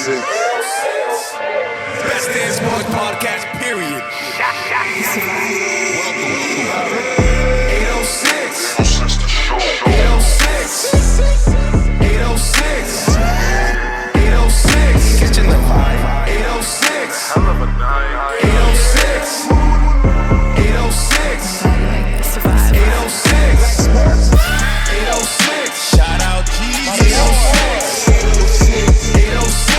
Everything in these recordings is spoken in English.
806. Best Damn Sports Podcast, period. 806. 806. 806. Catching the vibe. 806. I love a night. 806. 806. 806. 806. Shout out G. 806. 806.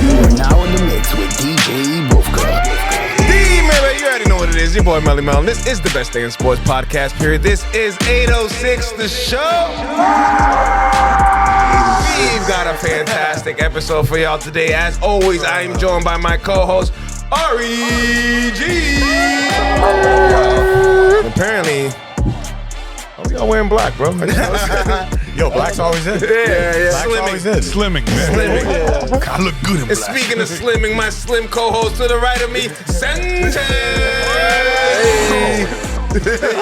We're now in the mix with DJ Wolfka. You already know what it is. Your boy Melly Mel. This is the Best Day in Sports Podcast, period. This is 806, the show. We've got a fantastic episode for y'all today. As always, I am joined by my co-host, R.E.G. Apparently, we all wearing black, bro. Yo, black's always in. Yeah. Black's always in. Slimming, man. Slimming. I look good in black. And speaking of slimming, my slim co-host to the right of me, Sanchez. Look at that.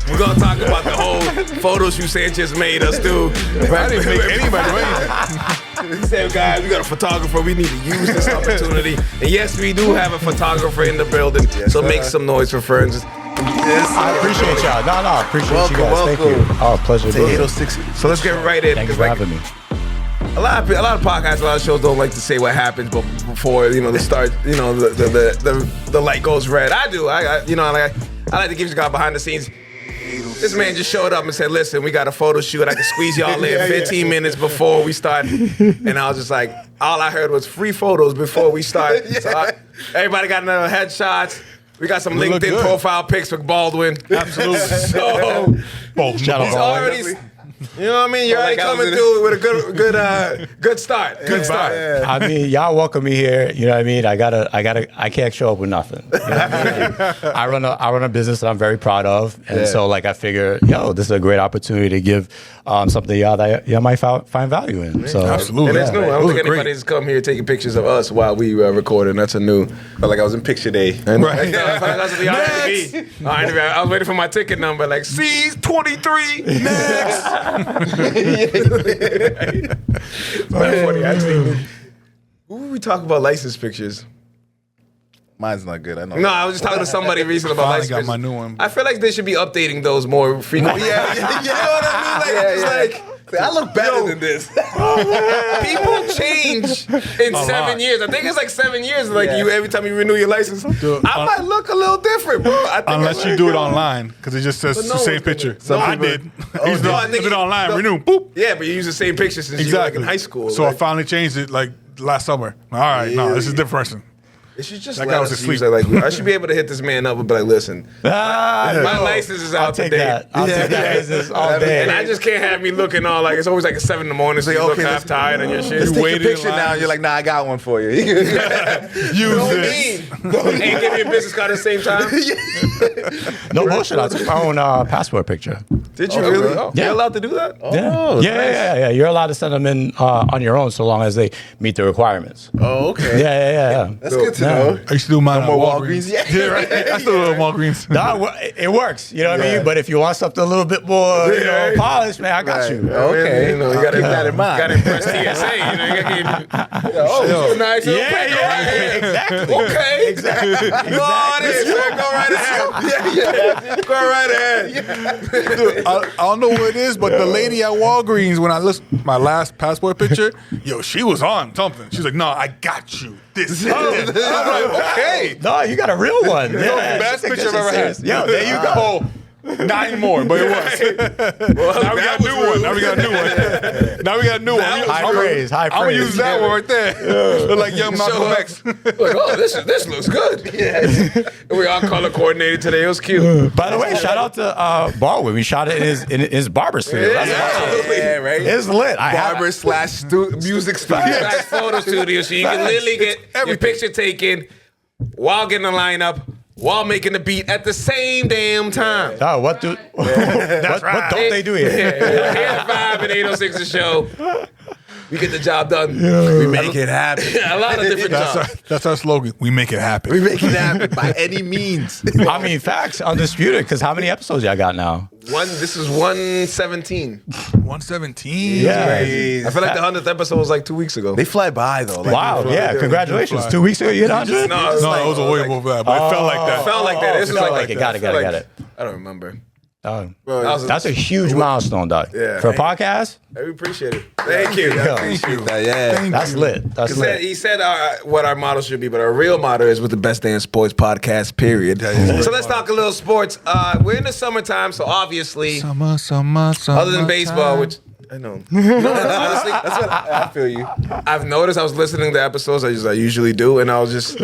We're gonna talk about the whole photo shoot Sanchez made us do. I didn't make anybody do anything. He said, guys, we got a photographer. We need to use this opportunity. And yes, we do have a photographer in the building. So make some noise for friends. I appreciate y'all. No, I appreciate you guys. Thank you. Oh, pleasure. To 806. So let's get right in. Thank you for having me. A lot of podcasts, a lot of shows don't like to say what happens, but before the start, the light goes red. I do. I like to give you guys behind the scenes. This man just showed up and said, "Listen, we got a photo shoot. I can squeeze y'all in 15 minutes before we start." And I was just like, all I heard was free photos before we start. So everybody got another headshots. We got some LinkedIn profile pics with Baldwin. Absolutely. So he's already. You know what I mean? You're already coming through with a good start. Good start. Yeah. I mean, y'all welcome me here. You know what I mean? I can't show up with nothing. You know what I mean? I run a business that I'm very proud of, and so like I figure, this is a great opportunity to give something y'all might find value in. So absolutely, and it's new. I don't think anybody's come here taking pictures of us while we recording. That's a new. Felt like I was in picture day. Right. I was waiting for my ticket number. Like C23 next. Funny, actually. Who were we talking about license pictures? Mine's not good. I know. No, I was just talking to somebody recently about license pictures. Got my new one. I feel like they should be updating those more frequently. Yeah, you know what I mean? I look better than this. People change in 7 years. I think it's like 7 years. Like you, every time you renew your license, I might look a little different, bro. Unless you do it online, because it just says the same picture. I did. I did it online, renew, boop. Yeah, but you use the same picture since you were like in high school. So I finally changed it like last summer. All right, no, this is a different person. It should just that let guy was us asleep. use it. Like, I should be able to hit this man up and be like, listen, my license is out today. I'll take that business all day. And I just can't have me looking all like, it's always like 7 in, so you look half tired and your shit. Let's take a waited in picture line. now. You're like, nah, I got one for you. Use this. Ain't give me a business card at the same time? No bullshit. I took my own passport picture. Did you really? Yeah. You're allowed to do that? Yeah. You're allowed to send them in on your own so long as they meet the requirements. Oh, okay. Yeah. That's good to know. I used to do mine at more Walgreens. Walgreens? Yeah, right. I still do it at Walgreens. No, it works. You know what I mean? But if you want something a little bit more polished, man, I got you. Okay. You gotta keep that in mind. Gotta impress TSA. You gotta nice. Exactly. Okay. Exactly. Go right ahead. Go right ahead. Dude, I don't know what it is, but the lady at Walgreens, when I listened my last passport picture, she was on something. She's like, no, I got you. This. I'm like, okay. No, you got a real one. Best picture I've ever had. Yo, there you go. 9 more, but it was. Now we got a new one. Now we got a new one. High praise. I'm gonna use that one right there. Look like young Malcolm X. Like, oh, this looks good. Yeah. We all color coordinated today. It was cute. By the way, shout out to Baldwin. We shot it in his barber studio. Yeah, right. It's lit. Barber slash music studio. Nice photo studio, so you can literally get your picture taken while getting the lineup, while making the beat at the same damn time. Oh, what don't they do here? Here's 5 and 806 the show. we get the job done. We make it happen. A lot of different jobs. That's our slogan. We make it happen. We make it happen by any means. I mean, facts, undisputed. Because how many episodes y'all got now? This is 117. 117. Yeah. I feel like the 100th episode was like 2 weeks ago. They fly by though. Like, Wow. Yeah. Congratulations. fly. 2 weeks ago, you hit 100. No, it was No, like, it was a way above that, but it felt like that. It felt like that. This it was felt like like it. Got it. Got it. I don't remember. Oh, was- that's a huge milestone, dog. Yeah. For a podcast, We appreciate it. Thank you. Yeah. appreciate that. Yeah. that's lit. That's lit. He said what our motto should be, but our real motto is with the best day in sports podcast, period. So let's talk a little sports. We're in the summertime, so obviously, Summer. other than baseball, which I know. Honestly, That's what I feel you. I've noticed I was listening to episodes as I usually do, and I was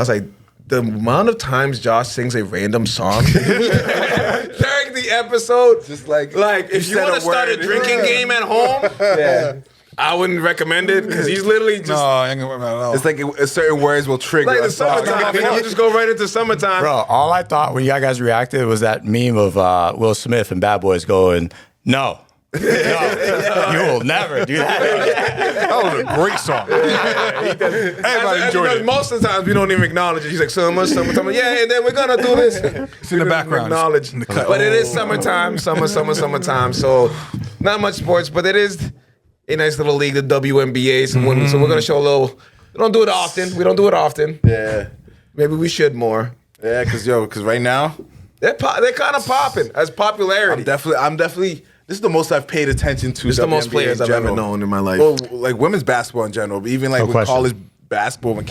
like, the amount of times Josh sings a random song during the episode, Just like if you said want to a start a word. drinking game at home, Yeah. I wouldn't recommend it because he's literally just No, I ain't gonna worry about it at all. It's like certain words will trigger like the a song. summertime. You just go right into summertime. Bro, all I thought when y'all guys reacted was that meme of Will Smith and Bad Boys going, no. No, you will never do that. That was a great song. Everybody enjoyed it. Most of the times we don't even acknowledge it. He's like, summertime. Yeah, and then we're gonna do this. It's in the background. Acknowledge. In the cut. But it is summertime, summertime. So not much sports, but it is a nice little league, the WNBA. So we're gonna show a little. We don't do it often. Yeah. Maybe we should more. Yeah, because right now, They're kind of popping as popularity. I'm definitely. This is the most I've paid attention to. It's the WNBA most players in I've ever general. known in my life. Well, like women's basketball in general, but even like with question. college basketball, when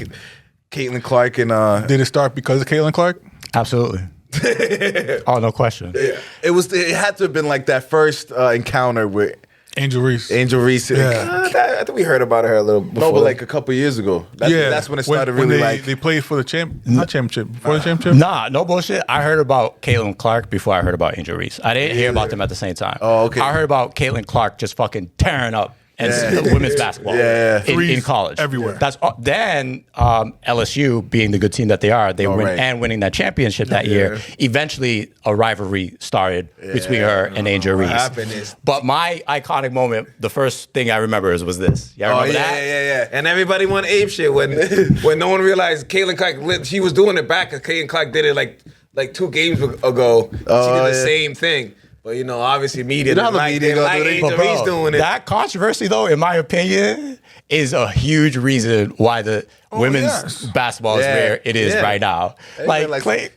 Caitlin Clark and Did it start because of Caitlin Clark? Absolutely. Oh, no question. it had to have been like that first encounter with Angel Reese. Angel Reese. Yeah. I think we heard about her a little before. No, but like a couple years ago. That's when it started when really they, like. they played for the not championship, before the championship. Nah, no bullshit. I heard about Caitlin Clark before I heard about Angel Reese. I didn't hear about them at the same time. Oh, okay. I heard about Caitlin Clark just fucking tearing up and women's basketball Yeah. in Threes college. everywhere. That's then LSU being the good team that they are, they win right. and winning that championship that year. Eventually, a rivalry started between her and Angel Reese. happened is- But my iconic moment, the first thing I remember was this. Y'all Oh remember yeah, that? yeah. And everybody went ape shit when no one realized Caitlin Clark. She was doing it back because Caitlin Clark did it like 2 games ago. She did the same thing. But obviously media know how didn't the like, media didn't go, like do they? Angel But bro, Reese doing it. that controversy, though, in my opinion, is a huge reason why the women's yes. basketball is Yeah. where it is Yeah. right now. Like, like-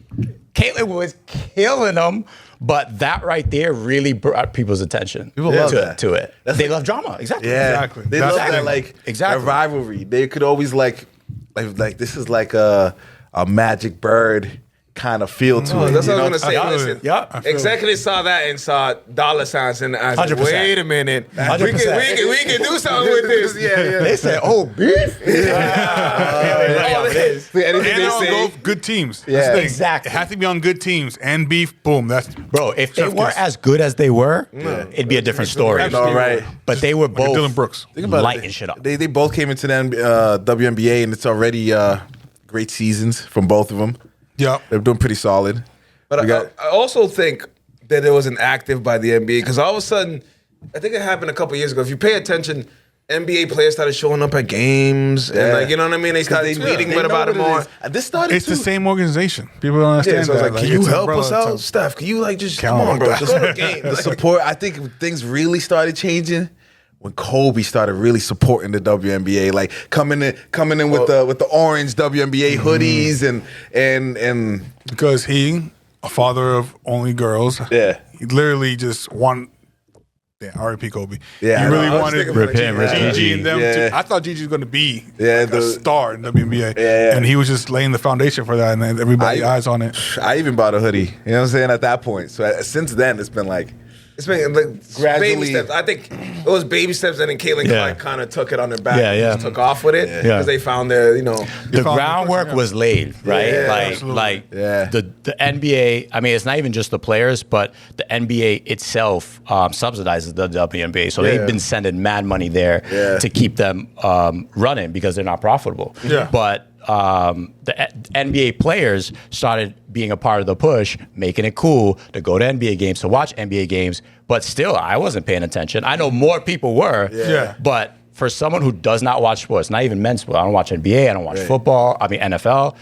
Caitlin was killing them, but that right there really brought people's attention People love to, that. to it. That's They like- love drama. Exactly. Yeah, Exactly. They That's love that, exactly. Exactly. that rivalry. They could always like this is like a Magic Bird kind of feel to it. That's you what I know? was gonna say. I feel Listen, it. Yup. I feel it. executives saw that and saw dollar signs, and I said, 100%. "Wait a minute, we 100%. can do something with this." They said, "Oh, beef." Yeah, it is. Anything And they they're on say. good teams. Yeah. That's the thing. Exactly. It has to be on good teams and beef. Boom. That's Bro, if they Chef weren't kiss. as good as they were, it'd be a different story. All right. But they were both Dylan Brooks. Think about lighting it. shit up. They both came into the WNBA and it's already great seasons from both of them. Yeah. They're doing pretty solid. But We got- I also think that there was an active by the NBA because all of a sudden, I think it happened a couple years ago. If you pay attention, NBA players started showing up at games and like, you know what I mean? They started tweeting they know about it what more. is. This started It's too. the same organization. People don't understand Yeah, so I was that. like, can you it's help umbrella us out, term. Steph? Can you just Count come on, on bro? that. Just go to the game. The support. I think things really started changing when Kobe started really supporting the WNBA, like coming in with the orange WNBA hoodies and Because he, a father of only girls, Yeah. he literally just wanted. Yeah, R.I.P. Kobe. Yeah, he I really know. I was wanted thinking about Rip Gigi him. and them. Yeah. I thought Gigi was going to be Yeah, like a star in WNBA, Yeah. and he was just laying the foundation for that, and then everybody eyes on it. I even bought a hoodie. You know what I'm saying? At that point, so since then it's been like It's been like Gradually- baby steps. I think it was baby steps, and then Caitlin Yeah. Clark kind of took it on their back Yeah, and yeah. just took off with it because they found their, The found the groundwork person, yeah. was laid, right? Yeah, like Yeah. the NBA. I mean, it's not even just the players, but the NBA itself subsidizes the WNBA. So they've been sending mad money there to keep them running because they're not profitable. Yeah. But the NBA players started being a part of the push, making it cool to go to NBA games, to watch NBA games. But still, I wasn't paying attention. I know more people were, Yeah. but for someone who does not watch sports, not even men's sports, I don't watch NBA, I don't watch football, I mean NFL,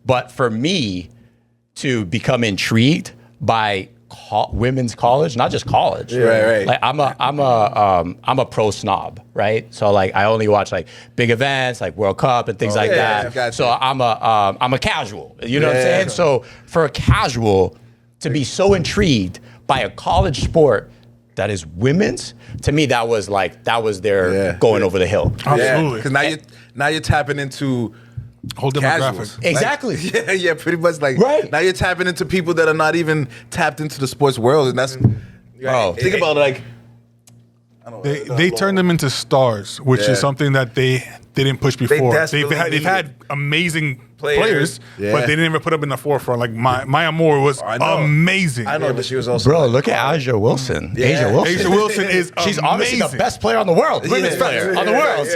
but for me to become intrigued by women's college, not just college. Right. Like I'm a pro snob, right? So like I only watch like big events like World Cup and things like that. Gotcha. So I'm a casual. You know what I'm saying? So for a casual to be so intrigued by a college sport that is women's, to me that was their going over the hill. Absolutely. Because now you're tapping into Whole casuals. demographic. Exactly. Like, yeah, pretty much like Right. now you're tapping into people that are not even tapped into the sports world, and that's think about it, like They turned them into stars, which is something that they didn't push before. They've had amazing players, but they didn't even put them in the forefront. Like Maya Moore was amazing. I know but she was also Bro, look at Asia Wilson. Yeah. Asia Wilson is She's amazing. obviously the best player on the world, women's player on the world.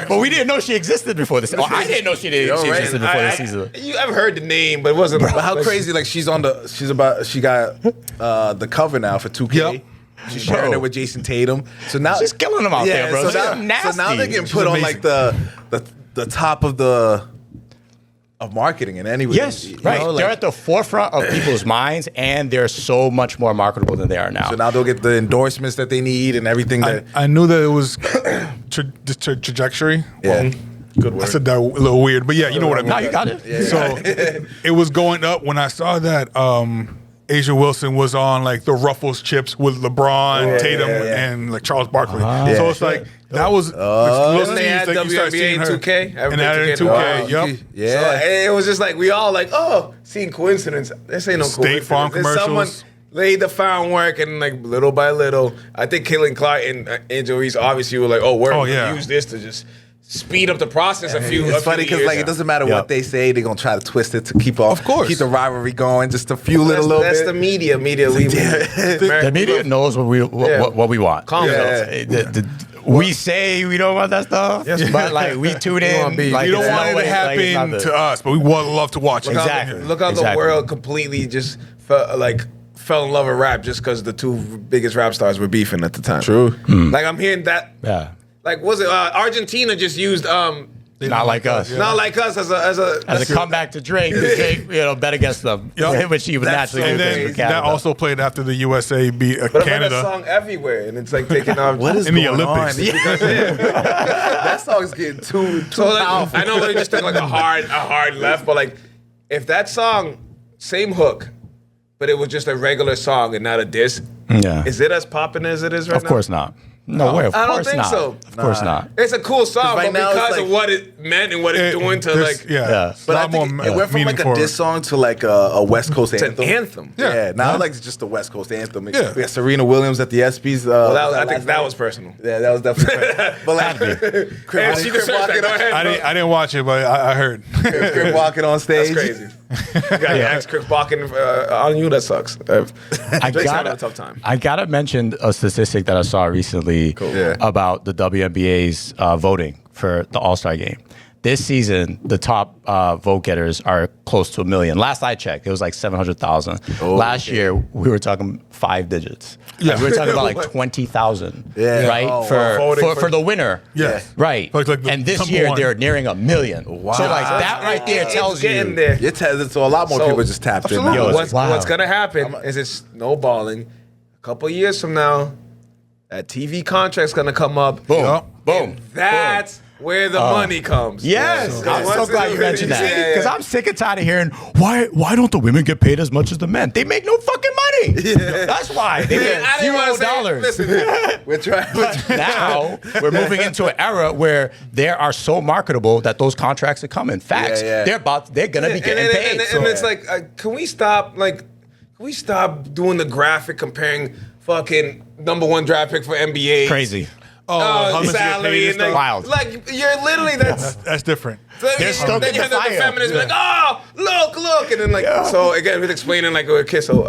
But we didn't know she existed before this. I didn't know she existed before this season. You ever heard the name, but it wasn't. But how crazy! Like she got the cover now for 2K. Yep. She's sharing it with Jason Tatum. So now She's killing them out there, bro. So She's now, nasty. they're getting She's put on amazing. like the top of marketing and anyway. Yes, right. Like, they're at the forefront of people's minds, and they're so much more marketable than they are now. so now they'll get the endorsements that they need and everything. I knew that it was the trajectory. Yeah. Good I word. said that a little weird, but yeah, you know what I mean. No, you got it. So it was going up when I saw that Asia Wilson was on like the Ruffles chips with LeBron, Tatum, and like Charles Barkley. So it's like that was Didn't they add WNBA in 2K? and added in 2K. Wow. Yep. Yeah. So it was just like we all like, oh, seeing coincidence. This ain't no State coincidence. Farm There's someone commercials. laid the groundwork, and like little by little, I think Caitlin Clark and Angel Reese obviously were like, oh, we're gonna use this to just speed up the process a few. It's funny because like it doesn't matter what they say, they're gonna try to twist it to keep the rivalry going, just to fuel it a little That's bit. the media. The media knows what we want. Calm down. We say we don't want that stuff, but like we tune in. Like, We don't it's want no it way, to like, it's happen not to us, but we would love to watch it. Exactly. Look how the world completely just fell in love with rap just because the two biggest rap stars were beefing at the time. True. Like I'm hearing that. Yeah. Like was it Argentina just used Not like us. not like us as As a comeback to Drake, Drake, bet against them, which he would naturally do. And because then of Canada. that also played after the USA beat But I've heard that Canada. song everywhere, and it's like taking off. What is In the going Olympics. on? Yeah. That song's getting too So like, powerful. I know they just took like a hard left, but like if that song, same hook, but it was just a regular song and not a diss, Yeah. is it as popping as it is right now? Of course not. No way. Of I don't course think not. so. Of course not. It's a cool song, right but now it's because like- of what it meant and what it's doing to like it's But a I lot think more it went from like a meaningful. diss song to like a West Coast it's an anthem. anthem. Yeah, now like it's just a West Coast anthem. Yeah. We had Serena Williams at the ESPYs. Well, I think last that night. was personal. Yeah, that was definitely. But like, Yeah, she deserves that. Go ahead, I bro. didn't watch it, but I heard. Crip walking on stage. That's crazy. You got your ex Chris walking on you. That sucks. Drake's having a tough time. I gotta mention a statistic that I saw recently Yeah. about the WNBA's voting for the All-Star game. This season, the top vote getters are close to 1 million. Last I checked, it was like 700,000. Last year, we were talking 5 digits. Yeah. Like, we were talking about like 20,000, right? Oh, For the winner. Yes. Right. Like the and this number year, one. they're nearing 1 million. Wow. So like that right there It's tells getting you. there. You're so a lot more So- people just tapped in Absolutely. now. Yo, What's Wow. gonna happen is it's snowballing. A couple of years from now, that TV contract's gonna come up. Boom. Yup. Boom. That's where the money comes. Yes, Yeah. I'm so glad you mentioned that Yeah, yeah. because I'm sick and tired of hearing why don't the women get paid as much as the men? They make no fucking money. That's why they Man, get I didn't wanna $0. say- Listen, We're trying. Now we're moving into an era where they are so marketable that those contracts are coming. Facts. Yeah, yeah. They're gonna be getting paid. and it's like, can we stop doing the graphic comparing fucking #1 draft pick for NBA? Crazy. how much you get salary paid and stuff? Wild. Like you're literally That's different. They're stuck then in you the have the fire. feminists be like, oh, look, and then like, so again, we're explaining like we're a kid. So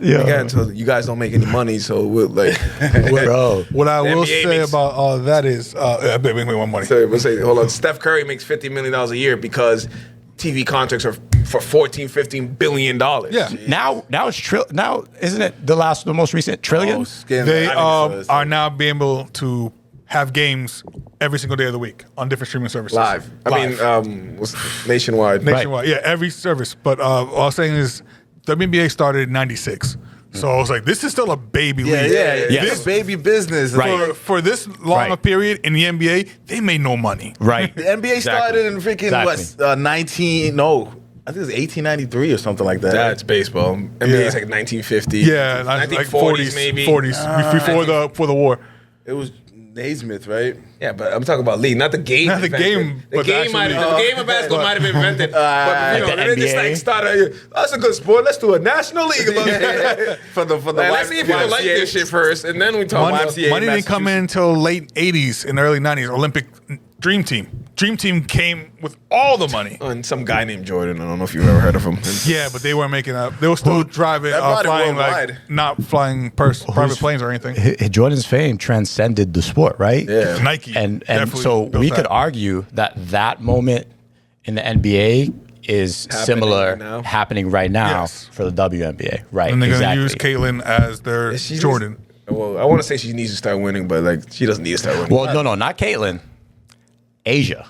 again, so you guys don't make any money, so we're like, Bro. What I will NBA say makes- about all of that is, make me one money. so we'll say, hold on, Steph Curry makes $50 million a year because TV contracts are for $14-15 billion. Yeah. Now it's now isn't it the most recent trillion? They I think so. are now being able to have games every single day of the week on different streaming services. Live. I mean, nationwide. Nationwide, yeah, every service. But all I was saying is WNBA started in 96. So I was like, this is still a baby league. This baby business. For this long a period in the NBA, they made no money. Right. The NBA started in freaking, I think it was 1893 or something like that. That's baseball. NBA is like 1950. Yeah, 1940s maybe. 40s, before the war. It was Naismith, right? Yeah, but I'm talking about league, not the game. Not the game, The but game, actually- the game of basketball might have been invented. But the they just NBA. like started. That's a good sport. Let's do a national league. For the Let's see if people like this shit first, and then we talk about Money didn't come in until late 80s and early 90s. Olympic Dream Team. Dream Team came with all the money. And some guy named Jordan. I don't know if you've ever heard of him. Yeah, but they weren't making up. They were still driving, brought it flying worldwide. not flying private planes or anything. Jordan's fame transcended the sport, right? Yeah. Nike. And definitely so built we that. could argue that moment in the NBA is similar right now. happening right now Yes. for the WNBA. Right. And they're exactly. going to use Caitlyn as their Jordan. Well, I want to say she needs to start winning, but like she doesn't need to start winning. Well, no, not Caitlyn. Asia.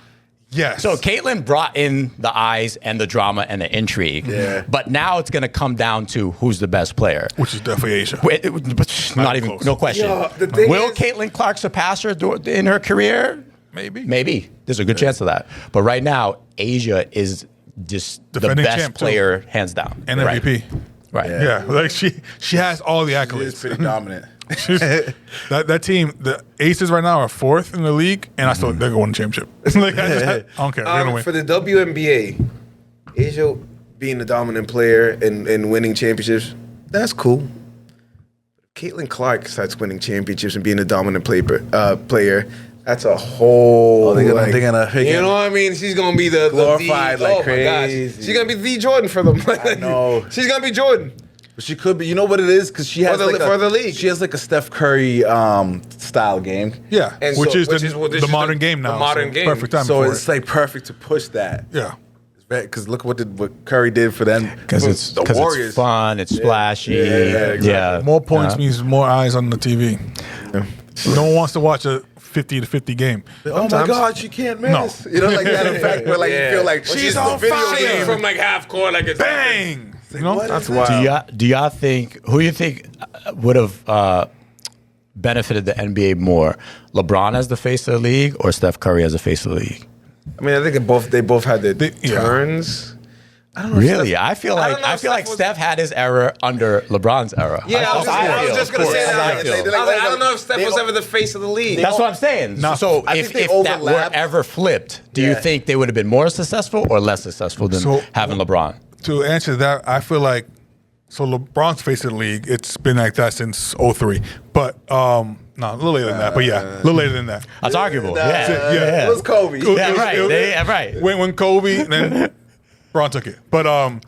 Yes. So Caitlyn brought in the eyes and the drama and the intrigue. Yeah. But now it's going to come down to who's the best player. Which is definitely Asia. Not even, close. no question. Yo, the thing Will is- Caitlyn Clark surpass her in her career? Maybe. Maybe. There's a good chance of that. But right now, Asia is just Defending the best champ, too. player, hands down. And MVP. Right. Yeah. Like she has all the It's accolades. pretty dominant. that team, the Aces right now are 4th in the league, and I still they're going to championship. Like, I don't care. They're gonna win. For the WNBA, Asia being the dominant player and winning championships, that's cool. Caitlin Clark starts winning championships and being a dominant player. That's a whole. they're gonna you know what I mean? She's gonna be the glorified like oh crazy. My gosh. She's gonna be the Jordan for them. I know. She's gonna be Jordan. But she could be. You know what it is? Because she has for the league. She has like a Steph Curry style game. Yeah, And which so- is which is the modern game now. the modern so game. Perfect time So for it's it. like perfect to push that. Yeah. Because look what Curry did for them. Because it's Warriors. fun, it's splashy. exactly. Yeah. More points means more eyes on the TV. No one wants to watch a 50-50 game. Oh my God, she can't miss. No. You know, like that effect where like you feel like She's on fire. Shooting from like half court, like it's Bang! You know? what? That's Do wild. Do y'all think, who do you think would have benefited the NBA more? LeBron as the face of the league or Steph Curry as the face of the league? I mean, I think they both had their yeah. turns. I don't know. Really? Steph- I feel I like don't know I if feel like was- Steph had his era under LeBron's era. Yeah, I was just gonna say That's how I that. feel. I was like, I don't know if Steph was ever the face of the league. That's what I'm saying. So I if think they that were overlapped. ever flipped, do you think they would have been more successful or less successful than So- having LeBron? To answer that, I feel like LeBron's face of the league. It's been like that since 03. But no, a little later than that. But yeah, a little later than that. That's arguable. yeah. yeah. It was Kobe. Yeah, right. Right. When Kobe, then Bron took it. But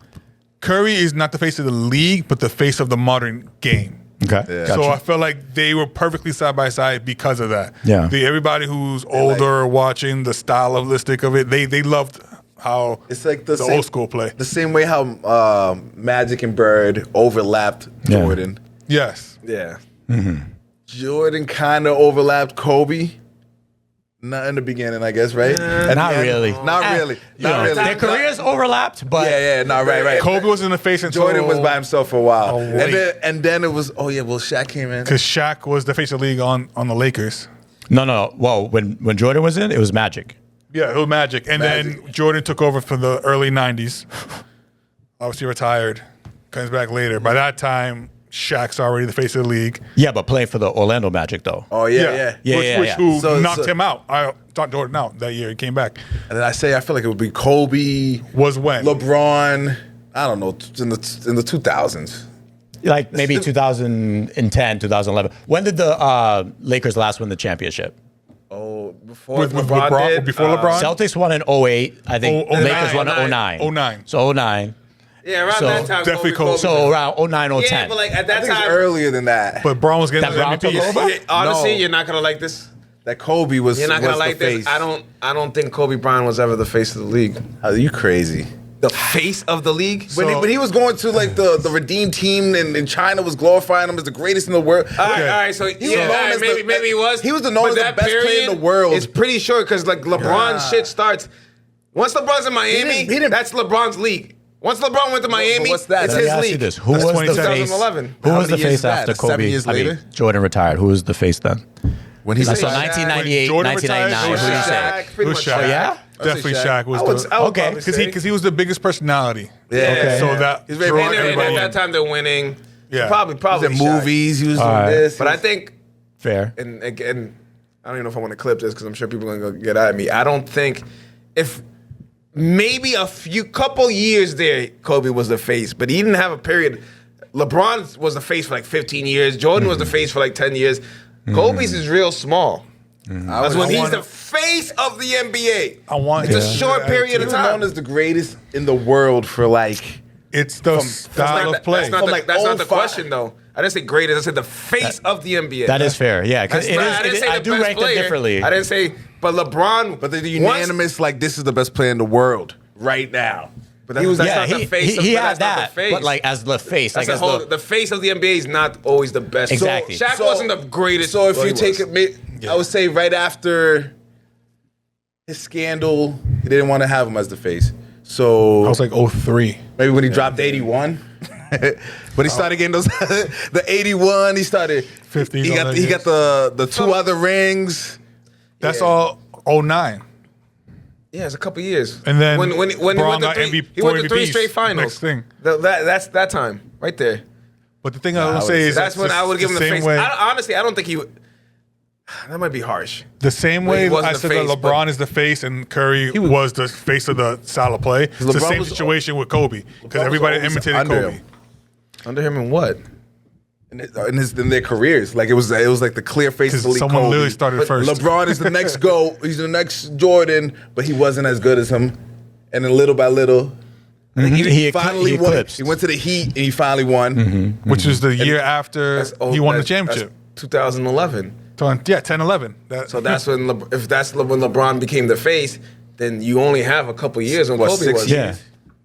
Curry is not the face of the league, but the face of the modern game. Okay. So I felt like they were perfectly side by side because of that. Yeah. Everybody who's older watching the stylistic of it, they loved how It's like the old school play. The same way how Magic and Bird overlapped Yeah. Jordan. Yes. Yeah. Jordan kind of overlapped Kobe. Not in the beginning, I guess, right? At Not the end. really. Not really. Not really. Their careers overlapped, but Yeah, no, right. Kobe was in the face until Jordan was by himself for a while, late. and then it was Shaq came in. because Shaq was the face of the league on the Lakers. no. Well, when Jordan was in, it was Magic. Yeah, it was Magic. And then Jordan took over for the early 90s. Obviously retired. Comes back later. By that time, Shaq's already the face of the league. Yeah, but playing for the Orlando Magic though. Oh yeah. Who So- knocked so- him out. I thought Jordan out that year. He came back. And then I feel like it would be Kobe, Was when? LeBron. I don't know, in the 2000s. Like maybe 2010, 2011. When did the Lakers last win the championship? Oh, before With LeBron LeBron, did, before LeBron? Celtics won in 08. I think 09. Lakers won in 09. 09. So 09. Yeah, around So, that time. definitely Kobe. So around 09, 010. yeah, but like at I that think it's time, earlier than that. But Braun was getting That the Braun took MVP. over? yeah, honestly, No. you're not gonna like this. that Kobe was. You're not gonna was like the this. face. I don't think Kobe Bryant was ever the face of the league. Are you crazy? the face of the league. When he was going to like the Redeem team and China was glorifying him as the greatest in the world. All right. So maybe he was. He was known as the best player in the world. It's pretty short because like LeBron's shit starts. Once LeBron's in Miami, that's LeBron's league. Once LeBron went to Miami, what's that? it's Let me his ask you league. this. Who was the face? 2011. Who was the many years face is that? after That's 7 Kobe? years I mean, later? Jordan retired. Who was the face then? When he So said 1998, Jordan retired, 1999. it was Who do you say? Shaq, pretty It was much Shaq. Oh, yeah? Definitely Shaq. Shaq was the. Okay. Because he was the biggest personality. Yeah. Okay. So that He's very drew And everybody at in. that time they're winning. Yeah. Probably He was in Shaq. movies, he was doing right. this. But I think, Fair. and again, I don't even know if I want to clip this because I'm sure people are gonna go get at me. I don't think if maybe couple years there, Kobe was the face, but he didn't have a period. LeBron was the face for like 15 years. Jordan was the face for like 10 years. Kobe's is real small. That's when he's the face of the NBA. I want It's a him to short do that period he of was time. known as the greatest in the world for like. It's the style of play. That's not, From the, like that's not the 05. question, though. I didn't say greatest. I said the face of the NBA. That is fair. Yeah, because I didn't say I the do best rank player. them differently. I didn't say, but LeBron. But they're unanimous, like, this is the best player in the world right now. But that's Yeah, not the face. he but had that's not that, the face. but like as the face, That's like the as whole. The face of the NBA is not always the best. Exactly. So, Shaq wasn't the greatest. So if well, you he take was. it, I would say right after his scandal, he didn't want to have him as the face. So I was like 03. maybe when he dropped 81. When he started getting those, the 81, he started 50s, He all got that he years. got the two other rings. That's all 09. Yeah, it's a couple years. And then when he Braun went to got three, MVP he went to three MVPs. straight finals. Next thing. That's that time right there. But the thing I would say is That's when I would give him the same face. way. Honestly, I don't think he would. That might be harsh. The same Well, he way wasn't I the said face, that but- LeBron is the face and Curry was the face of the style of play. It's the LeBron same was- situation with Kobe because LeBron everybody was always imitated under Kobe. him. Under him and what? In their careers, like it was like the clear face of Because the someone Kobe. literally started But first. LeBron is the next GOAT. He's the next Jordan, but he wasn't as good as him. And then little by little, He finally won. eclipsed. He went to the Heat and he finally won. Which was the year after That's old- he won the that's championship. 2011. Yeah, 10-11. So that's when if that's when LeBron became the face, then you only have a couple years when What, Kobe 6 was. Yeah.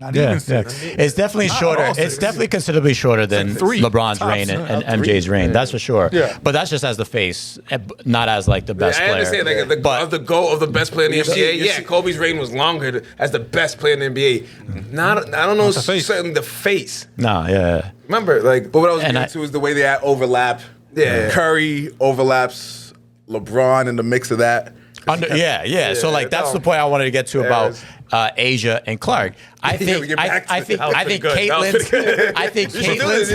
Not Yeah, even yeah. six. It's definitely shorter. all It's six. definitely considerably shorter than three. LeBron's Tops, reign and three. MJ's reign. That's for sure. Yeah. But that's just as the face, not as like the best I player. understand, like of the GOAT of the best player in the NBA. Yeah, Kobe's reign was longer as the best player in the NBA. Not, I don't know, the face. certainly the face. No, yeah. Remember, like, But what I was And getting I- to is the way they overlap. Yeah. Curry overlaps LeBron in the mix of that. So like that's the point I wanted to get to about Asia and Clark. I think we get back to I it. think That was I think pretty good. That was pretty Caitlin's good. I think should do Caitlin's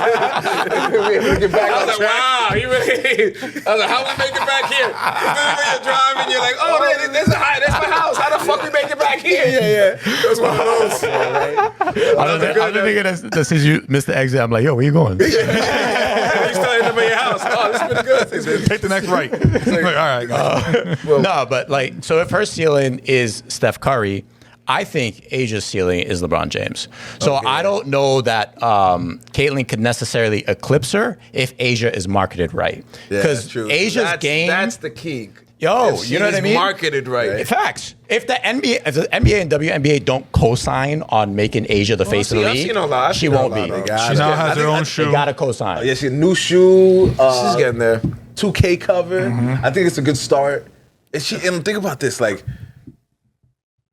We get back I on was like, track. wow, you really? I was like, how we make it back here? When you're driving, you're like, oh, there's my house. How the fuck we make it back here? Yeah. That's one of those. I'm the nigga that says you missed the exit. I'm like, yo, where you going? You still end up at your house. Oh, this is pretty good. Take the next right. Like, all right. guys. No, but like, so if her ceiling is Steph Curry, I think Asia's ceiling is LeBron James. So I don't know that Caitlyn could necessarily eclipse her if Asia is marketed right. Yeah, Because true. Asia's game, That's the key. yo, If you know what I she's mean? Marketed right. Facts. If the NBA and WNBA don't co-sign on making Asia the face of the I've league, seen a lot. I've she seen a won't lot be. of- got She it. now I has think her own I- shoe. They gotta co-sign. Yeah, she new shoe. She's getting there. 2K cover. I think it's a good start. And think about this, like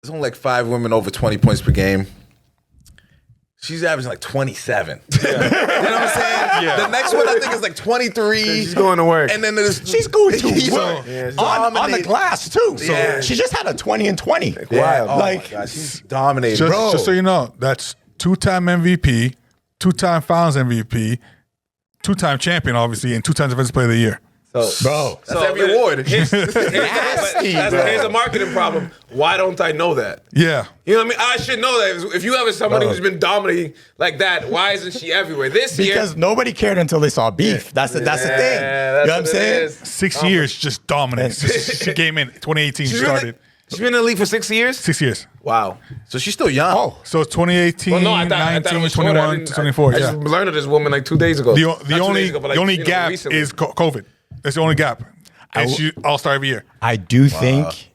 there's only like 5 women over 20 points per game. She's averaging like 27. You know what I'm saying? Yeah. The next one I think is like 23. She's going to work. And then there's She's going to She's work she's on the dominating. glass too. So Yeah. she just had a 20 and 20. Yeah. Oh Like, my God, she's dominating. Just so you know, that's 2-time MVP, 2-time Finals MVP, 2-time champion, obviously, and 2 times Defensive Player of the Year. bro. That's every award. Here's a marketing problem. Why don't I know that? Yeah. You know what I mean? I should know that. If you have somebody who's been dominating like that, why isn't she everywhere? This year, Because nobody cared until they saw beef. That's the thing. that's You know what I'm what it saying? is. 6 years just dominates. She came in 2018, She's started. She's been in the league for 6 years? 6 years. Wow. So she's still young. Oh, So it's 2018, Well, no, I thought it 19, was shorter. 21, 24. I Yeah. just learned of this woman like 2 days ago. The Not 2 only days ago, but like, the only you know, gap recently. is COVID. That's the only gap. And she all-star every year. I do think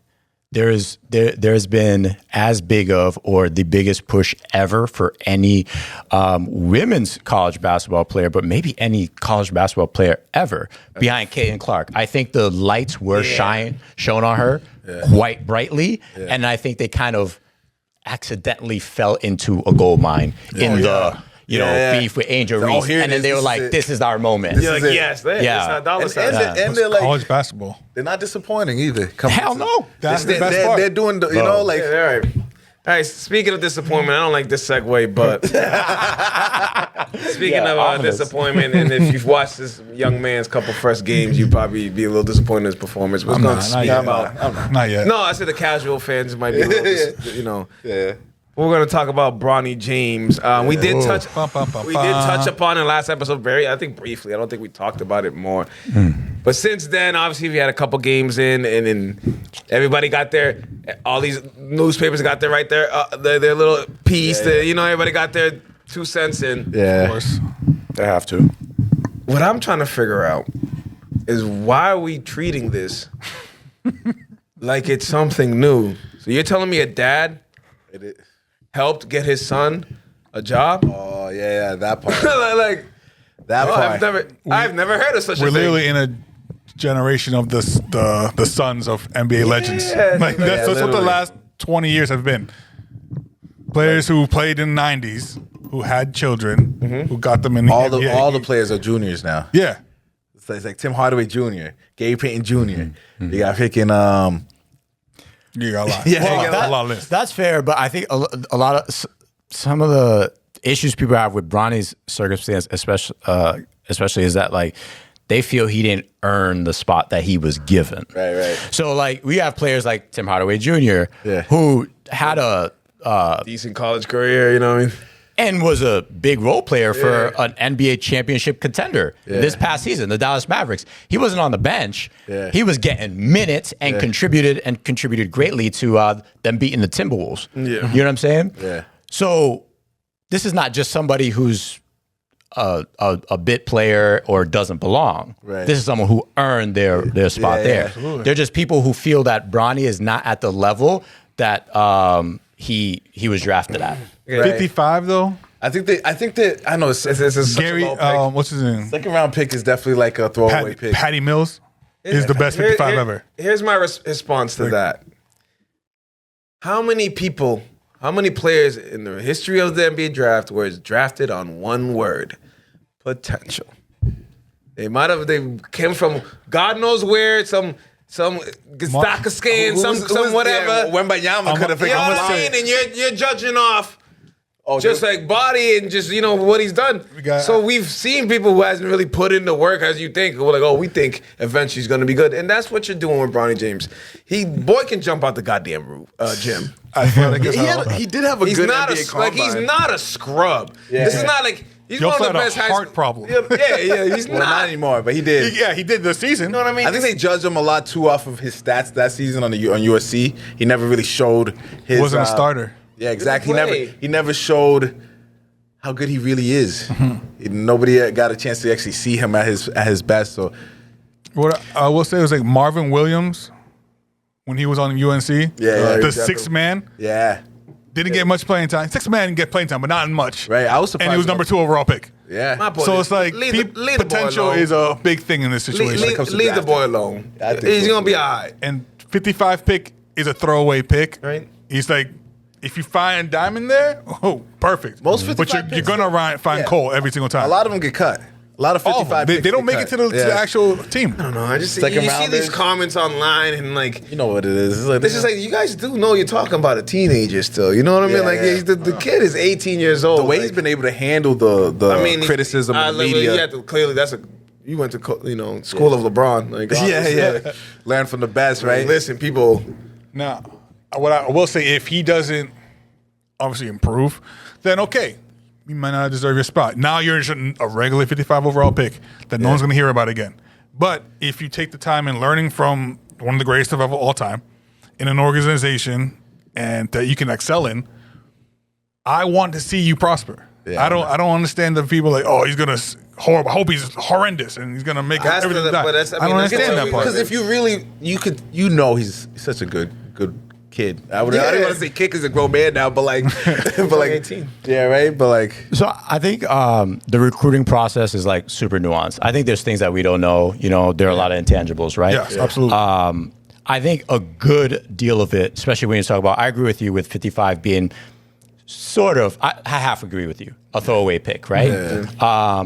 there's been as big of or the biggest push ever for any women's college basketball player, but maybe any college basketball player ever behind Caitlin Clark. I think the lights were shown on her quite brightly, and I think they kind of accidentally fell into a gold mine in the beef with Angel Reese, and then they were like, "This is our moment." You're like, yes, it's not dollar signs. And they're like college basketball. They're not disappointing either. Hell no. That's the best part. They're doing, all right. All right, speaking of disappointment, I don't like this segue, but speaking of disappointment, and if you've watched this young man's couple first games, you'd probably be a little disappointed in his performance. We're going to speak about. Not yet. No, I said the casual fans might be a little, Yeah. We're going to talk about Bronny James. We did touch upon in the last episode I think briefly. I don't think we talked about it more. But since then, obviously, we had a couple games in, and then everybody got all these newspapers got their their little piece. Everybody got their 2 cents in. Yeah. Of course. They have to. What I'm trying to figure out is why are we treating this like it's something new? So you're telling me a dad helped get his son a job? Oh yeah, that part. That part. I've never heard of such a thing. We're literally in a generation of the sons of NBA legends. That's what the last 20 years have been. Players who played in the 90s, who had children, who got them in the NBA. All the players are juniors now. Yeah. It's like Tim Hardaway Jr., Gabe Payton Jr. You got picking You got a lot. Yeah, a lot of lists. That's fair, but I think a lot of some of the issues people have with Bronny's circumstance, especially is that like they feel he didn't earn the spot that he was given. Right. So like we have players like Tim Hardaway Jr. Who had a decent college career, you know what I mean? And was a big role player for an NBA championship contender this past season, the Dallas Mavericks. He wasn't on the bench. Yeah. He was getting minutes and contributed greatly to them beating the Timberwolves. Yeah. You know what I'm saying? Yeah. So this is not just somebody who's a bit player or doesn't belong. Right. This is someone who earned their spot there. Absolutely. They're just people who feel that Bronny is not at the level that he was drafted at. 55 though. I think that I know it's Gary, what's his name? second round pick is definitely like a throwaway pick. Patty Mills is the best 55 ever. Here's my response to that. How many players in the history of the NBA draft were drafted on one word? Potential. They came from God knows where, some Gestakuscan, some whatever. Wembanyama could have You know what I mean? And you're judging off just like body and just, what he's done. So we've seen people who hasn't really put in the work as you think. We're like, we think eventually he's going to be good. And that's what you're doing with Bronny James. Boy can jump out the goddamn roof, gym. I feel like he did have a He's good not NBA combine. he's not a scrub. Yeah. This is not like he's one of the best had a heart problem. Yeah, he's Well, not anymore, but he did. He did this season. You know what I mean? I think they judged him a lot too off of his stats that season on USC. He never really showed his. Wasn't a starter. Yeah, exactly. Play. He never showed how good he really is. Nobody got a chance to actually see him at his best. So, what I will say was like Marvin Williams when he was on UNC. The exactly. sixth man. Yeah. Didn't get much playing time. Sixth man didn't get playing time, but not much. Right. I was surprised. And he was number 2 overall pick. Yeah. My point So is, it's like leave the potential boy alone. is a big thing in this situation. Leave the boy alone. I think He's so. going to be all right. And 55 pick is a throwaway pick. Right. He's like, if you find Diamond there, perfect. Most but 55 you're going to find Cole every single time. A lot of them get cut. A lot of All of 55 them. picks They don't get make it cut. to the actual team. I don't know. I just see, Second you see rounders. these comments online and like, You know what it is. it's just like, you guys do know you're talking about a teenager still. You know what I mean? Yeah, Like, yeah. the kid is 18 years old. the way he's been able to handle the criticism of the media. Clearly, you went to school of LeBron. Like, Yeah. Learn from the best, right? Listen, people. Now, what I will say, if he doesn't obviously improve, then okay, you might not deserve your spot. Now you're just a regular 55 overall pick that no one's going to hear about again. But if you take the time and learning from one of the greatest of all time in an organization and that you can excel in, I want to see you prosper. Yeah, I don't understand the people like, he's gonna horrible. I hope he's horrendous and he's gonna make everything die. I don't understand that part. Because if you really, he's such a good good kid. I didn't want to say kid because he's a grown man now, but like, but like 18. Yeah, right. But like, so I think the recruiting process is like super nuanced. I think there's things that we don't know. You know, there are a lot of intangibles, right? Yes, absolutely. I think a good deal of it, especially when you talk about, I agree with you with 55 being sort of, I half agree with you, a throwaway pick, right? Yeah.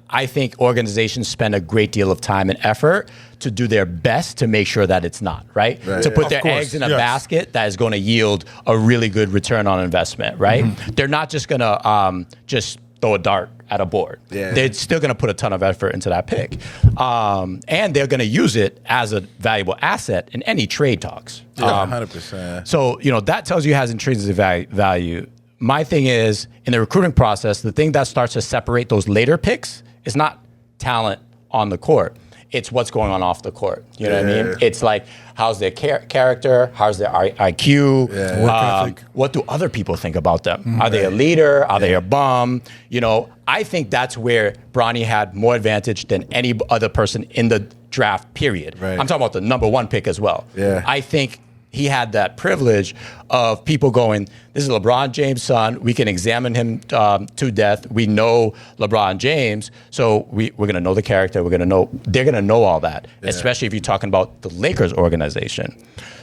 I think organizations spend a great deal of time and effort to do their best to make sure that it's not, right? To put their eggs in a basket that is going to yield a really good return on investment, right? They're not just going to just throw a dart at a board. They're still going to put a ton of effort into that pick. And they're going to use it as a valuable asset in any trade talks. 100%. So, you know, that tells you it has intrinsic value. My thing is, in the recruiting process, the thing that starts to separate those later picks is not talent on the court. It's what's going on off the court. You know what I mean? It's like, how's their character? How's their IQ? What do other people think about them? Are they a leader? Are they a bum? You know, I think that's where Bronny had more advantage than any other person in the draft, period. I'm talking about the number one pick as well. I think he had that privilege of people going, this is LeBron James' son. We can examine him to death. We know LeBron James, so we're going to know the character. They're going to know all that, especially if you're talking about the Lakers organization.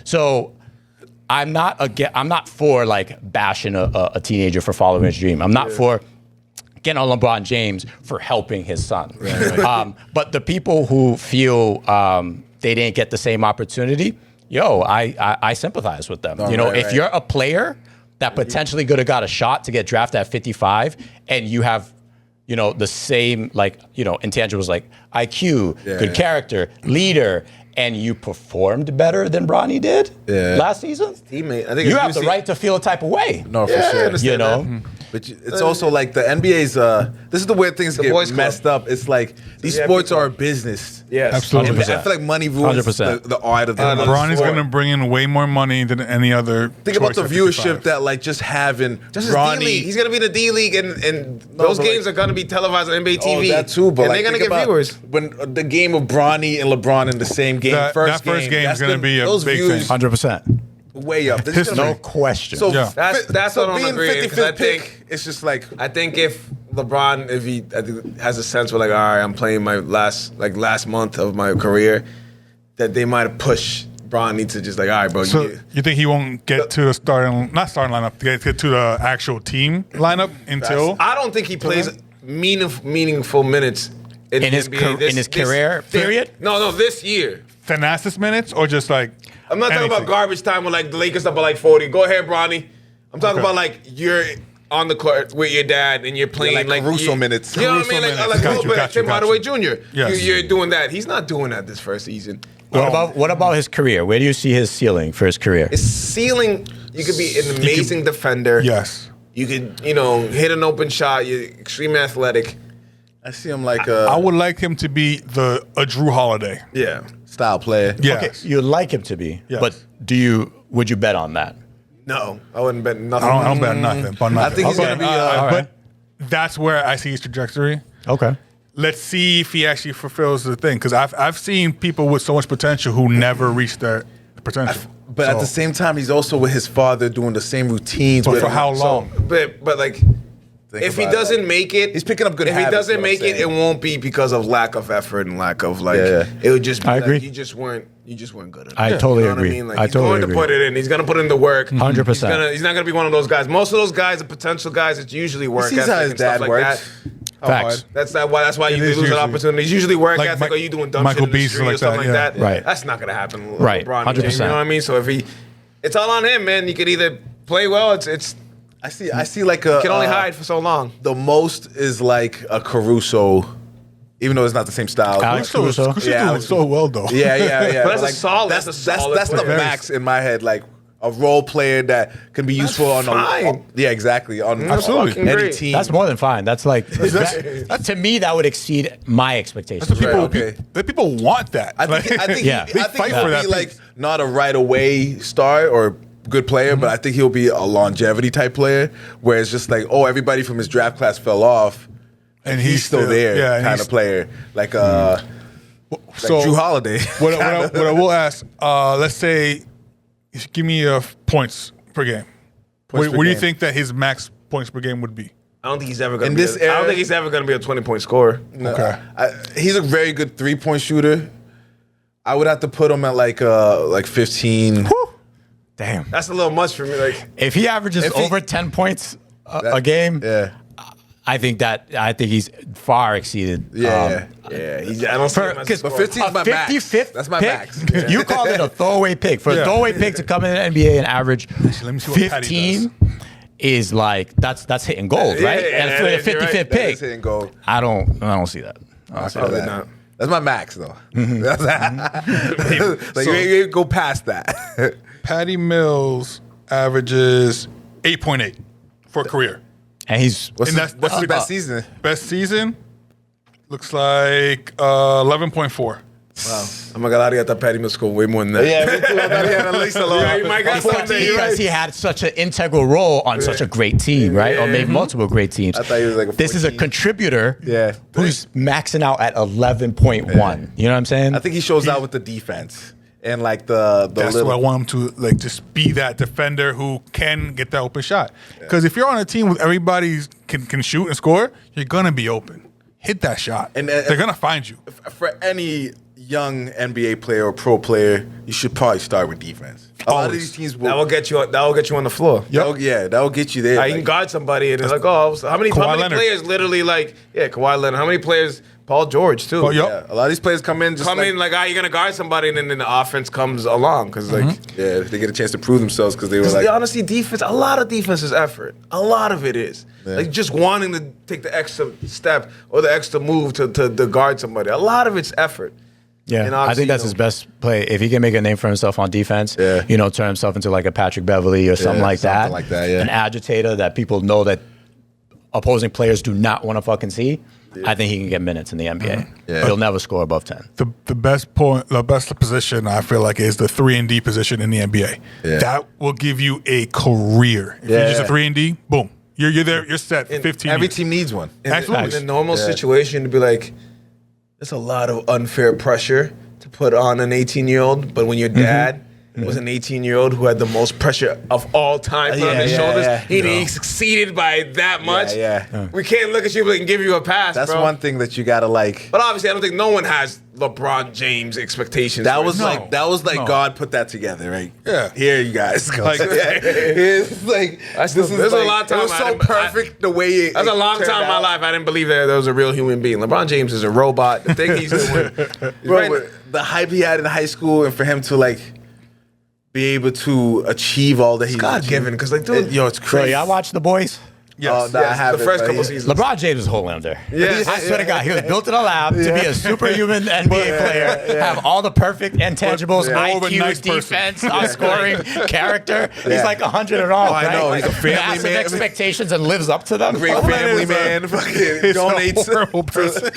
So I'm not for like bashing a teenager for following his dream. I'm not for getting on LeBron James for helping his son. But the people who feel they didn't get the same opportunity, I sympathize with them. If you're a player that potentially could have got a shot to get drafted at 55 and you have, the same, intangibles like IQ, good character, leader, and you performed better than Bronny did last season, teammate, I think you have the right to feel a type of way. No, for sure. But it's also like the NBA's, this is the weird things get messed up. It's like these sports are a business. Yes, absolutely. I feel like money ruins the art of the LeBron is going to bring in way more money than any other. Think about the viewership that like just having Bronny. He's going to be in the D League, and those games are going to be televised on NBA TV. That too, but and they're going to get viewers. When the game of Bronny and LeBron in the same game, that first game is going to be a big thing. 100%. Way up. History. No question. So that's what I'm agreeing. 55th pick, it's just like I think if LeBron, if he has a sense where like, all right, I'm playing my last month of my career, that they might push Bronny to just like, all right, bro. So you think he won't get to the not starting lineup, get to the actual team lineup until? I don't think he plays meaningful minutes in his career period. No, this year. Thanasis minutes or just like. I'm not talking about garbage time when like the Lakers up by like 40. Go ahead, Bronny. I'm talking about like you're on the court with your dad and you're playing like Caruso minutes. You know what I mean? Like a little bit like Tim Hardaway Jr. Yes. You're doing that. He's not doing that this first season. What about his career? Where do you see his ceiling for his career? His ceiling, you could be an amazing defender. Yes. You could, hit an open shot. You're extremely athletic. I see him like I would like him to be a Drew Holiday. Yeah. Style player. Yes. Okay, you'd like him to be, but would you bet on that? No, I wouldn't bet nothing. I don't bet nothing. But I think he's going to be. But that's where I see his trajectory. Okay. Let's see if he actually fulfills the thing. Because I've seen people with so much potential who never reach their potential. But at the same time, he's also with his father doing the same routines. But for how long? But like, if he doesn't make it, he's picking up good habits. If he doesn't make it, it won't be because of lack of effort and lack of like. It would just be I agree. You just weren't good enough. I totally agree. What I mean? Like, I totally agree. He's going to put it in. He's going to put in the work. 100%. He's not going to be one of those guys. Most of those guys are potential guys. It's usually work ethic ethic how his and stuff dad like works. that. Facts. That's why you lose an opportunity. It's usually work like ethic, or you doing dumb Michael shit in the Beasley street or like something like that, that. Right. That's not going to happen. Right. LeBron 100%. James, you know what I mean? So it's all on him, man. You could either play well. It's. I see like a. You can only hide for so long. The most is like a Caruso, even though it's not the same style. Alex Caruso. Caruso's doing so well though. Yeah. But like, that's a solid. That's the player. max in my head. Like a role player that can be useful on fine. exactly on Absolutely. any Great. team. That's more than fine. That's like to me that would exceed my expectations. That's what Okay. people want that. I think Yeah. he, I think fight he'll for that be like piece. not a right away star or good player, but I think he'll be a longevity type player where it's just like, oh, everybody from his draft class fell off, and he's still there kind of player, like so Drew Holiday. What I will ask, let's say Give me points per game. What do you think that his max points per game would be? I don't think he's ever going to be. I don't think he's ever going to be a 20-point scorer. No, okay. He's a very good 3-point shooter. I would have to put him at like 15. Whew. Damn. That's a little much for me. Like, if he averages over 10 points a game, I think he's far exceeded. Yeah. I don't see him as but 15 is my max. That's my max. Yeah. You called it a throwaway pick. For a throwaway pick to come in the NBA and average 15 is like that's hitting gold, right? And for the 55th pick, hitting gold. I don't see that. Probably not. That's my max though. Like you ain't go past that. Patty Mills averages 8.8 for a career. And he's What's his best season? Best season looks like 11.4. Wow. I'm not gonna lie to you, I thought Patty Mills scored way more than that. Yeah, me too. I thought he had at least a lot. You might got something. because he had such an integral role on such a great team, right? Or maybe multiple great teams. I thought he was like a 14. This is a contributor who's maxing out at 11.1. You know what I'm saying? I think he shows out with the defense and like the That's little. what I want him to like, just be that defender who can get that open shot. Because if you're on a team with everybody can shoot and score, you're gonna be open. Hit that shot, and they're gonna find you. For any young NBA player or pro player, you should probably start with defense. A lot of these teams that will get you on the floor. That will get you there. You can guard somebody and it's like, oh, how many players literally like, Kawhi Leonard, how many players, Paul George too. A lot of these players come in like, you're gonna guard somebody, and then the offense comes along because they get a chance to prove themselves because they were like, honestly, defense. A lot of defense is effort. A lot of it is like just wanting to take the extra step or the extra move to guard somebody. A lot of it's effort. Yeah, I think that's his best play. If he can make a name for himself on defense, turn himself into like a Patrick Beverly or something like that. An agitator that people know that opposing players do not want to fucking see. I think he can get minutes in the NBA. But he'll never score above 10. The best position I feel like is the 3-and-D position in the NBA. That will give you a career. If you're just a 3-and-D, boom, you're there. You're set. 15. Every team needs one. Absolutely. In a normal situation, to be like, there's a lot of unfair pressure to put on an 18-year-old, but when your dad was an 18-year-old who had the most pressure of all time put on his shoulders, he succeeded by that much. We can't look at you and give you a pass. That's one thing that you gotta like. But obviously, I don't think no one has LeBron James expectations. That was like God put that together, right? Yeah. Here you guys go. Like, it's like there's a lot of time. It was so perfect the way it. That's a long time in my life. I didn't believe that there was a real human being. LeBron James is a robot. The thing he's doing, bro, the hype he had in high school, and for him to like be able to achieve all that he's God given. Because like, dude, it's crazy. Y'all watch The Boys? Yes. I have the first couple seasons. LeBron James was Homelander. Yes. I swear to God, he was built in a lab to be a superhuman NBA player, have all the perfect intangibles, IQ, defense, scoring, character. He's like 100 and all. I know. Right? He's a family massive man. expectations and lives up to them. Great family man. Fucking donates. A horrible person.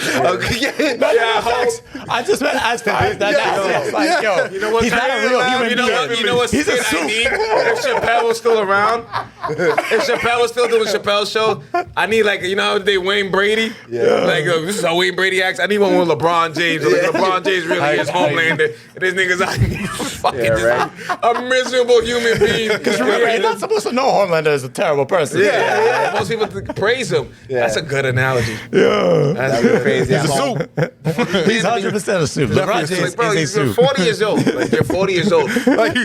I just meant as far as that. Like, yo, you know what? He's not a real human being. You know what? He's a I need if Chappelle was still around. If Chappelle was still doing Chappelle's show, I need like how they Wayne Brady. Like this is how Wayne Brady acts. I need one with LeBron James. Like, LeBron James really is Homelander. And this nigga's a miserable human being. Because remember, you're not supposed to know Homelander is a terrible person. Most people praise him. That's a good analogy. That's crazy. He's a soup. He's 100% a soup. LeBron James is a you're soup. 40 years old. Like you're 40 years old. Like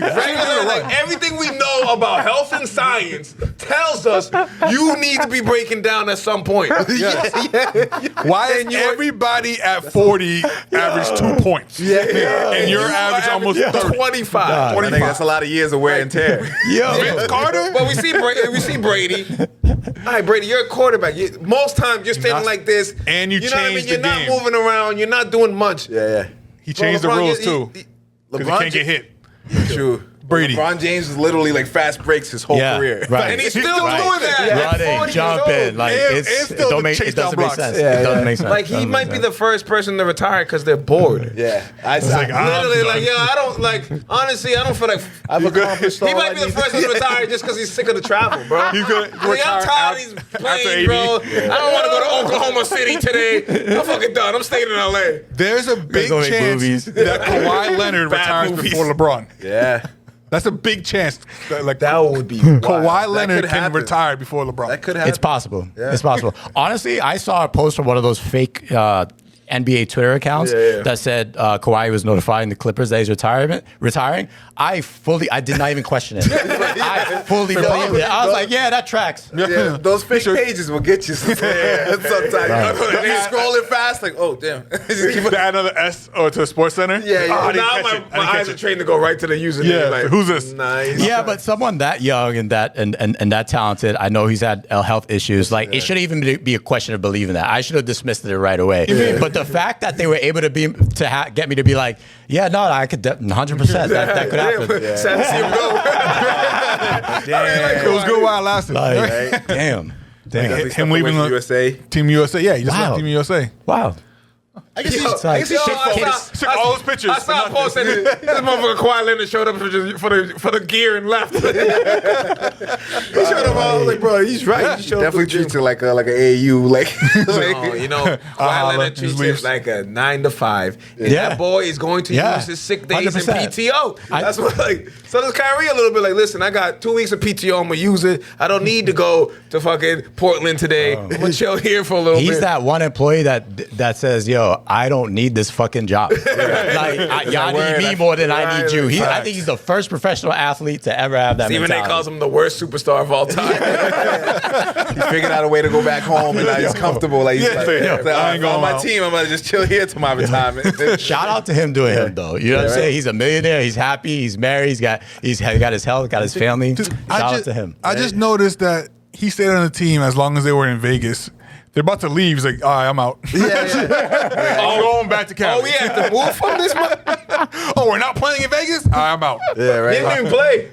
everything we know about health and science tells us you need to be breaking down at some point. Why is everybody at 40 average 2 points? And your average almost 30. 25. I think that's a lot of years of wear and tear. Vince Carter? But we see Brady. All right, Brady, you're a quarterback. Most times you're standing like this. And you know what I mean? changed You're the not game. moving around. You're not doing much. He changed the rules too. Because he can't get hit. True. Brady. LeBron James is literally like fast breaks his whole career. Right. And he's still doing that. Running, jumping, like And still the chase it doesn't down make blocks. sense. It doesn't make sense. Like he might be the first person to retire because they're bored. I Literally, like, I don't like. Honestly, I don't feel like I've accomplished all he might I be the need. first one to retire just because he's sick of the travel, bro. He's gonna Like, I'm retire tired of these after planes, 80. bro. I don't want to go to Oklahoma City today. I'm fucking done. I'm staying in LA. There's a big go make chance movies. that Kawhi Leonard Bad retires movies. before LeBron. Yeah. That's a big chance. Like That would be wild. Kawhi Leonard could can happen. retire before LeBron. That could happen. It's possible. Yeah. It's possible. Honestly, I saw a post from one of those fake NBA Twitter accounts that said Kawhi was notifying the Clippers that he's retiring. I did not even question it. I fully believed it. I was like, yeah, that tracks. Yeah, those fake pages will get you sometimes. Right. You're scrolling fast, like, oh, damn. Just keep Add another S or to Sports Center. Yeah, yeah. Oh, now my eyes are trained to go right to the username. Yeah, like, who's this? Nice. Yeah, but someone that young and that talented, I know he's had health issues. Like, it shouldn't even be a question of believing that. I should have dismissed it right away. But the fact that they were able to get me to be like, yeah, no, I could 100%. That could happen. Sad to see him go. It was good while it lasted. Like, damn. Him leaving the USA. Team USA. Yeah, he just Wow. left Team USA. Wow. I guess It's like, Took all his pictures. I saw a post that this motherfucker Kawhi Leonard showed up for the gear and left. He showed up. I was like, bro, he's right. He Definitely treats it like an AAU. Like, No, you know, Kawhi Leonard treats it like a 9 to 5. And that boy is going to use his sick days and 100%. PTO. That's what, like, so does Kyrie a little bit like, listen, I got 2 weeks of PTO, I'm going to use it. I don't need to go to fucking Portland today. I'm going to chill here for a little bit. He's that one employee that says, yo, I don't need this fucking job. Like, y'all need me more than I need you. I think he's the first professional athlete to ever have that Stephen A. mentality. calls him the worst superstar of all time. He figured out a way to go back home and now he's comfortable. Like, he's like, I ain't going on my out. team. I'm going to just chill here till my retirement. Shout out to him doing him though. You know what I'm saying? He's a millionaire. He's happy. He's married. He's got his health. Got his family. Shout out to him. I just noticed that he stayed on the team as long as they were in Vegas. They're about to leave. He's like, all right, I'm out. I'm going back to Cali. Oh, we have to move from this month? Oh, we're not playing in Vegas? All right, I'm out. Yeah, right. He didn't even play.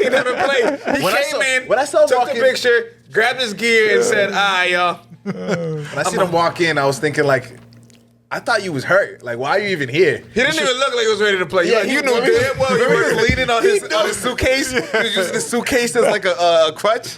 He never played. He came in, when I saw took walking- the picture, grabbed his gear, and said, all right, y'all. When I seen him walk in, I was thinking, like, I thought you was hurt. Like, why are you even here? He didn't even look like he was ready to play. Yeah, You knew damn well he Remember he was was leaning on his suitcase? He was using his suitcase as like a crutch.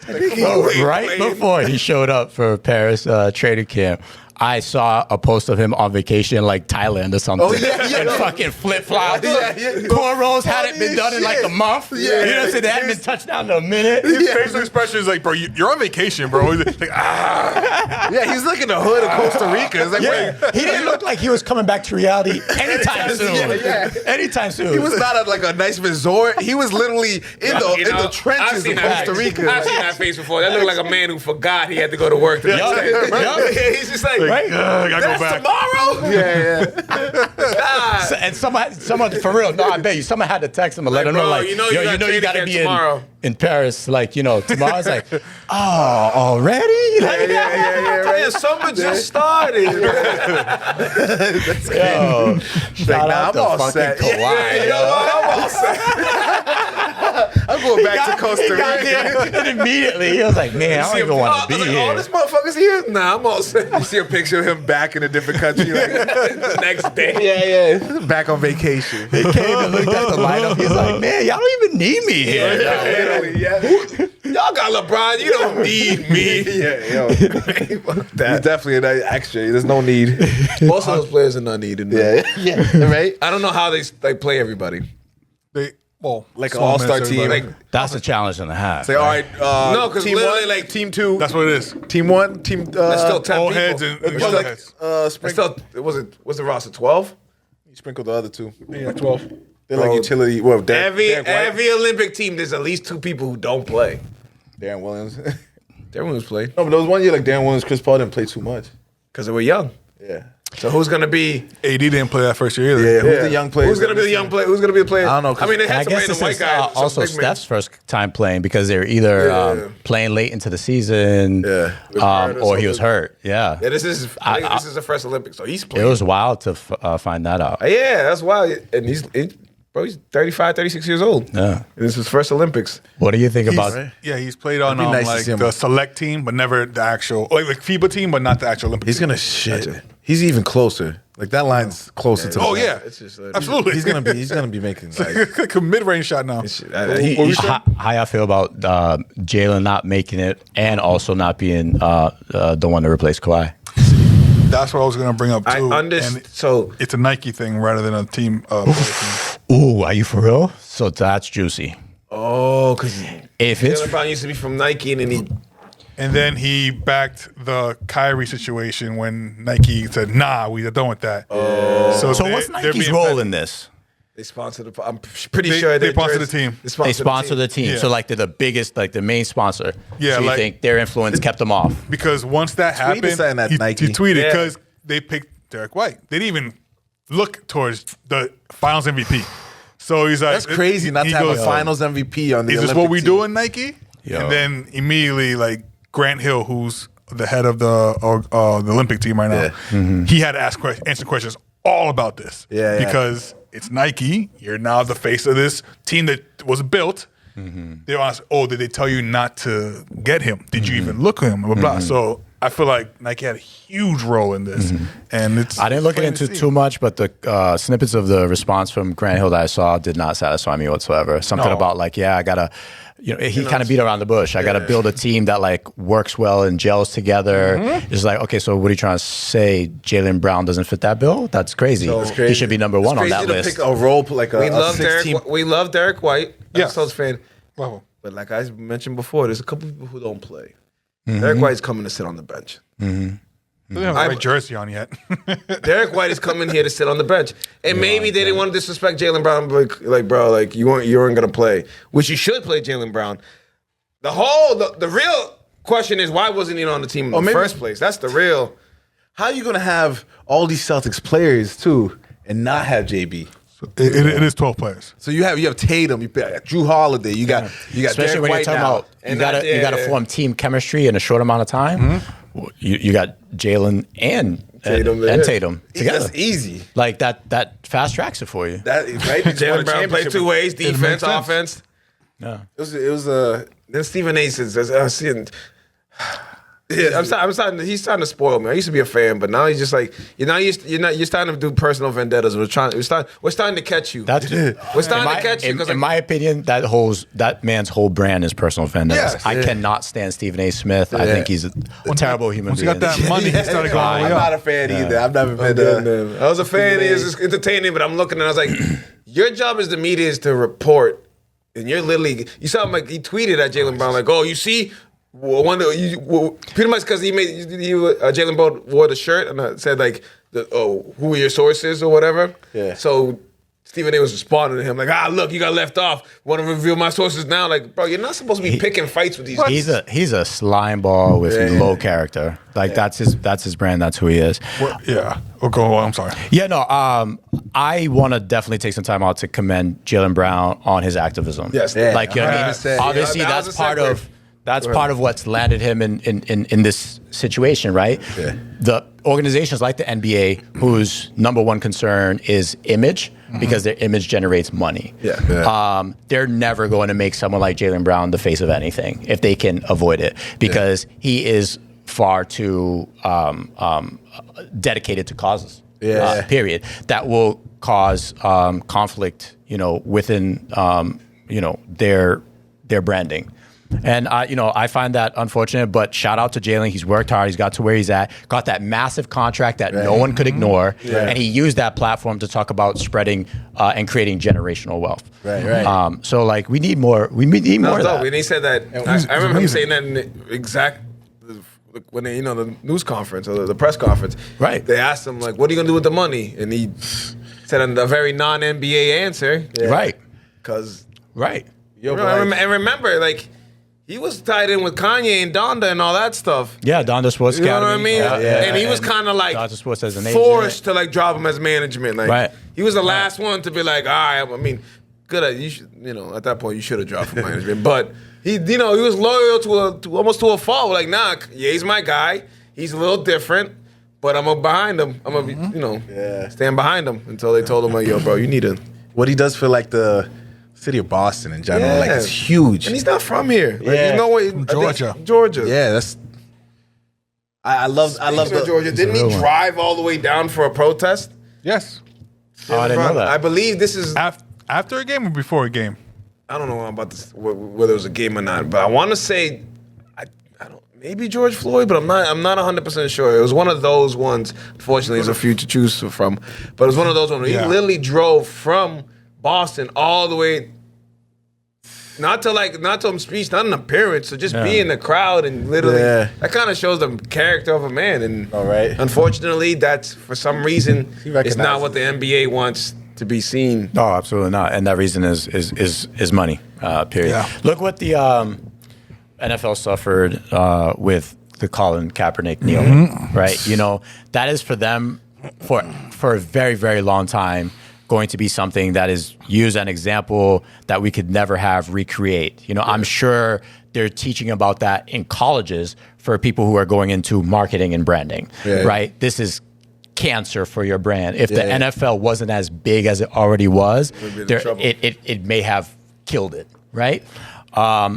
Right before he showed up for Paris training camp, I saw a post of him on vacation in like Thailand or something. Oh, yeah. And fucking flip flops. Yeah. Cornrows hadn't been done in like a month. Yeah. You know what I'm saying? They hadn't been touched down in a minute. His facial expression is like, bro, you're on vacation, bro. He's like, Yeah, he was like in the hood of Costa Rica. It's like, Yeah. He didn't look like he was coming back to reality anytime soon. Yeah. Anytime soon. he was not at like a nice resort. He was literally in the trenches of Costa Rica. I've seen that face before. That looked like a man who forgot he had to go to work the next day. He's just like, Right? I gotta go back. tomorrow? Yeah. So- and someone for real, no, I bet you, someone had to text him and let him know, bro, like, you know yo, you got training gotta camp be tomorrow. in Paris, like, tomorrow's like, oh, already? Like, Yeah, summer just started. Yo, shout out I'm to all fucking set. Kawhi, yo. I'm all set. I'm going back to Costa He got Rica. there, and immediately he was like, man, I don't even want to be All here. this motherfuckers here? Nah, I'm all set. You see a picture of him back in a different country. Like, The next day. yeah. Back on vacation. He came and looked at the lineup. He's like, man, y'all don't even need me here. Literally, yeah. Y'all got LeBron. You don't need me. Yeah, yo. He's definitely an extra. There's no need. Most of those players are not needed. Man. Yeah, right? I don't know how they play everybody. Like an small all-star minutes, team. everybody. Like, That's a challenge and a half. say, all right, No, 'cause team literally, one, like, team two, That's what it is. team one, team. That's still 10 Old people. heads and Well, young like, heads. It's sprinkle. still, was the roster 12? You sprinkle the other two. Yeah, 12. They're like utility. Well, Every Olympic team, there's at least 2 people who don't play. Darren Williams. Everyone's played No, but there was one year like Darren Williams, Chris Paul didn't play too much. because they were young. Yeah. So who's gonna be? AD didn't play that first year either. Yeah, who's the young player? Who's gonna be the young player? Who's gonna be the player? I don't know, 'cause- I mean, they And I had some guess random this white is guys. some also big men. Steph's first time playing because they were either Yeah. playing late into the season Yeah. or he was hurt. Yeah. Yeah, this is the first Olympics, so he's It playing. was wild to find that out. Yeah, that's wild. And he's 35, 36 years old. Yeah. And this is his first Olympics. What do you think about Yeah, he's played on It'd be nice to like see him. the select team, but never the actual like FIBA team, but not the actual Olympic. He's team. gonna shit. He's even closer. Like that line's closer to. Oh the yeah, It's just, absolutely. He's gonna be making. Like, like a mid-range shot now. how I feel about Jalen not making it and also not being the one to replace Kawhi? That's what I was gonna bring up too. I And understand. So it's a Nike thing rather than a team. Ooh, are you for real? So that's juicy. Oh, because If it's Jaylen Brown used to be from Nike, And then he backed the Kyrie situation when Nike said, "Nah, we're done with that." so what's Nike's role in this? they sponsored the. I'm pretty sure they sponsor the team. They sponsor the team. Yeah. So like they're the biggest, like the main sponsor. Yeah, So you like- think their influence kept them off? Because once that happened, saying that he Nike. tweeted Yeah. because they picked Derek White. They didn't even look towards the Finals MVP. So he's like, That's crazy not he to have goes, a Finals MVP on the Is this Olympic what we team. doing, Nike? Yo. And then immediately, like Grant Hill, who's the head of the Olympic team right now, Yeah. he had to answer questions all about this. Yeah. Because it's Nike. You're now the face of this team that was built. They asked, did they tell you not to get him? Did you even look at him? Blah, blah, blah. So I feel like Nike had a huge role in this. And it's I didn't look plain into to see. too much, but the snippets of the response from Grant Hill that I saw did not satisfy me whatsoever. Something No. about like, I gotta, he kind of beat around the bush. I gotta build a team that like works well and gels together. It's like, okay, so what are you trying to say? Jaylen Brown doesn't fit that bill? That's crazy. He should be number one on that to list. pick a role like a, We a love 16 Derek. We love Derek White. I'm Yes. a Celtics fan. Wow. But like I mentioned before, there's a couple people who don't play. Derek White's coming to sit on the bench. They don't have the right jersey on yet. Derek White is coming here to sit on the bench, and maybe they didn't want to disrespect Jaylen Brown, but like, bro, like you weren't gonna play, which you should play Jaylen Brown. The real question is why wasn't he on the team in the maybe- first place? That's the real. How are you gonna have all these Celtics players too and not have JB? It is 12 players. So you have Tatum, you got Drew Holiday, you got Especially Derek when White you're talking now. about you And gotta that- you gotta yeah. form team chemistry in a short amount of time. You got Jalen and Tatum, yeah. and Tatum together. That's easy. Like that fast tracks it for you. That right? You just won a Jaylen Brown played championship. two ways: makes defense, sense. offense. Yeah. It was then Stephen A says, seeing. Yeah, I'm starting. He's starting to spoil me. I used to be a fan, but now he's just like you're starting to do personal vendettas. We're starting to catch you. That's We're starting to catch you because in my opinion, that man's whole brand is personal vendettas. Yes, I yeah. cannot stand Stephen A. Smith. I think he's a terrible human Once he being. got that money, he started going I'm way not up. a fan either. I've never been. I was a fan. It's just entertaining, but I'm looking and I was like, your job as the media is to report, and you're literally. You saw him like he tweeted at Jaylen Brown like, "Oh, you see." Pretty much because Jaylen Brown wore the shirt and said like, who are your sources or whatever. Yeah. So Stephen A was responding to him like, look, you got left off. Want to reveal my sources now? Like, bro, you're not supposed to be picking fights with these. He's a slime ball with low character. Like that's his brand. That's who he is. Yeah. Oh, go on. I'm sorry. Yeah, no. I want to definitely take some time out to commend Jaylen Brown on his activism. Yes. Yeah. Like you know what I mean. 100%. Obviously, Yeah, that was that's a part segue. of. That's part of what's landed him in this situation, right? Yeah. The organizations like the NBA, whose number one concern is image, because their image generates money. Yeah. They're never going to make someone like Jaylen Brown the face of anything if they can avoid it, because he is far too dedicated to causes. Yeah. Period. That will cause conflict, within their branding. And I find that unfortunate, but shout out to Jaylen. He's worked hard. He's got to where he's at. Got that massive contract that no one could ignore, and he used that platform to talk about spreading and creating generational wealth. Right. So like we need more. We need more of No, that. and he said that. I remember him amazing. saying that in the exact when they, the news conference or the press conference. Right. They asked him like, "What are you gonna do with the money?" And he said a very non-NBA answer. Right. Because Right. and remember, like he was tied in with Kanye and Donda and all that stuff. Yeah, Donda Sports You know Academy. what I mean? Yeah. And he was kind of like Donda Sports as an agent. forced to like drop him as management. Like Right. he was the last one to be like, all right. I mean, good. You should, at that point you should have dropped from management. But he was loyal to almost to a fault. Like, nah, yeah, he's my guy. He's a little different, but I'm behind him. I'm gonna, stand behind him until they told him like, yo, bro, you need to. What he does for like the city of Boston in general, Yeah. like it's huge. And he's not from here. Like, Yeah. there's no way. From Georgia. Georgia. Yeah, that's. I love Speaking the of Georgia. Didn't real he one. drive all the way down for a protest? Yes. Oh, I didn't know that. I believe this is. After a game or before a game? I don't know about this, whether it was a game or not, but I want to say, I don't. Maybe George Floyd, but I'm not 100% sure. It was one of those ones. Unfortunately, there's a few to choose from, but it was one of those ones where Yeah. he literally drove from Boston all the way. Not to speech, not an appearance. So just be in the crowd and literally that kind of shows the character of a man. And unfortunately, that's for some reason it's not what the NBA wants to be seen. No, absolutely not. And that reason is money. Period. Yeah. Look what the NFL suffered with the Colin Kaepernick kneeling, right? You know, that is for them for a very, very long time going to be something that is used as an example that we could never have recreate. You know, I'm sure they're teaching about that in colleges for people who are going into marketing and branding, right? This is cancer for your brand. If the NFL wasn't as big as it already was, it may have killed it, right?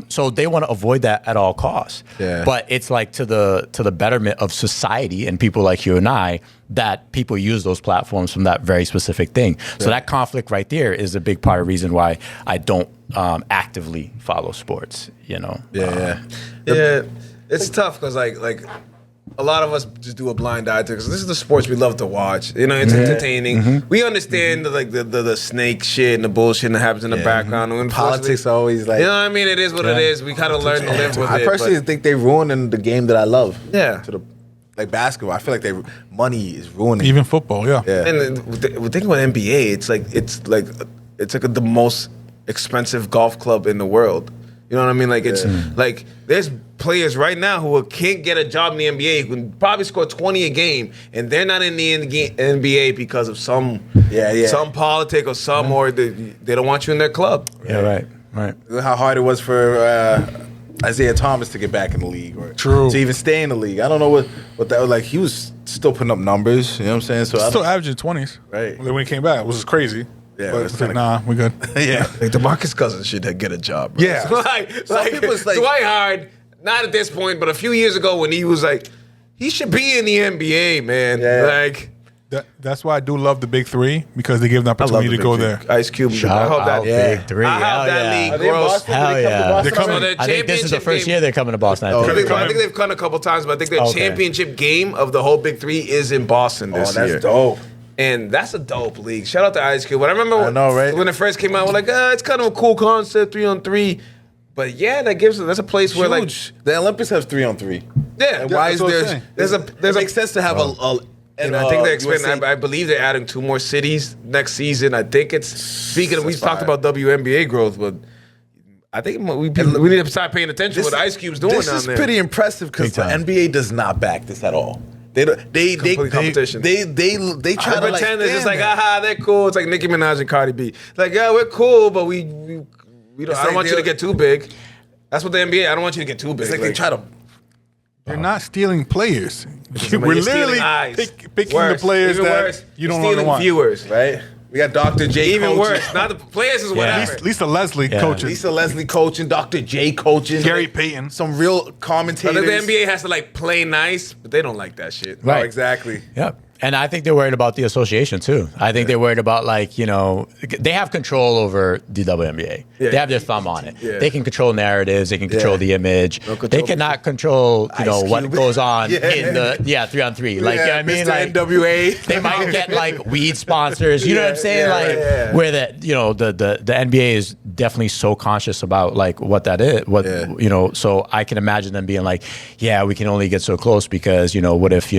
So they want to avoid that at all costs. Yeah. But it's like to the betterment of society and people like you and I that people use those platforms from that very specific thing. So that conflict right there is a big part of the reason why I don't actively follow sports, you know? It's tough because like a lot of us just do a blind eye to because this is the sports we love to watch. You know, it's entertaining. We understand the snake shit and the bullshit that happens in the background. And politics always like, you know what I mean? It is what it is. We kind of learn to live with it. I personally think they're ruining the game that I love. Yeah. Like basketball, I feel like money is ruining even football. Yeah. And the thing about NBA, it's like the most expensive golf club in the world. You know what I mean? Like it's like there's players right now who can't get a job in the NBA who can probably score 20 a game, and they're not in the NBA because of some politic or or they don't want you in their club. Right? Right. How hard it was for Isaiah Thomas to get back in the league, or to even stay in the league. I don't know what that was like. He was still putting up numbers. You know what I'm saying? So still averaging 20s. Right. When he came back, it was crazy. Yeah, but it's like, nah, we're good. Like DeMarcus Cousins should get a job. Bro. Yeah, like Dwight Howard, not at this point, but a few years ago when he was like, he should be in the NBA, man. Yeah. Like that's why I do love the Big Three because they give the opportunity to go there. Ice Cube, I hope that Big Three. I hope that league grows. Hell yeah! They're coming. I think this is the first year they're coming to Boston. I think they've come a couple times, but I think the championship game of the whole Big Three is in Boston this year. That's dope. And that's a dope league. Shout out to Ice Cube. But I remember when it first came out, we're like, it's kind of a cool concept, 3-on-3. But that's a place where like the Olympics have 3-on-3. Yeah. Why is there's it makes sense to have and I think they're expanding. I believe they're adding 2 more cities next season. I think it's speaking of, we've talked about WNBA growth, but I think we need to start paying attention to what Ice Cube's doing down there. This is pretty impressive because the NBA does not back this at all. They competition. They try to pretend it's just like they're cool. It's like Nicki Minaj and Cardi B. Like we're cool, but we don't. I don't want you to get too big. That's what the NBA. I don't want you to get too big. It's like they try to. They're not stealing players. We're literally picking the players that you don't want to want. Viewers, right? We got Dr. J even coaching. Worse. Not the players is whatever. Lisa Leslie coaching. Lisa Leslie coaching. Dr. J coaching. Gary Payton. Some real commentators. I think the NBA has to play nice, but they don't like that shit. Right. Oh, exactly. Yep. And I think they're worried about the association too. I think they're worried about they have control over the WNBA. Yeah. They have their thumb on it. Yeah. They can control narratives. They can control the image. They cannot control what goes on in the 3-on-3. Like, you know what I mean? Like NWA. They might get weed sponsors. You know what I'm saying? Where the NBA is definitely so conscious about what that is. So I can imagine them being like, yeah, we can only get so close because what if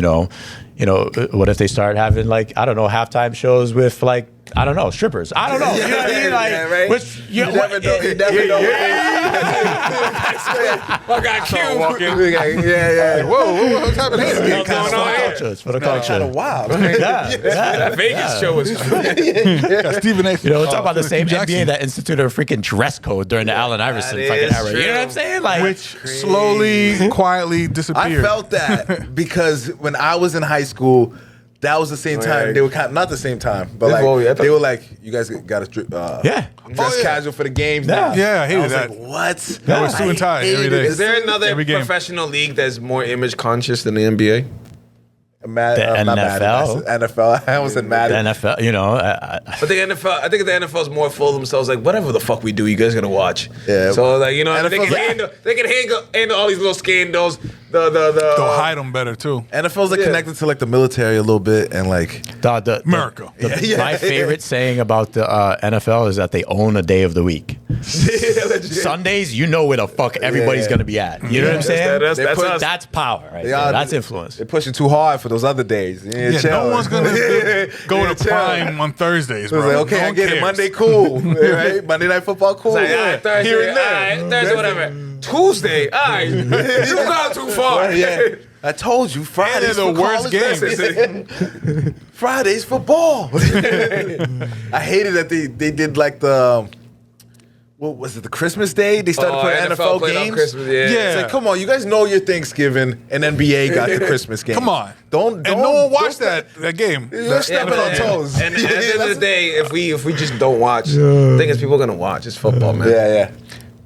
what if they start having halftime shows with strippers? I don't know. You know what I mean? Right. Which you never know. You never know. I got cute. What's happening? It's for the culture. Kind of wild. That Vegas show was Stephen A. We're talking about the same NBA that instituted a freaking dress code during the Allen Iverson fucking era. True. You know what I'm saying? Which slowly, quietly disappeared. I felt that because when I was in high school, that was the same time. They were not the same time, but they were like, you guys got to dress casual for the games now. Yeah, I hated that. Like, what? That was suit and tie every day. Is there another professional league that's more image conscious than the NBA? The NFL? NFL. I almost said Madden. The NFL, But the NFL, I think the NFL is more full of themselves. Like, whatever the fuck we do, you guys gonna watch. Yeah. So they can handle all these little scandals. They'll hide them better too. NFL's like connected to like the military a little bit, and like America. My favorite saying about the NFL is that they own a day of the week. Sundays, you know where the fuck everybody's gonna be at. You know what I'm saying? That's power, right? That's influence. They're pushing too hard for those other days. No one's gonna go to prime on Thursdays, bro. Like, okay, I get it. Monday, cool. Right? Monday Night Football, cool. Like, Thursday, here and there. Thursday, whatever. Tuesday, all right. You've gone too far. Yeah. I told you, Fridays the worst games. Fridays for ball. I hated that they did like the. What was it? The Christmas Day? They started putting NFL games. Christmas, It's like, come on, you guys know your Thanksgiving, and NBA got the Christmas game. Come on, don't. And no one watched that game. You're stepping on toes. And at the end of the day, if we just don't watch, the thing is, people are gonna watch. It's football, man. Yeah.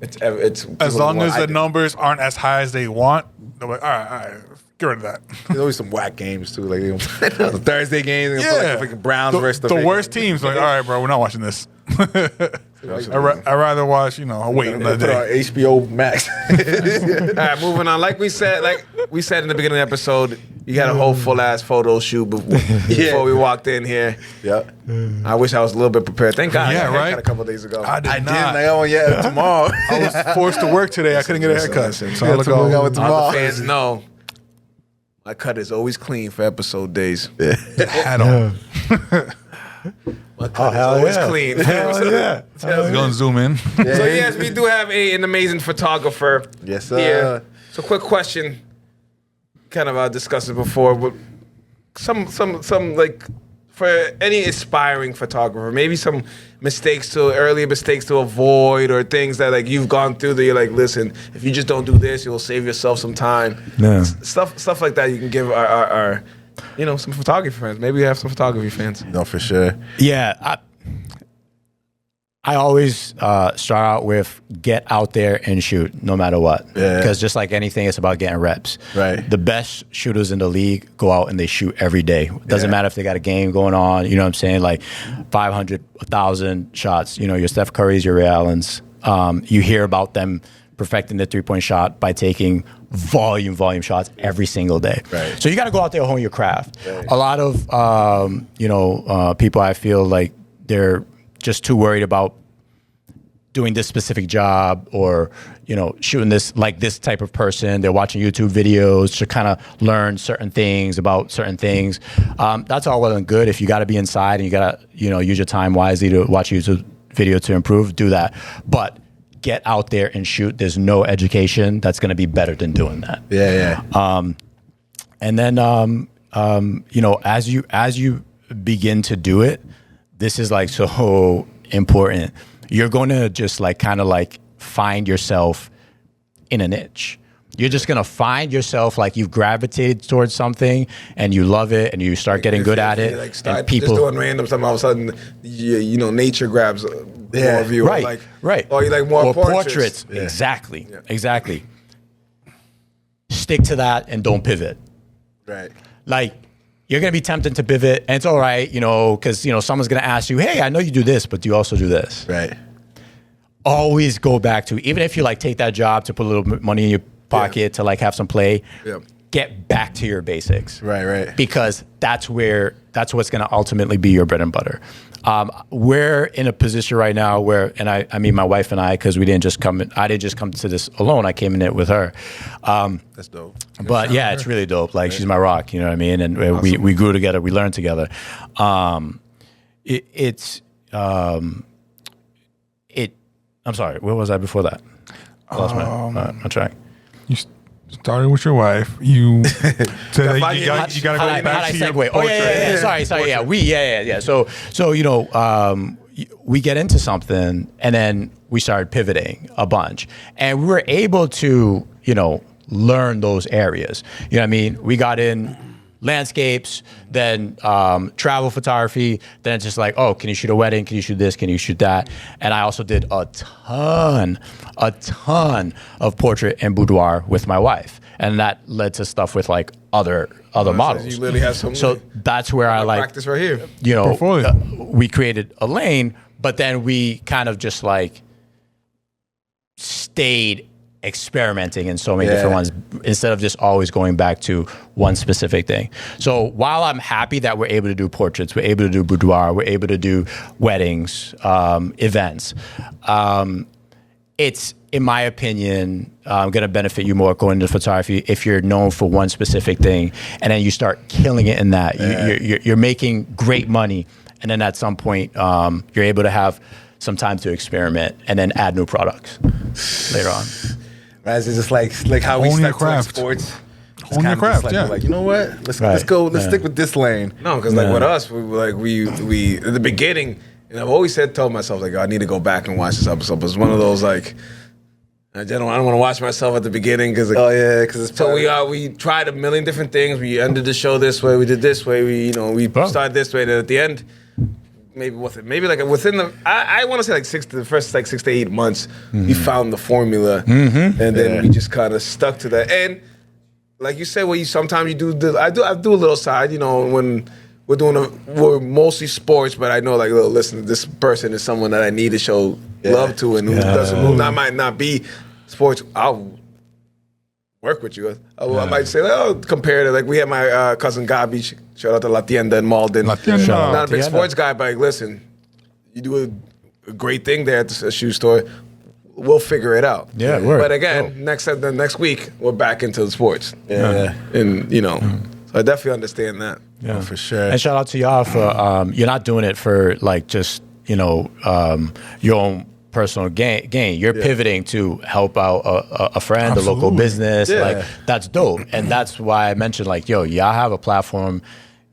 It's as long as the numbers aren't as high as they want. They're like, all right, get rid of that. There's always some whack games too, like the Thursday games. Put like Browns versus the worst teams. Like, all right, bro, we're not watching this. I'd rather watch, wait another day. Put on HBO Max. All right, moving on. Like we said in the beginning of the episode, you got a whole full ass photo shoot before we walked in here. Yep. I wish I was a little bit prepared. Thank God. Yeah, right. A couple of days ago. I didn't. Tomorrow. I was forced to work today. I couldn't get a haircut. So I'll look out with tomorrow. All the fans know my cut is always clean for episode days. Hat on. My cut is always clean. We're going to zoom in. So yes, we do have an amazing photographer. Yes, sir. Here. So quick question. Kind of discussed it before, but some like for any aspiring photographer, maybe some early mistakes to avoid, or things that like you've gone through that you're like, listen, if you just don't do this, you'll save yourself some time. Yeah. Stuff like that you can give our some photography fans. Maybe we have some photography fans. No, for sure. Yeah. I always start out with get out there and shoot no matter what. Because just like anything, it's about getting reps. Right. The best shooters in the league go out and they shoot every day. Doesn't matter if they got a game going on. You know what I'm saying? Like 500, 1,000 shots. Your Steph Curry's, your Ray Allens. You hear about them perfecting the three-point shot by taking volume shots every single day. Right. So you got to go out there and hone your craft. Right. A lot of people, I feel like they're just too worried about doing this specific job or, shooting this type of person. They're watching YouTube videos to kind of learn certain things about certain things. That's all well and good. If you got to be inside and you got to, use your time wisely to watch a YouTube video to improve, do that. But get out there and shoot. There's no education that's going to be better than doing that. Yeah. And then, as you begin to do it, this is like so important. You're going to just like kind of like find yourself in a niche. You're just going to find yourself like you've gravitated towards something and you love it and you start getting good at it. Like start just doing random stuff, all of a sudden, nature grabs more of you. Right. Or you like more portraits. Yeah. Exactly. Stick to that and don't pivot. Right. Like, you're going to be tempted to pivot, and it's all right, because, someone's going to ask you, hey, I know you do this, but do you also do this? Right. Always go back to, even if you, like, take that job to put a little money in your pocket to, like, have some play, get back to your basics. Right. Because that's what's going to ultimately be your bread and butter. We're in a position right now where, and I mean my wife and I, because I didn't just come to this alone. I came in it with her. That's dope. But yeah, it's really dope. Like she's my rock, you know what I mean? And awesome. we grew together, we learned together. I'm sorry, where was I before that? I lost my track. You started with your wife. You said that you got to go back to your segue? Oh yeah. Sorry. Yeah. So we get into something and then we started pivoting a bunch, and we were able to learn those areas. You know what I mean? We got in landscapes, then travel photography, then it's just like, oh, can you shoot a wedding? Can you shoot this? Can you shoot that? And I also did a ton of portrait and boudoir with my wife. And that led to stuff with like other models. You literally have some. So that's where I like practice right here. We created a lane, but then we kind of just like stayed experimenting in so many different ones instead of just always going back to one specific thing. So while I'm happy that we're able to do portraits, we're able to do boudoir, we're able to do weddings, events, it's, in my opinion, going to benefit you more going into photography if you're known for one specific thing, and then you start killing it in that. You're making great money, and then at some point, you're able to have some time to experiment and then add new products later on. Right, it's just like how we stuck to sports. Own your craft, Like, you know what? Let's go. Let's stick with this lane. No, because like with us, we at the beginning. And I've always told myself, like, I need to go back and watch this episode. But it's one of those, like, I don't want to watch myself at the beginning. Cause, like, because it's we tried a million different things. We ended the show this way. We did this way. We started this way. Then at the end, maybe like within the, I want to say like the first 6 to 8 months, we found the formula. And then we just kind of stuck to that. And like you said, sometimes you do, I do a little side, when we're mostly sports, but I know, like, listen, this person is someone that I need to show love to, and who might not be sports. I'll work with you. I might say, compare to, like, we had my cousin Gabi, shout out to La Tienda in Malden. Not a big sports guy, but like, listen, you do a great thing there at the shoe store. We'll figure it out. Yeah, work. But again, next week we're back into the sports. And so I definitely understand that. Yeah, for sure. And shout out to y'all for you're not doing it for like just your own personal gain. You're pivoting to help out a friend, a local business. Like, that's dope, and that's why I mentioned, like, y'all have a platform.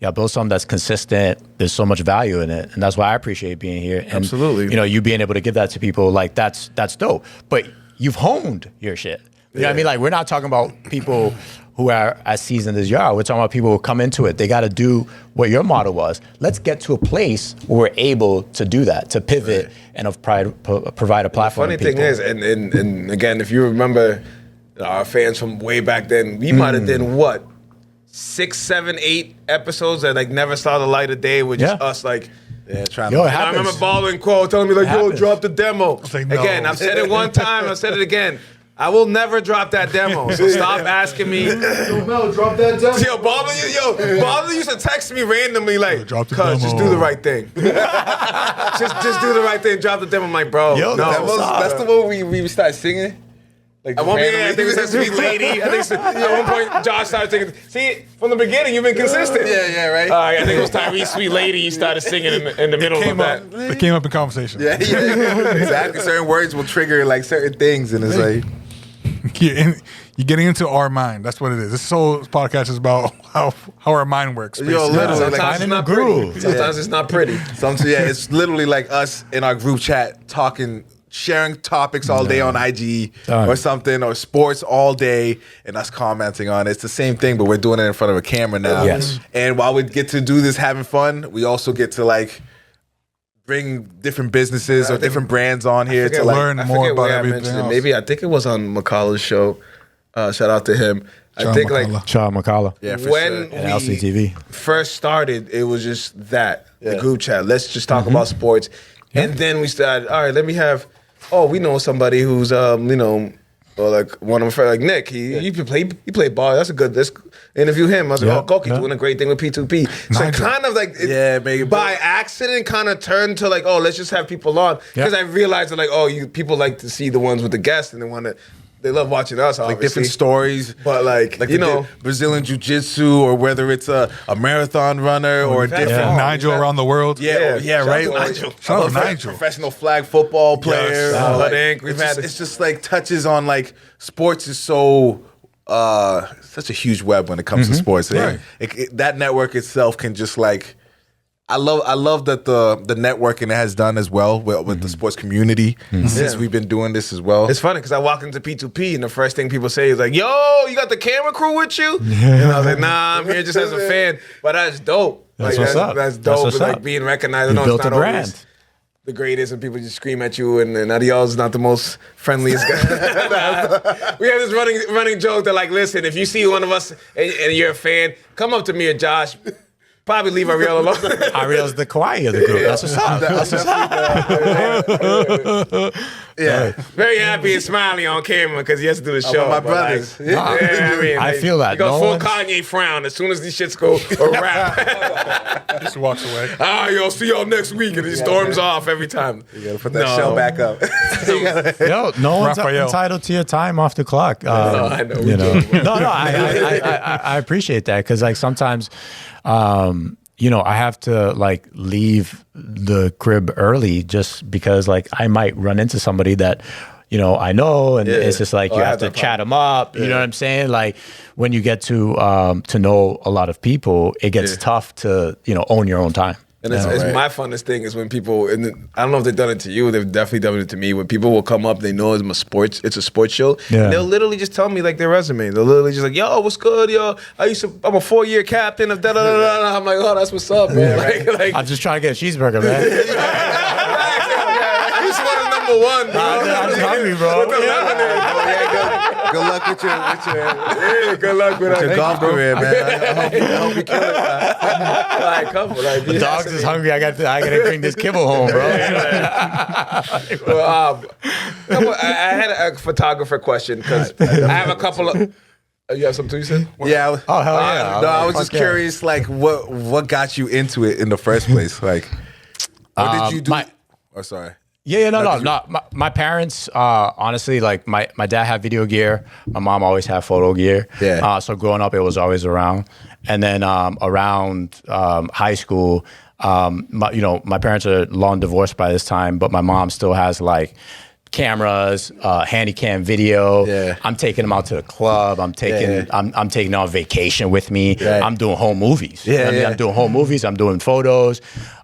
Y'all build something that's consistent. There's so much value in it, and that's why I appreciate being here. And, absolutely, you being able to give that to people, like, that's dope. But you've honed your shit. You know what I mean? Like, we're not talking about people who are as seasoned as you are. We're talking about people who come into it. They got to do what your model was. Let's get to a place where we're able to do that, to pivot and provide a platform. The funny thing is, and again, if you remember our fans from way back then, we might have done what? 6, 7, 8 episodes that like never saw the light of day with just us like trying to. I remember Baldwin Quo telling me like, drop the demo. Like, no. Again, I've said it one time, I've said it again. I will never drop that demo. So stop asking me. Yo, Mel, drop that demo. Yo, Baldwin used to text me randomly like, drop the cuz, demo. just do the right thing. just do the right thing. Drop the demo. I'm like, bro, no. That's the one we started singing. Like, At one point, I think it was Sweet Lady. I think at one point, Josh started singing. See, from the beginning, you've been consistent. Yeah, right. I think it was Tyrese Sweet Lady. You started singing in the middle of that. It came up in conversation. Yeah, exactly. Certain words will trigger like certain things, and it's like You're getting into our mind. That's what it is. This whole podcast is about how our mind works. Yo, literally, Sometimes like, it's not pretty. Sometimes it's not pretty. It's literally like us in our group chat talking, sharing topics all day on IG or something, or sports all day, and us commenting on it. It's the same thing, but we're doing it in front of a camera now. Yes. And while we get to do this having fun, we also get to like bring different businesses or different brands on here to like learn more about everything else. Maybe I think it was on McCullough's show. Shout out to him. I think like Charles McCullough. yeah, for when sure. And LCTV. first started, it was just the group chat. Let's just talk about sports. And then we started, all right, let me have, we know somebody who's, or like one of my friends, like Nick, he played ball. Let's interview him. I was like, Koki's doing a great thing with P2P. So Nigel. kind of like, maybe by accident, kind of turned to like, let's just have people on. Because I realized that like, people like to see the ones with the guests, and they love watching us, obviously. like different stories, But like Brazilian jiu-jitsu, or whether it's a marathon runner or a different Nigel around the world. right. Nigel. Shout out to Nigel. Professional flag football player. Yes. It's just like touches on like sports is so such a huge web when it comes to sports. Right. That network itself can just like. I love that the networking it has done as well with the sports community since we've been doing this as well. It's funny because I walk into P2P and the first thing people say is like, "Yo, you got the camera crew with you?" And I was like, "Nah, I'm here just as a fan." But that's dope. That's like, what's up. That's dope. That's what's like up. being recognized. You I know built it's a not brand. always the greatest, and people just scream at you, and Adios is not the most friendliest guy. We have this running joke that like, listen, if you see one of us and you're a fan, come up to me or Josh. Probably leave Ariel alone. Ariel's the Kawhi of the group. That's what's up. That's what's up. Yeah. Very happy and smiling on camera because he has to do the show. My brothers. I feel that. He goes full Kanye frown as soon as these shits go a rap. Just walks away. Y'all see y'all next week, and he storms off every time. You gotta put that show back up. No one's Raphael. entitled to your time off the clock. I know. You know. I appreciate that because like sometimes, you know, I have to like leave the crib early just because like I might run into somebody that, you know, I know, and it's just like you have to chat them up. You know what I'm saying? Like when you get to know a lot of people, it gets tough to, you know, own your own time. And it's my funnest thing is when people, and I don't know if they've done it to you, they've definitely done it to me, when people will come up, they know it's a sports show, and they'll literally just tell me like their resume. They'll literally just like, yo, what's good, yo? I'm a 4-year captain of da-da-da-da. I'm like, oh, that's what's up, man. Like, I'm just trying to get a cheeseburger, man. I just want number one, bro. I'm just hungry, bro. Good luck with your good luck with your golf career, man. I hope you kill it. The dog's is hungry. I gotta bring this kibble home, bro. Well, I had a photographer question because I have a couple of. You have something you said? Yeah. Oh hell yeah! No, I was just curious, like, what got you into it in the first place? Like, what did you do? Sorry. No. My parents, honestly, like my dad had video gear. My mom always had photo gear. Yeah. So growing up, it was always around. And then around high school, my parents are long divorced by this time, but my mom still has like cameras, handy cam video. Yeah. I'm taking them out to the club. I'm taking them on vacation with me. Right. I'm doing home movies. I'm doing home movies. I'm doing photos.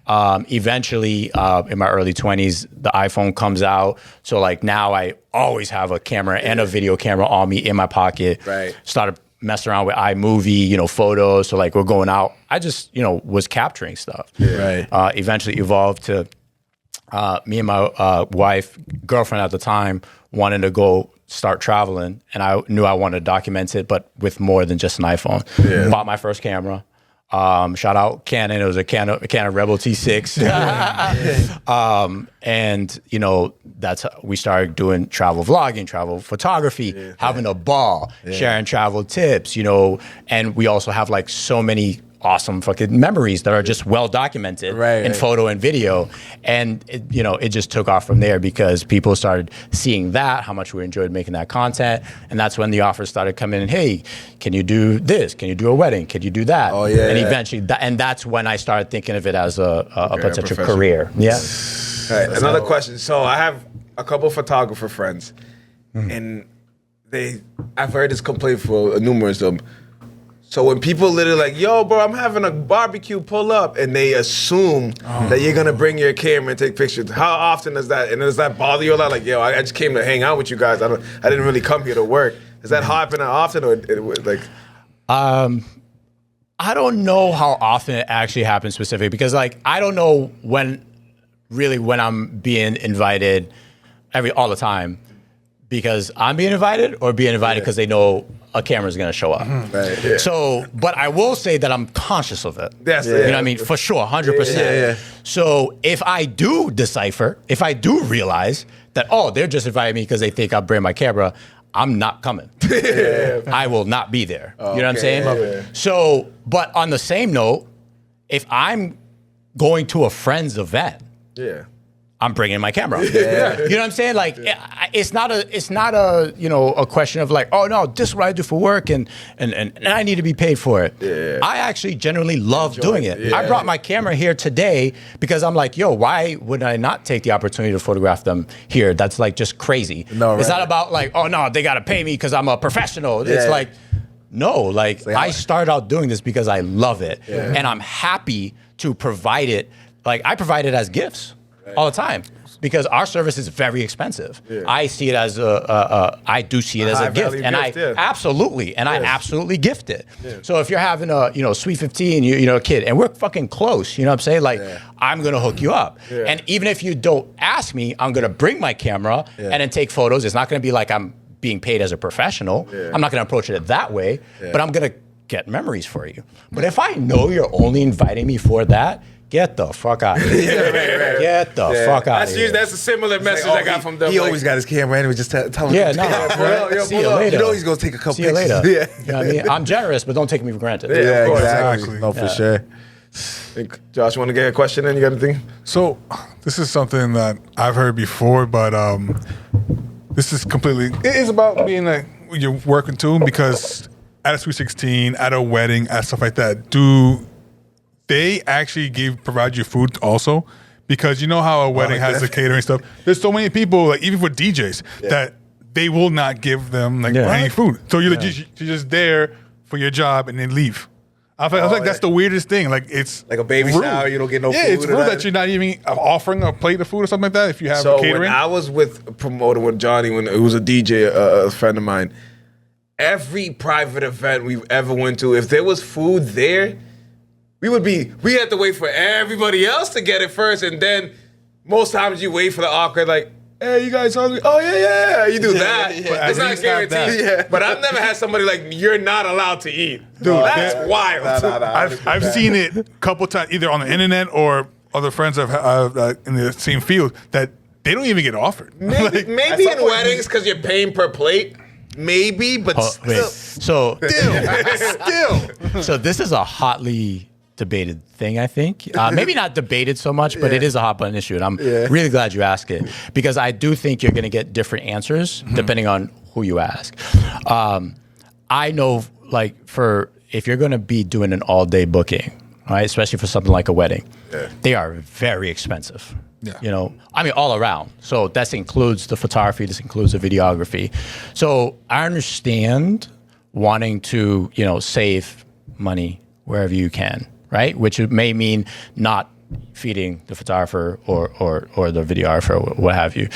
Eventually, in my early 20s, the iPhone comes out. So like now I always have a camera and a video camera on me in my pocket. Right. Started messing around with iMovie, photos. So like we're going out. I just, was capturing stuff. Yeah. Right. Eventually evolved to me and my wife, girlfriend at the time, wanted to go start traveling. And I knew I wanted to document it, but with more than just an iPhone. Yeah. Bought my first camera. Shout out Canon. It was a Canon Rebel T6. And that's how we started doing travel vlogging, travel photography, having a ball, sharing travel tips, and we also have like so many awesome fucking memories that are just well documented in photo and video. And it just took off from there because people started seeing that, how much we enjoyed making that content. And that's when the offers started coming in. Hey, can you do this? Can you do a wedding? Can you do that? Oh, yeah. And eventually, that's when I started thinking of it as a potential career. Yeah. All right, another question. So I have a couple of photographer friends, and I've heard this complaint for numerous of them. So when people literally like, yo, bro, I'm having a barbecue, pull up, and they assume that you're gonna bring your camera and take pictures. How often does that? And does that bother you a lot? Like, yo, I just came to hang out with you guys. I didn't really come here to work. Does that happen often, or like? I don't know how often it actually happens specifically because, like, I don't know when I'm being invited all the time because I'm being invited or being invited because they know a camera is going to show up. Right. Yeah. So, but I will say that I'm conscious of it. That's You know what I mean? For sure, 100%. Yeah. So if I do decipher, if I do realize that, they're just inviting me because they think I'll bring my camera, I'm not coming. I will not be there. You know what I'm saying? Yeah. So, but on the same note, if I'm going to a friend's event, I'm bringing my camera. Yeah. You know what I'm saying? Like, it's not a question of like, oh no, this is what I do for work and I need to be paid for it. Yeah. I actually genuinely love doing it. Yeah. I brought my camera here today because I'm like, yo, why would I not take the opportunity to photograph them here? That's like just crazy. No, it's right. not about like, oh no, they got to pay me because I'm a professional. It's like, no, like I started out doing this because I love it and I'm happy to provide it. Like I provide it as gifts. All the time because our service is very expensive. I see it as I do see it as a gift, and I absolutely gift it. So if you're having a sweet 15, a kid, and we're fucking close, you know what I'm saying? Like I'm gonna hook you up, and even if you don't ask me, I'm gonna bring my camera and then take photos. It's not gonna be like I'm being paid as a professional. I'm not gonna approach it that way, but I'm gonna get memories for you. But if I know you're only inviting me for that, get the fuck out of here. Get the fuck out of here. That's a similar message I got from them. He always got his camera anyway. Just tell him. Yeah, no. See you later. You know he's gonna take a couple See you pictures. later. Yeah. You know what I mean? I'm generous, but don't take me for granted. Yeah, of course. exactly. No, for sure. Josh, want to get a question in? You got anything? So this is something that I've heard before, but this is completely. It is about being like you're working too, because at a Sweet 16, at a wedding, at stuff like that, do they actually provide you food also? Because you know how a wedding has the catering stuff. There's so many people, like even for DJs, that they will not give them any food. So you're just there for your job and then leave. I feel like that's the weirdest thing. Like it's like a baby rude. shower, you don't get no food. Yeah, it's rude that you're not even offering a plate of food or something like that if you have catering. So when I was promoting with Johnny, when it was a DJ, a friend of mine, every private event we've ever went to, if there was food there, we had to wait for everybody else to get it first, and then most times you wait for the awkward, like, hey, you guys hungry? Oh, yeah. You do that. But it's not guaranteed. Yeah. But I've never had somebody like, you're not allowed to eat. Dude, that's wild. I've seen it a couple times, either on the internet or other friends I've in the same field, that they don't even get offered. Maybe in weddings, because you're paying per plate. Maybe, but still. So this is a hotly debated thing, I think. Maybe not debated so much, but it is a hot button issue, and I'm really glad you asked it, because I do think you're going to get different answers depending on who you ask. I know, like, if you're going to be doing an all-day booking, right, especially for something like a wedding, they are very expensive. Yeah. You know, I mean, all around. So that includes the photography, this includes the videography. So I understand wanting to, save money wherever you can, right? Which may mean not feeding the photographer or the videographer or what have you.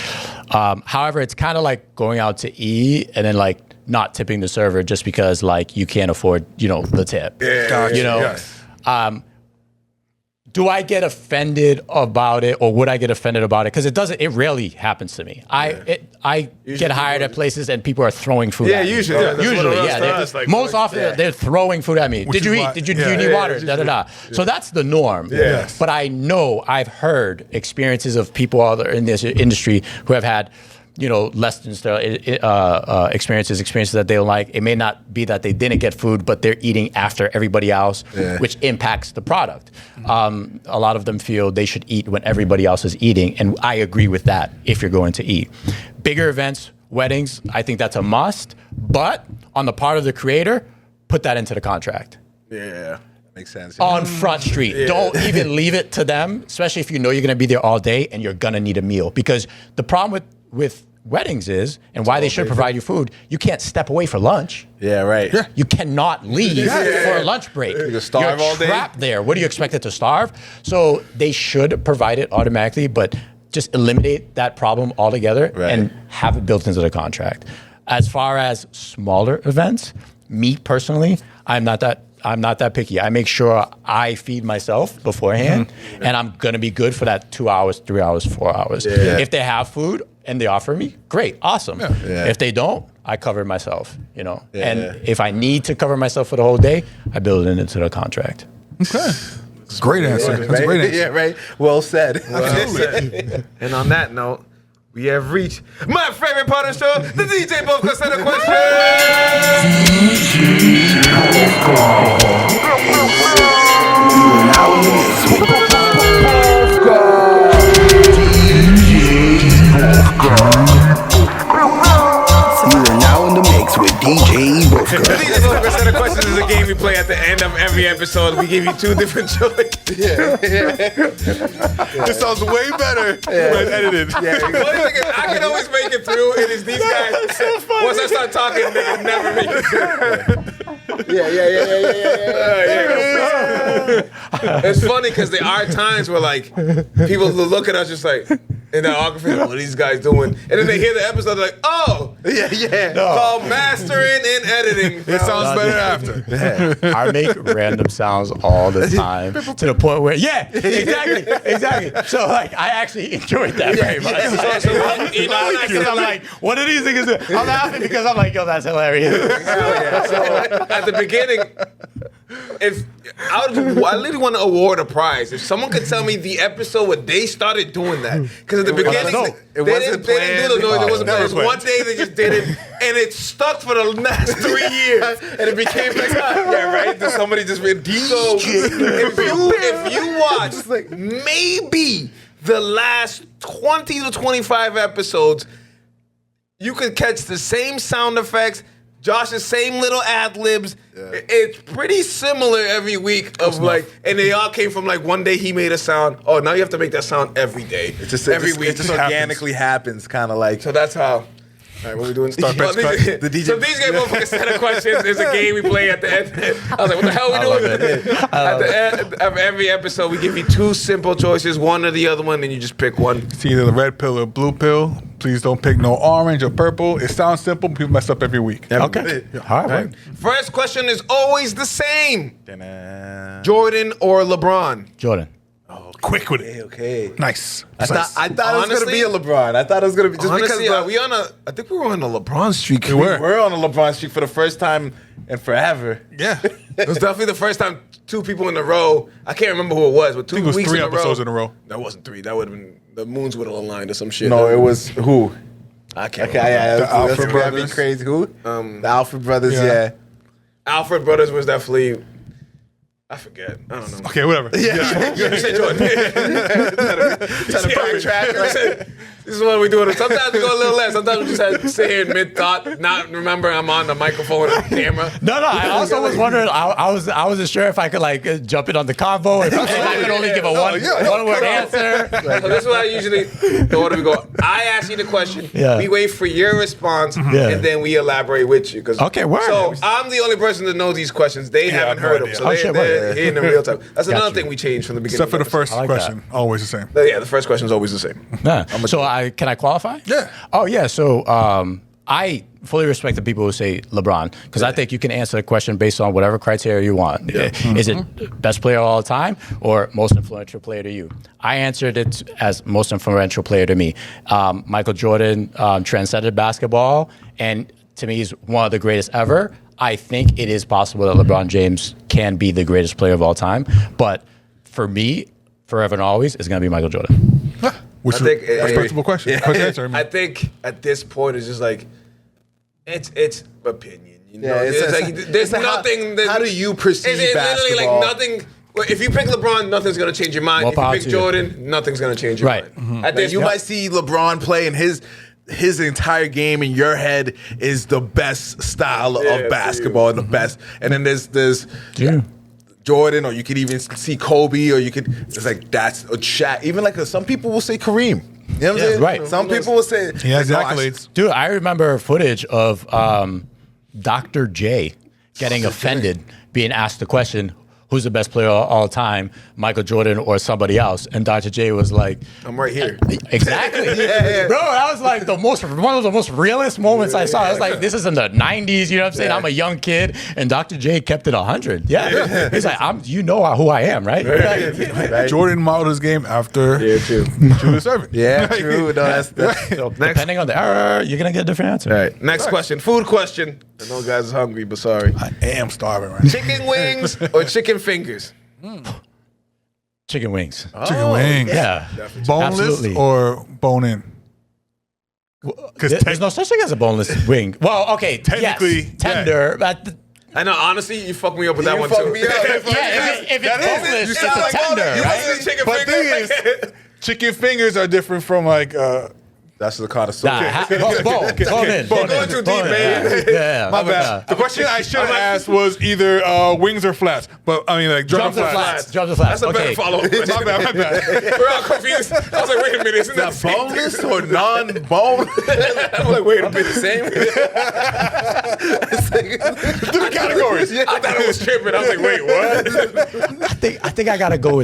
However, it's kind of like going out to eat and then like not tipping the server just because like you can't afford, the tip. Yeah. Do I get offended about it, or would I get offended about it? Because it rarely happens to me. I get hired at places and people are throwing food at me. Usually, most often they're throwing food at me. Did you eat? Do you need water? So that's the norm. Yes. But I know I've heard experiences of people in this industry who have had, less than experiences that they don't like. It may not be that they didn't get food, but they're eating after everybody else, which impacts the product. A lot of them feel they should eat when everybody else is eating, and I agree with that if you're going to eat. Bigger events, weddings, I think that's a must, but on the part of the creator, put that into the contract. Yeah. Makes sense. On Front Street. Yeah. Don't even leave it to them, especially if you know you're going to be there all day and you're going to need a meal. Because the problem with weddings is, and why they should provide you food, you can't step away for lunch. Yeah, right. Yeah. You cannot leave for a lunch break. You're starve all day. You're trapped there. What do you expect it to starve? So they should provide it automatically, but just eliminate that problem altogether and have it built into the contract. As far as smaller events, me personally, I'm not that picky. I make sure I feed myself beforehand, and I'm going to be good for that 2 hours, 3 hours, 4 hours. Yeah. If they have food and they offer me, great, awesome. Yeah. Yeah. If they don't, I cover myself, And if I need to cover myself for the whole day, I build it into the contract. Okay. Great answer. That's a great answer. Yeah, right. Well said. Absolutely. And on that note, we have reached my favorite part of the show, the DJ Bofka set of questions. Now in the mix with You are now in the mix with DJ Bofka. The DJ Bofka set of questions is a game we play at the end of every episode. We give you two different choices. This sounds way better when edited. I can always make it through. It is these guys. So once I start talking, niggas never make it through. It's funny because there are times where like people look at us just like in the autography, what are these guys doing? And then they hear the episode, they're like, oh, called mastering and editing. It sounds better after. I make random sounds all the time to the point where, exactly. So like, I actually enjoyed that very much. I'm like, what are these niggas doing? I'm laughing because I'm like, yo, that's hilarious. So at the beginning, I literally want to award a prize. If someone could tell me the episode where they started doing that, because at the beginning they didn't do the noise. It wasn't planned. It was one day they just did it, and it stuck for the last 3 years, and it became like, yeah, right. Then somebody just went DJ. So if you watch maybe the last 20 to 25 episodes, you could catch the same sound effects. Josh's same little ad libs. Yeah. It's pretty similar every week and they all came from like one day he made a sound. Oh, now you have to make that sound every day. It just organically happens, kind of like. So that's how. All right, what are we doing? Start the DJ. So these games a set of questions. There's a game we play at the end. I was like, what the hell are we doing? At the end of every episode, we give you 2 simple choices, one or the other one, and you just pick one. It's either the red pill or blue pill. Please don't pick no orange or purple. It sounds simple, but people mess up every week. Okay. All right. First question is always the same. Jordan or LeBron? Jordan. Quick with it. Okay. Nice. I thought it was going to be a LeBron. I thought it was going to be just honestly, because I think we were on a LeBron streak. We were on a LeBron streak for the first time in forever. Yeah. It was definitely the first time 2 people in a row. I can't remember who it was, but 2 weeks in a row. I think it was 3 episodes in a row. That wasn't 3. That would have been the moons would have aligned or some shit. No, it was who? I can't remember. Yeah, the Alfred brothers. Brothers. Crazy. Who? The Alfred Brothers. Yeah. Alfred Brothers was definitely. I forget. I don't know. Okay, whatever. Yeah. You said Jordan. Trying to backtrack. This is what we do. Sometimes we go a little less. Sometimes we just have to sit here in mid-thought, not remember I'm on the microphone and the camera. No. I also was wondering. I wasn't sure if I could jump in on the convo. If I could only give a one-word answer. So this is what I usually. The order we go. I ask you the question. Yeah. We wait for your response, Yeah. and then we elaborate with you. Okay, word. So I'm the only person that knows these questions. They haven't heard them, so they're in the real time. That's another thing we changed from the beginning. Except for the first question, always the same. Yeah, the first question is always the same. Yeah. So can I qualify? Yeah. Oh yeah. So I fully respect the people who say LeBron because I think you can answer the question based on whatever criteria you want. Yeah. Is it best player of all time or most influential player to you? I answered it as most influential player to me. Michael Jordan transcended basketball, and to me, he's one of the greatest ever. I think it is possible that LeBron James can be the greatest player of all time, but for me, forever and always, it's going to be Michael Jordan. Which is a respectable question. Yeah. Quick answer. I think at this point it's just like it's opinion. You know, there's nothing. How do you perceive basketball? Literally like nothing. Well, if you pick LeBron, nothing's gonna change your mind. If you pick Jordan, nothing's gonna change your mind. Mm-hmm. At this, you might see LeBron play in his entire game in your head is the best style of basketball and the best. And then there's Jordan, or you could even see Kobe, or you could. It's like that's a chat. Even like some people will say Kareem. You know what I'm saying? Right. Some people will say he has accolades. Dude, I remember footage of Dr. J getting offended being asked the question, who's the best player of all time, Michael Jordan or somebody else? And Dr. J was like, I'm right here. Exactly. Bro, that was like one of the most realest moments I saw. I was like, this is in the 90s, you know what I'm saying? I'm a young kid, and Dr. J kept it 100. Yeah. He's like, you know who I am, right? Right. Jordan modeled his game after true to serve it. Yeah, true. No, that's so depending on the era, you're going to get a different answer. All right. Next question. Food question. I know guys are hungry, but sorry. I am starving right now. Chicken wings or chicken fingers? Chicken wings. Chicken wings. Yeah. Boneless Absolutely. or bone in? There's no such thing as a boneless wing. Well, okay, technically, yes, tender. But I know, honestly, you fucked me up with that one too. If it's boneless, it's a tender, right? Chicken But the thing is, chicken fingers are different from like. That's the connoisseur. Bone in. Going too deep, man. Yeah. My bad. The question I should have asked was either wings or flats. But I mean, like drums and flats. Drums and flats. That's a better follow-up. My bad. We're all confused. I was like, wait a minute. Isn't that boneless or non-bone? I'm like, wait a minute. Same? Different categories. I thought I was tripping. I was like, wait, what? I think I gotta go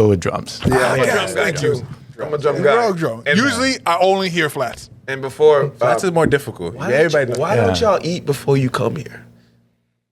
with drums. I'm a drum guy too. I'm a drum guy. Drum. Usually, I only hear flats. And before Flats is more difficult. Why don't y'all eat before you come here?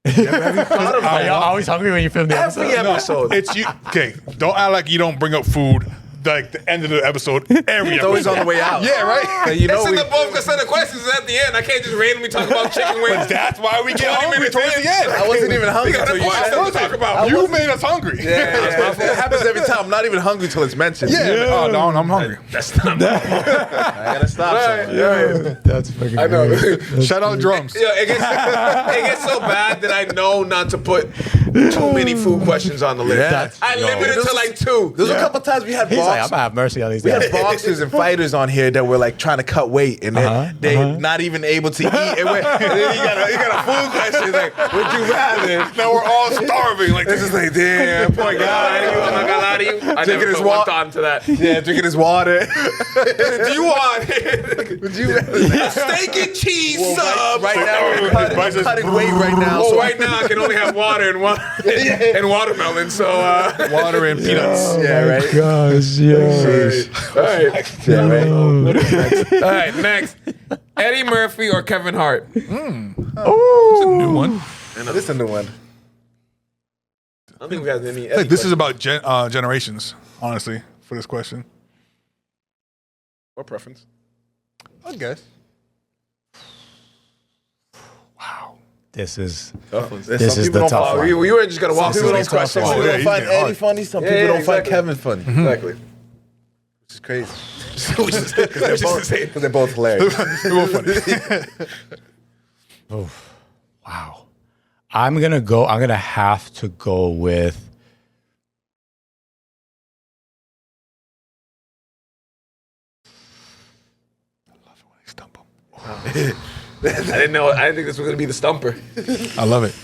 Are y'all always hungry when you film the episode? Every episode. It's you. Okay, don't act like you don't bring up food like the end of the episode every It's always on the way out. Yeah, right. And you know It's in we, the both set of questions at the end. I can't just randomly talk about chicken wings. That's why we get 20 hungry minutes towards in. the end. I wasn't even hungry We got until a you point said to talk about. You made us hungry. Yeah, it happens every time. I'm not even hungry till it's mentioned. Yeah. Oh no, I'm hungry. That's not I gotta stop. somewhere. That's fucking I know. Shout out drums. Yeah, it gets so bad that I know not to put too many food questions on the list. Yeah. I limit it to like 2. There's a couple times we had He's like, I'm boxers. gonna have mercy on these We guys. had boxers and fighters on here that were like trying to cut weight, and they're not even able to eat. And then you got a food question like, "Would you rather?" Now we're all starving. Like This is like, damn, poor I'm guy. not gonna lie to you. I Drinking never his put one water. thought into that. Yeah, drinking his water. Do you want Would you rather? steak and cheese Well, sub? right now, I'm cutting weight right now. Well, so right now I can only have water and watermelon. So, water and peanuts. yeah, right. Gosh, yeah. all right, Yeah, right. all right. Next, Eddie Murphy or Kevin Hart? It's a new one. This is a new one. I don't think we have any. Like, this is about generations, honestly, for this question. or preference. I guess. This is Some this is people the don't tough follow one. We were just gonna walk Some through people these don't find, questions. some people Yeah, don't he's find getting hard. Eddie funny. Some Yeah, people yeah, don't exactly. find Kevin funny. Exactly. Which is crazy. Just Because they're both hilarious. They're both funny. Wow. I'm gonna have to go with I didn't know. I didn't think this was gonna be the stumper. I love it.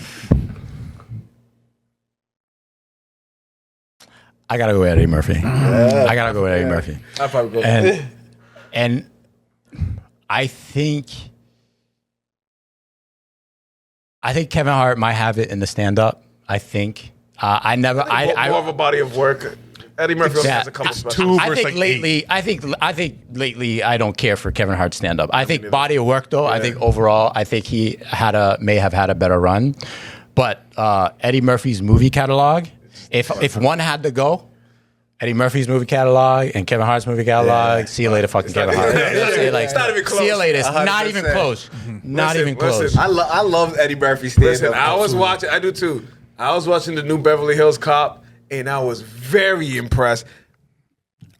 I gotta go with Eddie Murphy. I gotta go with Eddie Murphy. I'd probably go. And I think Kevin Hart might have it in the stand up. I think I never More of a body of work. Eddie Murphy also has a couple specials. Two I versus think like lately, I think lately, I don't care for Kevin Hart's stand up. I think body of work, though. I think overall, I think he may have had a better run. But Eddie Murphy's movie catalog, if one had to go, Eddie Murphy's movie catalog and Kevin Hart's movie catalog. See you later, fucking Kevin Hart. It's not even close. See you later. It's not 100%. even close. Not even close. listen. I love Eddie Murphy stand Listen, I was watching. I do too. I was watching the new Beverly Hills Cop, and I was very impressed.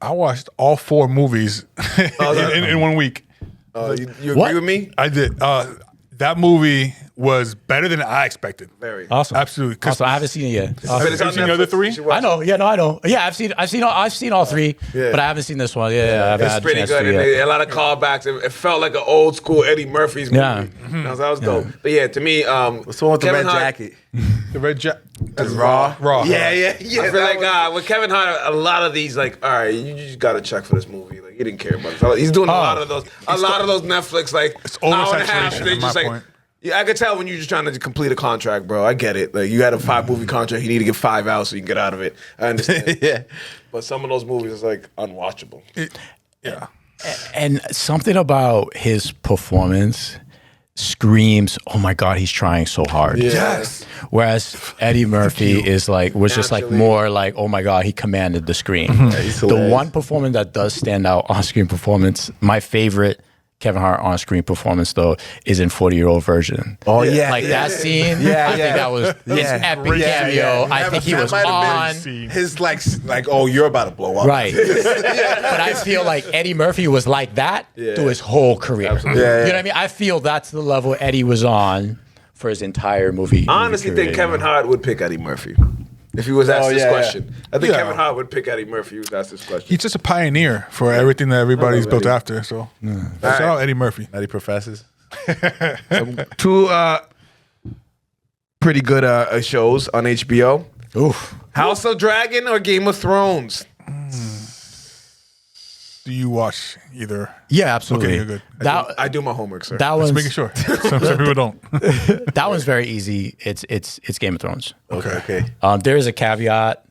I watched all 4 movies in 1 week. You What? agree with me? I did. That movie was better than I expected. Very. Awesome. Absolutely. 'Cause- Awesome. I haven't seen it yet. But Awesome. it's Have on you seen the other Netflix. 3? You should watch I know. Yeah, no, I know. Yeah, I've seen all 3, Yeah. but I haven't seen this one. Yeah, I haven't It's had a pretty chance good, to and yet. a lot of callbacks. It felt like an old school Eddie Murphy's movie. Yeah. That was dope. But yeah, to me, What's the one with the Kevin red Hart- jacket? The Red Jacket. That's Raw. Raw. Yeah. I feel like with Kevin Hart, a lot of these, like, all right, you just got to check for this movie. Like, he didn't care about it. He's doing a lot of those Netflix, like, It's hour and a half. oversaturation, They in just my like, point. yeah, I could tell when you're just trying to complete a contract, bro. I get it. Like, you had a 5-movie contract, you need to get 5 out so you can get out of it. I understand. Yeah. But some of those movies is like unwatchable. Yeah. And something about his performance screams, "Oh my God, he's trying so hard." Yes. Whereas Eddie Murphy was just like Naturally. more like, "Oh my God, he commanded the screen." he's The hilarious. one performance that does stand out on screen performance, my favorite Kevin Hart on screen performance though, is in 40-Year-Old Virgin. Oh yeah. Like that scene, Yeah, I think yeah. that was his epic cameo. I think he was on. His like, oh, you're about to blow up. Right. But I feel like Eddie Murphy was like that through his whole career. Absolutely. Yeah, You know what I mean? I feel that's the level Eddie was on for his entire movie. I honestly think Kevin Hart would pick Eddie Murphy if he was asked this yeah, question. I think Yeah. Kevin Hart would pick Eddie Murphy if he was asked this question. He's just a pioneer for everything that everybody's built Eddie. after. So shout out Eddie Murphy. Eddie professors. Two pretty good shows on HBO. Oof. House of Dragon or Game of Thrones? Do you watch either? Yeah, absolutely. Okay, you're good. I do my homework, sir. That Just one's making sure. Some people don't. that one's very easy. It's Game of Thrones. Okay. There is a caveat.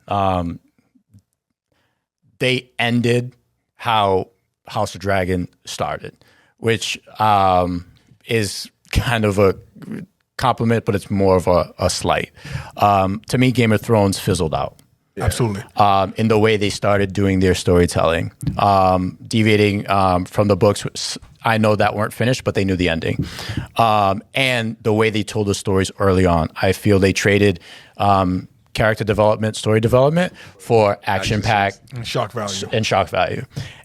They ended how House of Dragon started, which is kind of a compliment, but it's more of a slight. To me, Game of Thrones fizzled out. Absolutely. In the way they started doing their storytelling, deviating from the books. I know that weren't finished, but they knew the ending. And the way they told the stories early on, I feel they traded character development, story development for action-packed And shock value.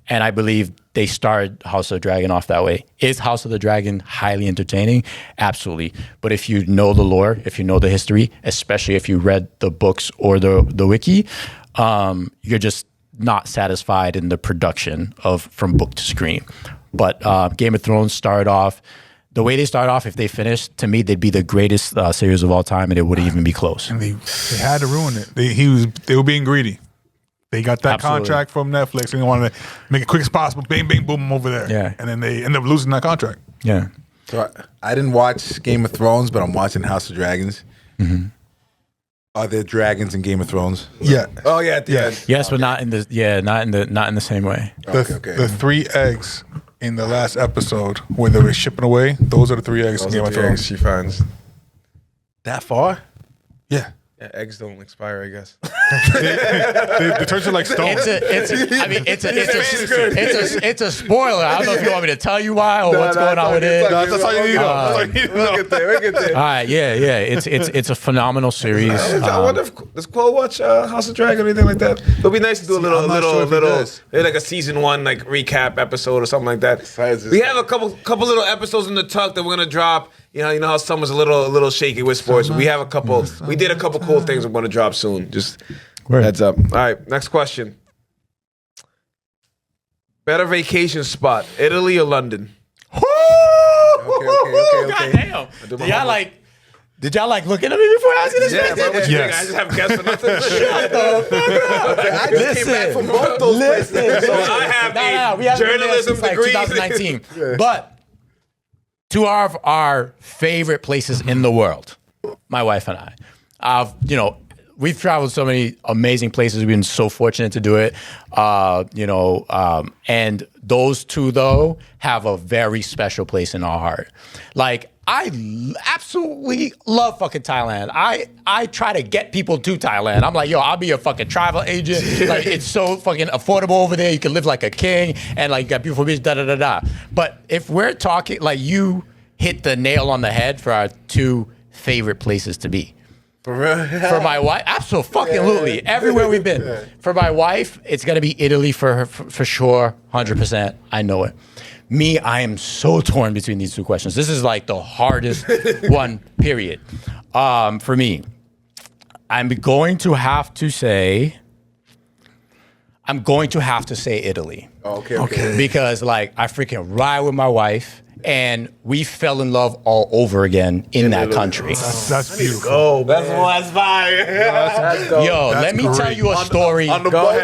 And I believe they started House of the Dragon off that way. Is House of the Dragon highly entertaining? Absolutely. But if you know the lore, if you know the history, especially if you read the books or the wiki, you're just not satisfied in the production of from book to screen. But Game of Thrones started off, the way they started off, if they finished, to me, they'd be the greatest series of all time, and it wouldn't even be close. And they had to ruin it. They were being greedy. They got that contract from Netflix, and they wanted to make it quick as possible. Bang, bang, boom, over there. Yeah. And then they end up losing that contract. Yeah. So I didn't watch Game of Thrones, but I'm watching House of Dragons. Mm-hmm. Are there dragons in Game of Thrones? Yeah. Oh yeah, at the end. Yes, but not in the same way. The 3 eggs in the last episode where they were shipping away, those are the 3 eggs in Game of Thrones. She finds. That far? Yeah. Yeah, eggs don't expire, I guess. They turn to like stone. It's a spoiler. I don't know if you want me to tell you why or what's going on with it. That's all you need to know. We'll get there. All right, yeah. It's a phenomenal series. I wonder if does Cole watch House of Dragon or anything like that? It'll be nice to do a little, maybe like a season 1 like recap episode or something like that. We have a couple little episodes in the tuck that we're gonna drop. You know how summer's a little shaky with sports. We have a couple. We did a couple cool things we're gonna drop soon. Just heads up. All right, next question. Better vacation spot, Italy or London? Okay. Goddamn. Did y'all looking at me before asking this question? Bro, what you think? I just have guests for nothing. Shut the fuck up. I just came back from both those places. So I have we haven't been there journalism since, degree. 2019. But two of our favorite places in the world, my wife and I, we've traveled so many amazing places. We've been so fortunate to do it. And those two, though, have a very special place in our heart. Like, I absolutely love fucking Thailand. I try to get people to Thailand. I'm like, yo, I'll be a fucking travel agent. Like, it's so fucking affordable over there. You can live like a king and like got beautiful beaches, da-da-da-da. But if we're talking, like, you hit the nail on the head for our two favorite places to be. For real? For my wife, absolutely. Yeah. Everywhere we've been. Yeah. For my wife, it's gonna be Italy for sure, 100%. I know it. Me, I am so torn between these two questions. This is like the hardest one, period. For me, I'm going to have to say Italy. Okay. Because like I freaking ride with my wife. And we fell in love all over again in that country. That's beautiful. Oh, that's fire. Let me tell you a story about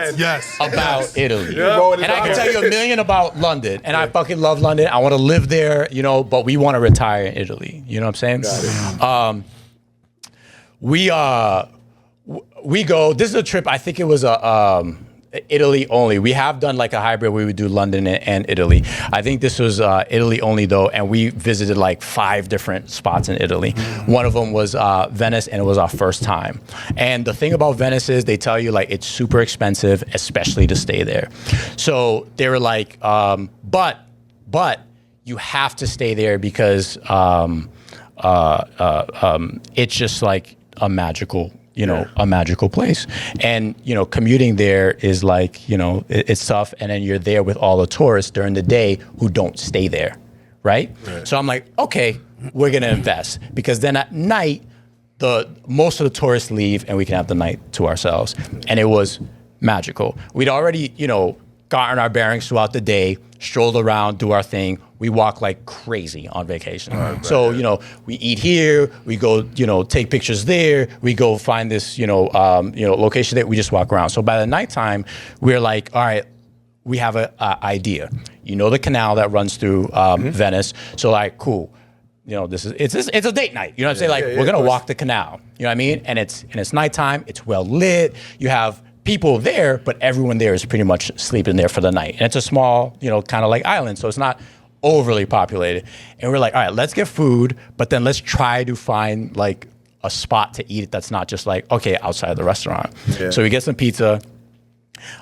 Italy. Yeah. And I can tell you a million about London. And I fucking love London. I want to live there, but we want to retire in Italy. You know what I'm saying? We go, this is a trip, I think it was Italy only. We have done like a hybrid where we would do London and Italy. I think this was Italy only though, and we visited like 5 different spots in Italy. One of them was Venice, and it was our first time. And the thing about Venice is they tell you like it's super expensive, especially to stay there. So they were like, but you have to stay there because it's just like a magical place. And, commuting there is like, it's tough. And then you're there with all the tourists during the day who don't stay there. Right? So I'm like, okay, we're going to invest because then at night, most of the tourists leave and we can have the night to ourselves. And it was magical. We'd already, gotten our bearings throughout the day, strolled around, do our thing. We walk like crazy on vacation. We eat here, we go, take pictures there, we go find this, location that we just walk around. So by the nighttime, we're like, all right, we have an idea. The canal that runs through Venice. So like, cool. It's a date night. You know what I'm saying? We're gonna walk the canal. You know what I mean? And it's nighttime. It's well lit. You have people there, but everyone there is pretty much sleeping there for the night. And it's a small, kind of like island, so it's not overly populated. And we're like, all right, let's get food, but then let's try to find like a spot to eat it that's not just like, okay, outside the restaurant. Yeah. So we get some pizza.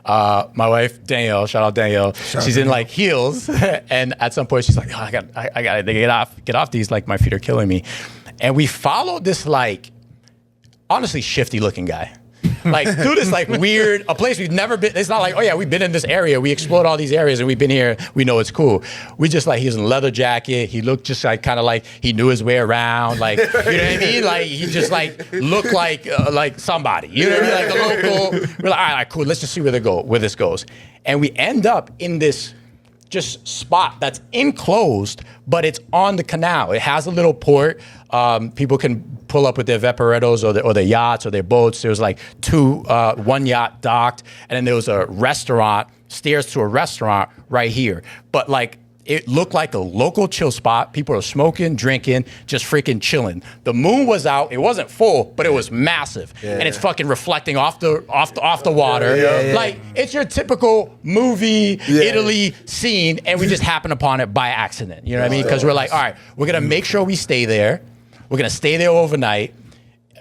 My wife Danielle, shout out Danielle. She's in like heels, and at some point she's like, oh, I got to get off these. Like my feet are killing me. And we followed this like, honestly shifty looking guy. Like through this like weird, a place we've never been. It's not like, oh yeah, we've been in this area. We explored all these areas and we've been here. We know it's cool. We just like, he was in a leather jacket. He looked just like kind of like he knew his way around. Like, you know what I mean? Like he just like looked like somebody. You know what I mean? Like a local. We're like, all right, cool. Let's just see where this goes. And we end up in this just spot that's enclosed, but it's on the canal. It has a little port. People can pull up with their vaporettos or their yachts or their boats. There was like one yacht docked, and then there was a restaurant, stairs to a restaurant right here. But like, it looked like a local chill spot. People are smoking, drinking, just freaking chilling. The moon was out. It wasn't full, but it was massive, and it's fucking reflecting off the water. Like it's your typical movie Italy scene, and we just happened upon it by accident. You know what I mean? Because we're like, all right, we're gonna make sure we stay there. We're gonna stay there overnight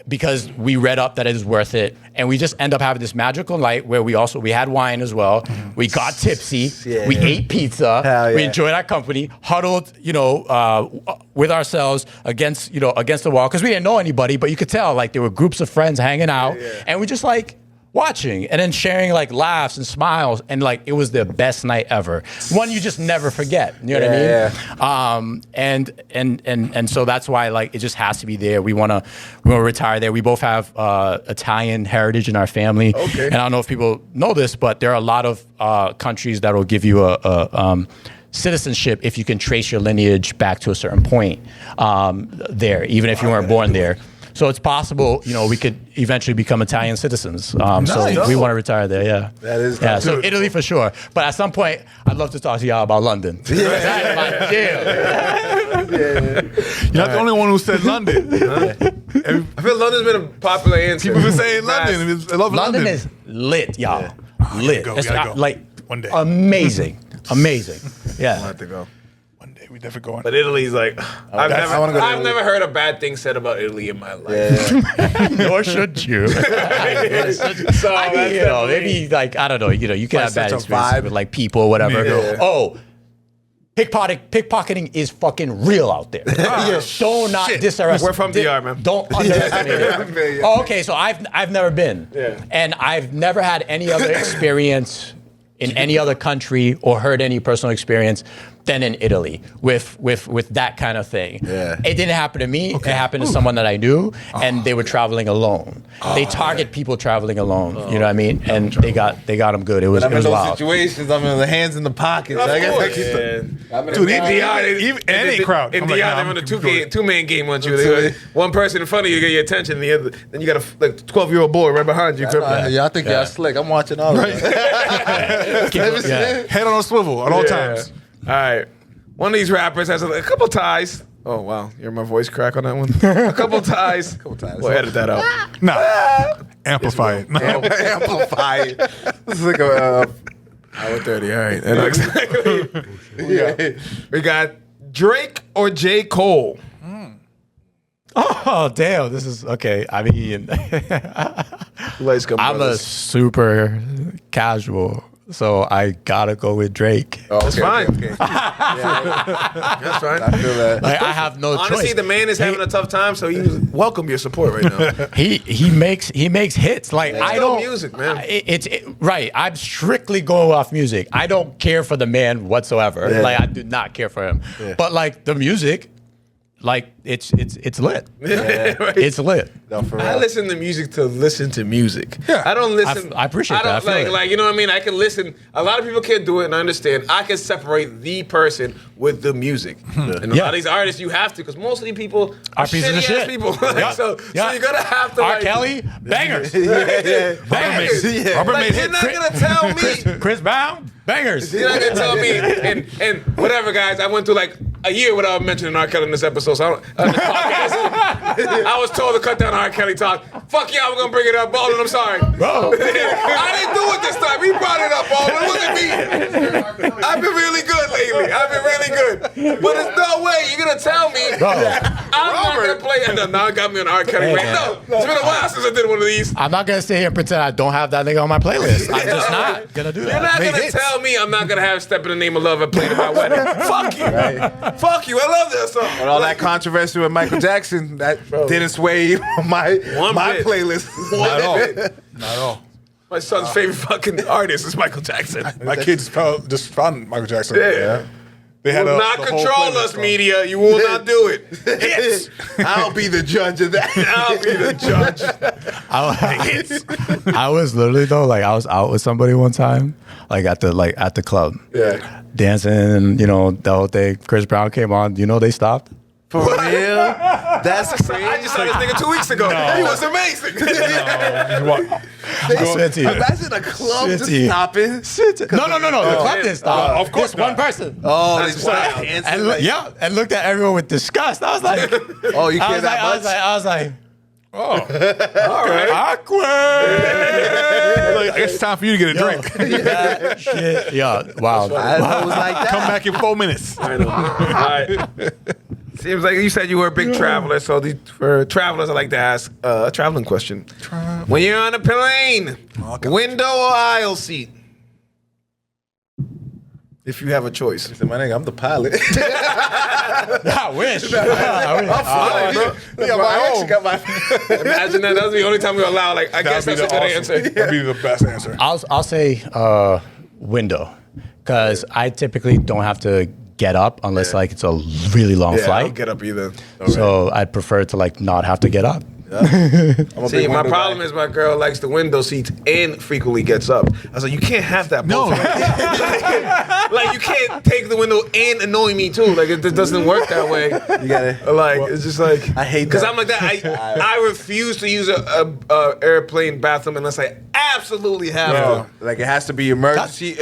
because we read up that it is worth it, and we just end up having this magical night where we had wine as well. We got tipsy. We ate pizza. We enjoyed our company. Huddled, with ourselves against the wall because we didn't know anybody, but you could tell like there were groups of friends hanging out, and we just like watching and then sharing like laughs and smiles, and like it was the best night ever. One you just never forget. You know what I mean? And so that's why like it just has to be there. We wanna retire there. We both have Italian heritage in our family. Okay. And I don't know if people know this, but there are a lot of countries that will give you a citizenship if you can trace your lineage back to a certain point there, even if you weren't born there. So it's possible, we could eventually become Italian citizens. So we want to retire there, yeah. That is cool. So Italy for sure. But at some point, I'd love to talk to y'all about London. Yeah. That's my deal. You're not the only one who said London. I feel London's been a popular answer. People been saying London. I love London. London is lit, y'all. Yeah. Lit. Go. Like, one day. Amazing. Yeah. I'll have to go. We definitely going. But Italy's like, I've never heard a bad thing said about Italy in my life. Yeah. Nor should you. So maybe like, I don't know, you can have bad experiences with like people or whatever. Yeah. Oh, pickpocketing is fucking real out there. Do not disarrest. We're from DR, man. Don't underestimate it. Oh, okay, so I've never been. Yeah. And I've never had any other experience in any other country or heard any personal experience than in Italy with that kind of thing. Yeah. It didn't happen to me. Okay. It happened to someone that I knew, and they were traveling alone. They target people traveling alone. You know what I mean? And they got them good. It was in those wild. Situations, I'm in the hands in the pockets. Dude, any crowd. In DR, they run a two-man game on you. One person in front of you get your attention, then you got a 12-year-old boy right behind you. I think y'all slick. I'm watching all of it. Head on a swivel at all times. All right. One of these rappers has a couple ties. Oh, wow. You hear my voice crack on that one? A couple ties. We'll edit that out. Nah. Amplify it. Amplify it. This is like a hour 30. All right. We got Drake or J. Cole. Oh, damn. This is okay. I mean, I'm a super casual. So I gotta go with Drake. Oh, that's fine. Okay. That's fine. I feel that. Like, I have no choice. Honestly, the man is having a tough time, so you welcome your support right now. He makes hits. Like I don't music, man. Right. I'm strictly going off music. I don't care for the man whatsoever. Yeah. Like I do not care for him. Yeah. But like the music. Like it's lit. Yeah. Right. It's lit. No, I listen to music to listen to music. Yeah. I don't listen. I appreciate that. I like you know what I mean. I can listen. A lot of people can't do it, and I understand. I can separate the person with the music. And a lot of these artists, you have to, because most of these people are pieces of shit. People. So you're gonna have to. R. Kelly, bangers. Bangers. Like, you're not gonna tell me. Chris Brown, bangers. You're not gonna tell me. And whatever, guys. I went through like a year without mentioning R. Kelly in this episode. So I was told to cut down R. Kelly talk. Fuck yeah, we're gonna bring it up, Baldwin. I'm sorry, bro. I didn't do it this time. He brought it up, Baldwin. Look at me. I've been really good lately. lately. I've been really good. But there's no way you're gonna tell me I'm not gonna play. And now it got me on R. Kelly. Wait, no, it's been a while since I did one of these. I'm not gonna sit here and pretend I don't have that nigga on my playlist. I'm just not gonna do that. You're not gonna tell me I'm not gonna have "Step in the Name of Love" and played at my wedding. Fuck you, fuck you. I love that song. And all that controversy with Michael Jackson that didn't sway my playlist. Not at all. Not at all. My son's favorite fucking artist is Michael Jackson. My kids just found Michael Jackson. Yeah. They had You will not control us, media. You will not do it. Hits. I'll be the judge of that. I'll be the judge. I was literally though, like I was out with somebody one time, like at the club, dancing, you know, the whole thing. Chris Brown came on. You know, they stopped. For real? That's crazy. I just saw this nigga 2 weeks ago. He was amazing. I swear to you. Imagine a club just stopping. No. The club didn't stop. Of course Just one person. Oh, That's they wild. And looked at everyone with disgust. I was like, Oh, you care that much? I was like, All right. awkward. I guess it's time for you to get a drink. That shit. Yeah. Wow. I know it was like that. Come back in 4 minutes. I know. All right. Seems like you said you were a big traveler, so for travelers, I like to ask a traveling question. When you're on a plane, window or aisle seat? If you have a choice. My nigga, I'm the pilot. I wish. Imagine that. That's the only time we allow. Like, I guess that's a good answer. That'd be the best answer. I'll say window, because I typically don't have to get up unless like it's a really long I flight. don't get up either. So I'd prefer to like not have to get up. See, my problem is my girl likes the window seats and frequently gets up. I was like, you can't have that. No. Like, you can't take the window and annoy me too. Like, it doesn't work that way. You got it. Like, it's just like I hate because that. I'm like that. I refuse to use a airplane bathroom unless I absolutely have to. Like it has to be emergency.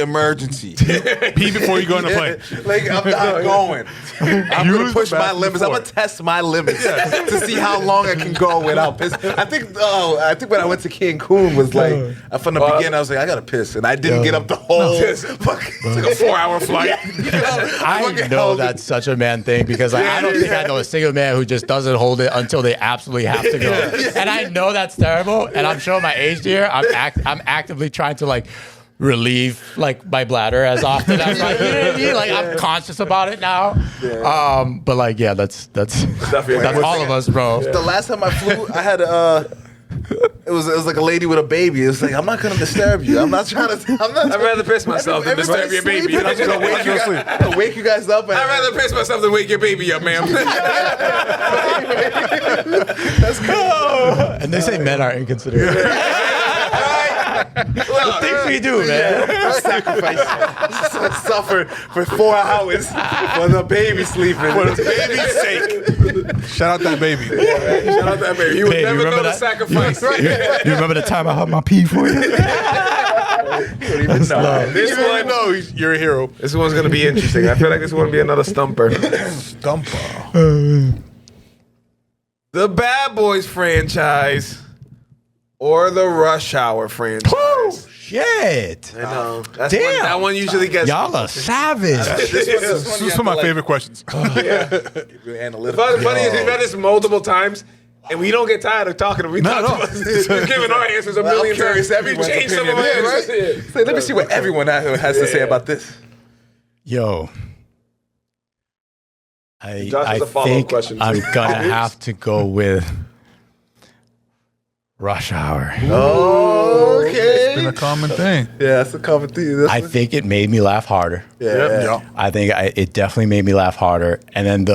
Pee before you go in the plane. Like I'm not going. I'm Use gonna push the my bathroom limits. I'm before. gonna test my limits to see how long I can go without piss. I think when I went to Cancun was like from the beginning I was like I gotta piss and I didn't get up the whole. It's like a 4-hour flight. I know that's such a man thing because like, I don't think I know a single man who just doesn't hold it until they absolutely have to go. And I know that's terrible. And I'm showing my age here. I'm actively trying to like relieve like my bladder as often as like, you know what I mean? Like I'm conscious about it now. But like yeah, that's all of us, bro. The last time I flew, I had it was like a lady with a baby. It was like I'm not gonna disturb you. I'm not trying to. I'd rather piss myself than disturb your baby. Sleeping. I'm gonna wake you guys up. I'd rather piss myself than wake your baby up, ma'am. That's cool. And they say men are inconsiderate. The things we do, man. Sacrifice. Suffer for 4 hours for the baby sleeping. For the baby's sake. Shout out that baby. Shout out that baby. You would never know the sacrifice. You remember the time I had my pee for you? You don't even know. This one, No, you're a hero. this one's gonna be interesting. I feel like this one will be another stumper. The Bad Boys franchise or the Rush Hour franchise. Shit. I know. That's Damn. that one usually gets. Y'all are savage. This is one of my favorite questions. Analytical. Funny is we've had this multiple times. And we don't get tired of talking. We talk about we've given our answers a million I'm curious times. We everyone's changed some of opinion. our answers. Right? So let me see what everyone has to say about this. Yo. I Josh has a follow-up think question. I'm gonna have to go with Rush Hour. Okay. It's been a common thing. Yeah, that's a common thing. I think it made me laugh harder. Yeah. I think it definitely made me laugh harder. And then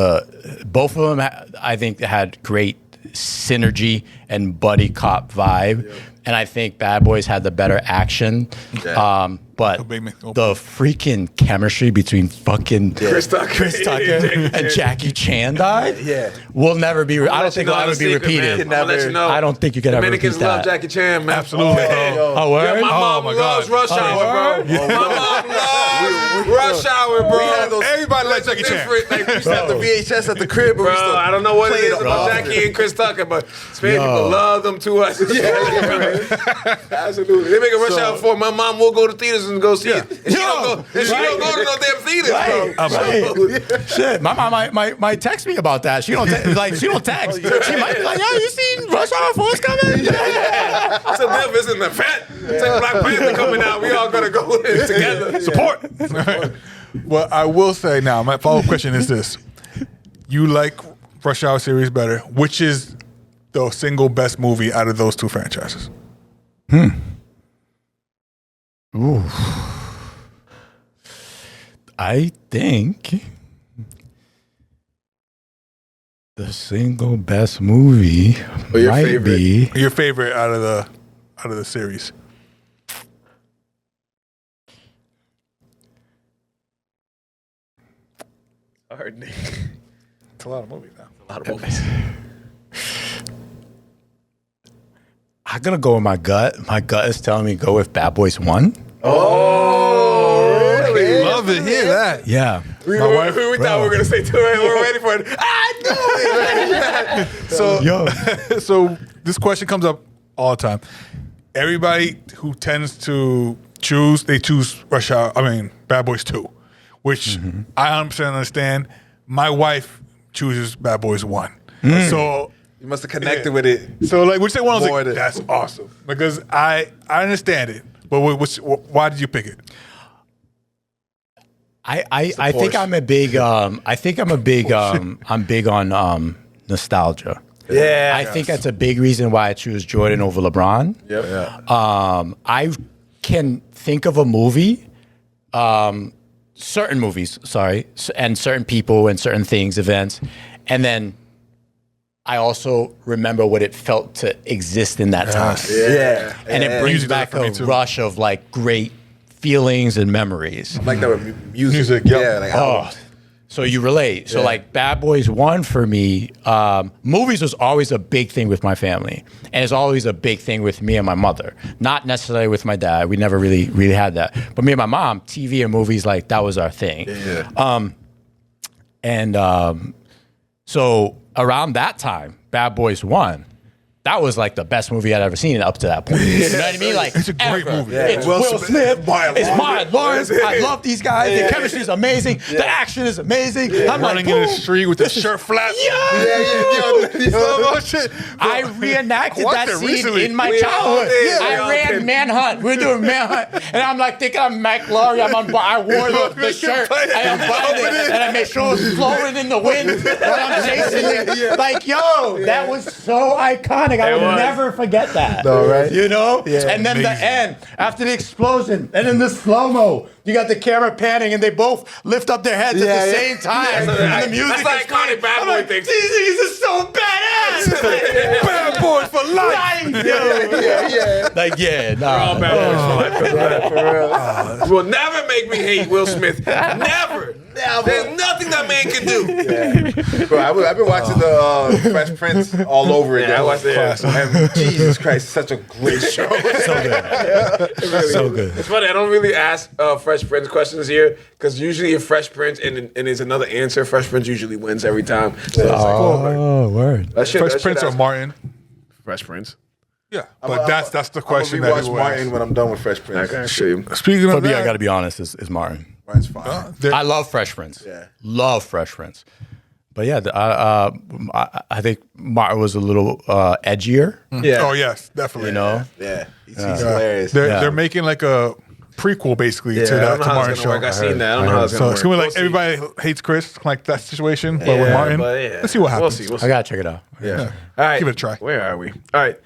both of them, I think, had great synergy and buddy cop vibe. And I think Bad Boys had the better action. But the freaking chemistry between fucking Chris Tucker and Jackie Chan died. Yeah. Will never be. I don't think it'll ever be repeated. I'll let you know. I don't think you can ever repeat Dominicans love that. Jackie Chan, man. Absolutely, bro. Oh, word? Yeah, my mom my loves God. Rush Hour, bro. My mom loves Rush Hour, Hour, bro. We had those, Everybody likes Jackie Chan. like we used to have the VHS at the crib. Bro, I don't know what it is about Jackie. Jackie and Chris Tucker, but Spanish people love them too. Absolutely. They make a Rush Hour 4. My mom will go to theaters and go see it. And she don't go to no damn theaters, bro. Shit, my mom might text me about that. She don't she don't text. She might be like, "Yo, you seen Rush Hour 4's coming?" I said, "Never is in the vet. It's like Black Panther coming out. We all gonna go in together. Support." Well, I will say now, my follow-up question is this. You like Rush Hour series better. Which is the single best movie out of those two franchises? Ooh. I think the single best movie might be Your favorite out of the series? Hard. It's a lot of movies now. A lot of movies. I'm gonna go with my gut. My gut is telling me go with Bad Boys 1. Oh, really? Love to hear that. Yeah. We thought we were gonna say too. Right? We're ready for it. I knew it. So this question comes up all the time. Everybody who tends to choose Rush Hour. Bad Boys 2, which I 100% understand. My wife chooses Bad Boys 1. So You must have connected with it. So like, which one was More like, than- that's awesome because I understand it, but why did you pick it? I think I'm a big I'm big on nostalgia. Yeah. I think that's a big reason why I choose Jordan over LeBron. Yep. Yeah. I can think of a movie, certain movies, and certain people and certain things, events, and then I also remember what it felt to exist in that time. Yeah. And it brings Music does it back for me a too. rush of like great feelings and memories. Like that with music. Music, yep. Yeah. Like Oh, so you relate. So like Bad Boys 1 for me, movies was always a big thing with my family. And it's always a big thing with me and my mother. Not necessarily with my dad. We never really had that. But me and my mom, TV and movies, like that was our thing. Yeah. So around that time, Bad Boys 1, that was like the best movie I'd ever seen up to that point. You know what I mean? Like It's a great ever. movie. It's Will Will Smith, Smith. Martin It's Lawrence. Martin Lawrence. I love these guys. The chemistry is amazing. The action is amazing. I'm Running like, in the boom. street with the shirt flap. Yeah. Shit. I reenacted Watched that it scene recently. in my We all childhood. did. We all I ran did. Manhunt. We're doing Manhunt. And I'm like thinking I'm McLaurie. I wore the shirt. I unbuttoned it. And I made sure it was flowing in the wind while I'm chasing it. Like, yo, that was so iconic. I would never forget that. No, right? You know? Yeah. And then the Amazing. end, after the explosion, and in the slow-mo, you got the camera panning and they both lift up their heads at the same time. Yeah, and the music that's is the iconic playing. Bad I'm Boy like, thing. these niggas are so badass. Bad Boys for life. Nice, yo. Like, yeah, nah. All Bad Boys for life. For real. Will never make me hate Will Smith. Never. There's nothing that man can do. Bro, I've been watching the Fresh Prince all over again. Yeah, I watched it. And Jesus Christ, such a great show. So good. So good. It's funny. I don't really ask Fresh Prince questions here because usually if Fresh Prince and there's another answer, Fresh Prince usually wins every time. So it's like, Oh, word. that shit, Fresh that shit Prince or ask- Martin? Fresh Prince. Yeah, but that's the question I'm that gonna people rewatch Martin ask. when I'm done with Fresh Prince. I show you. Speaking For of me, that, I got to be honest, is Martin. Martin's fine. I love Fresh Prince. Yeah. Love Fresh Prince. But yeah, I think Martin was a little edgier. Yeah. Oh yes, definitely. You know? Yeah. He's hilarious. They're making like a prequel basically to I that don't know to how Martin it's show. gonna work. I seen that. I don't know how it's So gonna it's work. gonna be like We'll see. everybody hates Chris, like that situation, but Yeah, with Martin, but yeah. let's see what happens. We'll see. I got to check it out. Yeah. All right. Give it a try. Where are we? All right.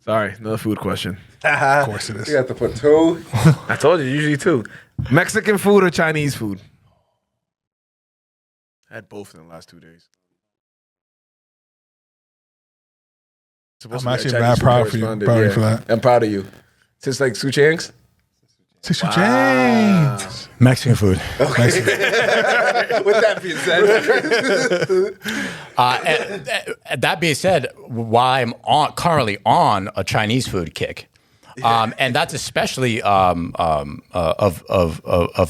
Sorry, another food question. Of course it is. You have to put two. I told you, usually two. Mexican food or Chinese food? I had both in the last 2 days. I'm actually mad proud for you. Proud for that. I'm proud of you. Since like Su Chang's? Sister James. Mexican food. With that being said, That being said, while I'm currently on a Chinese food kick, And that's especially of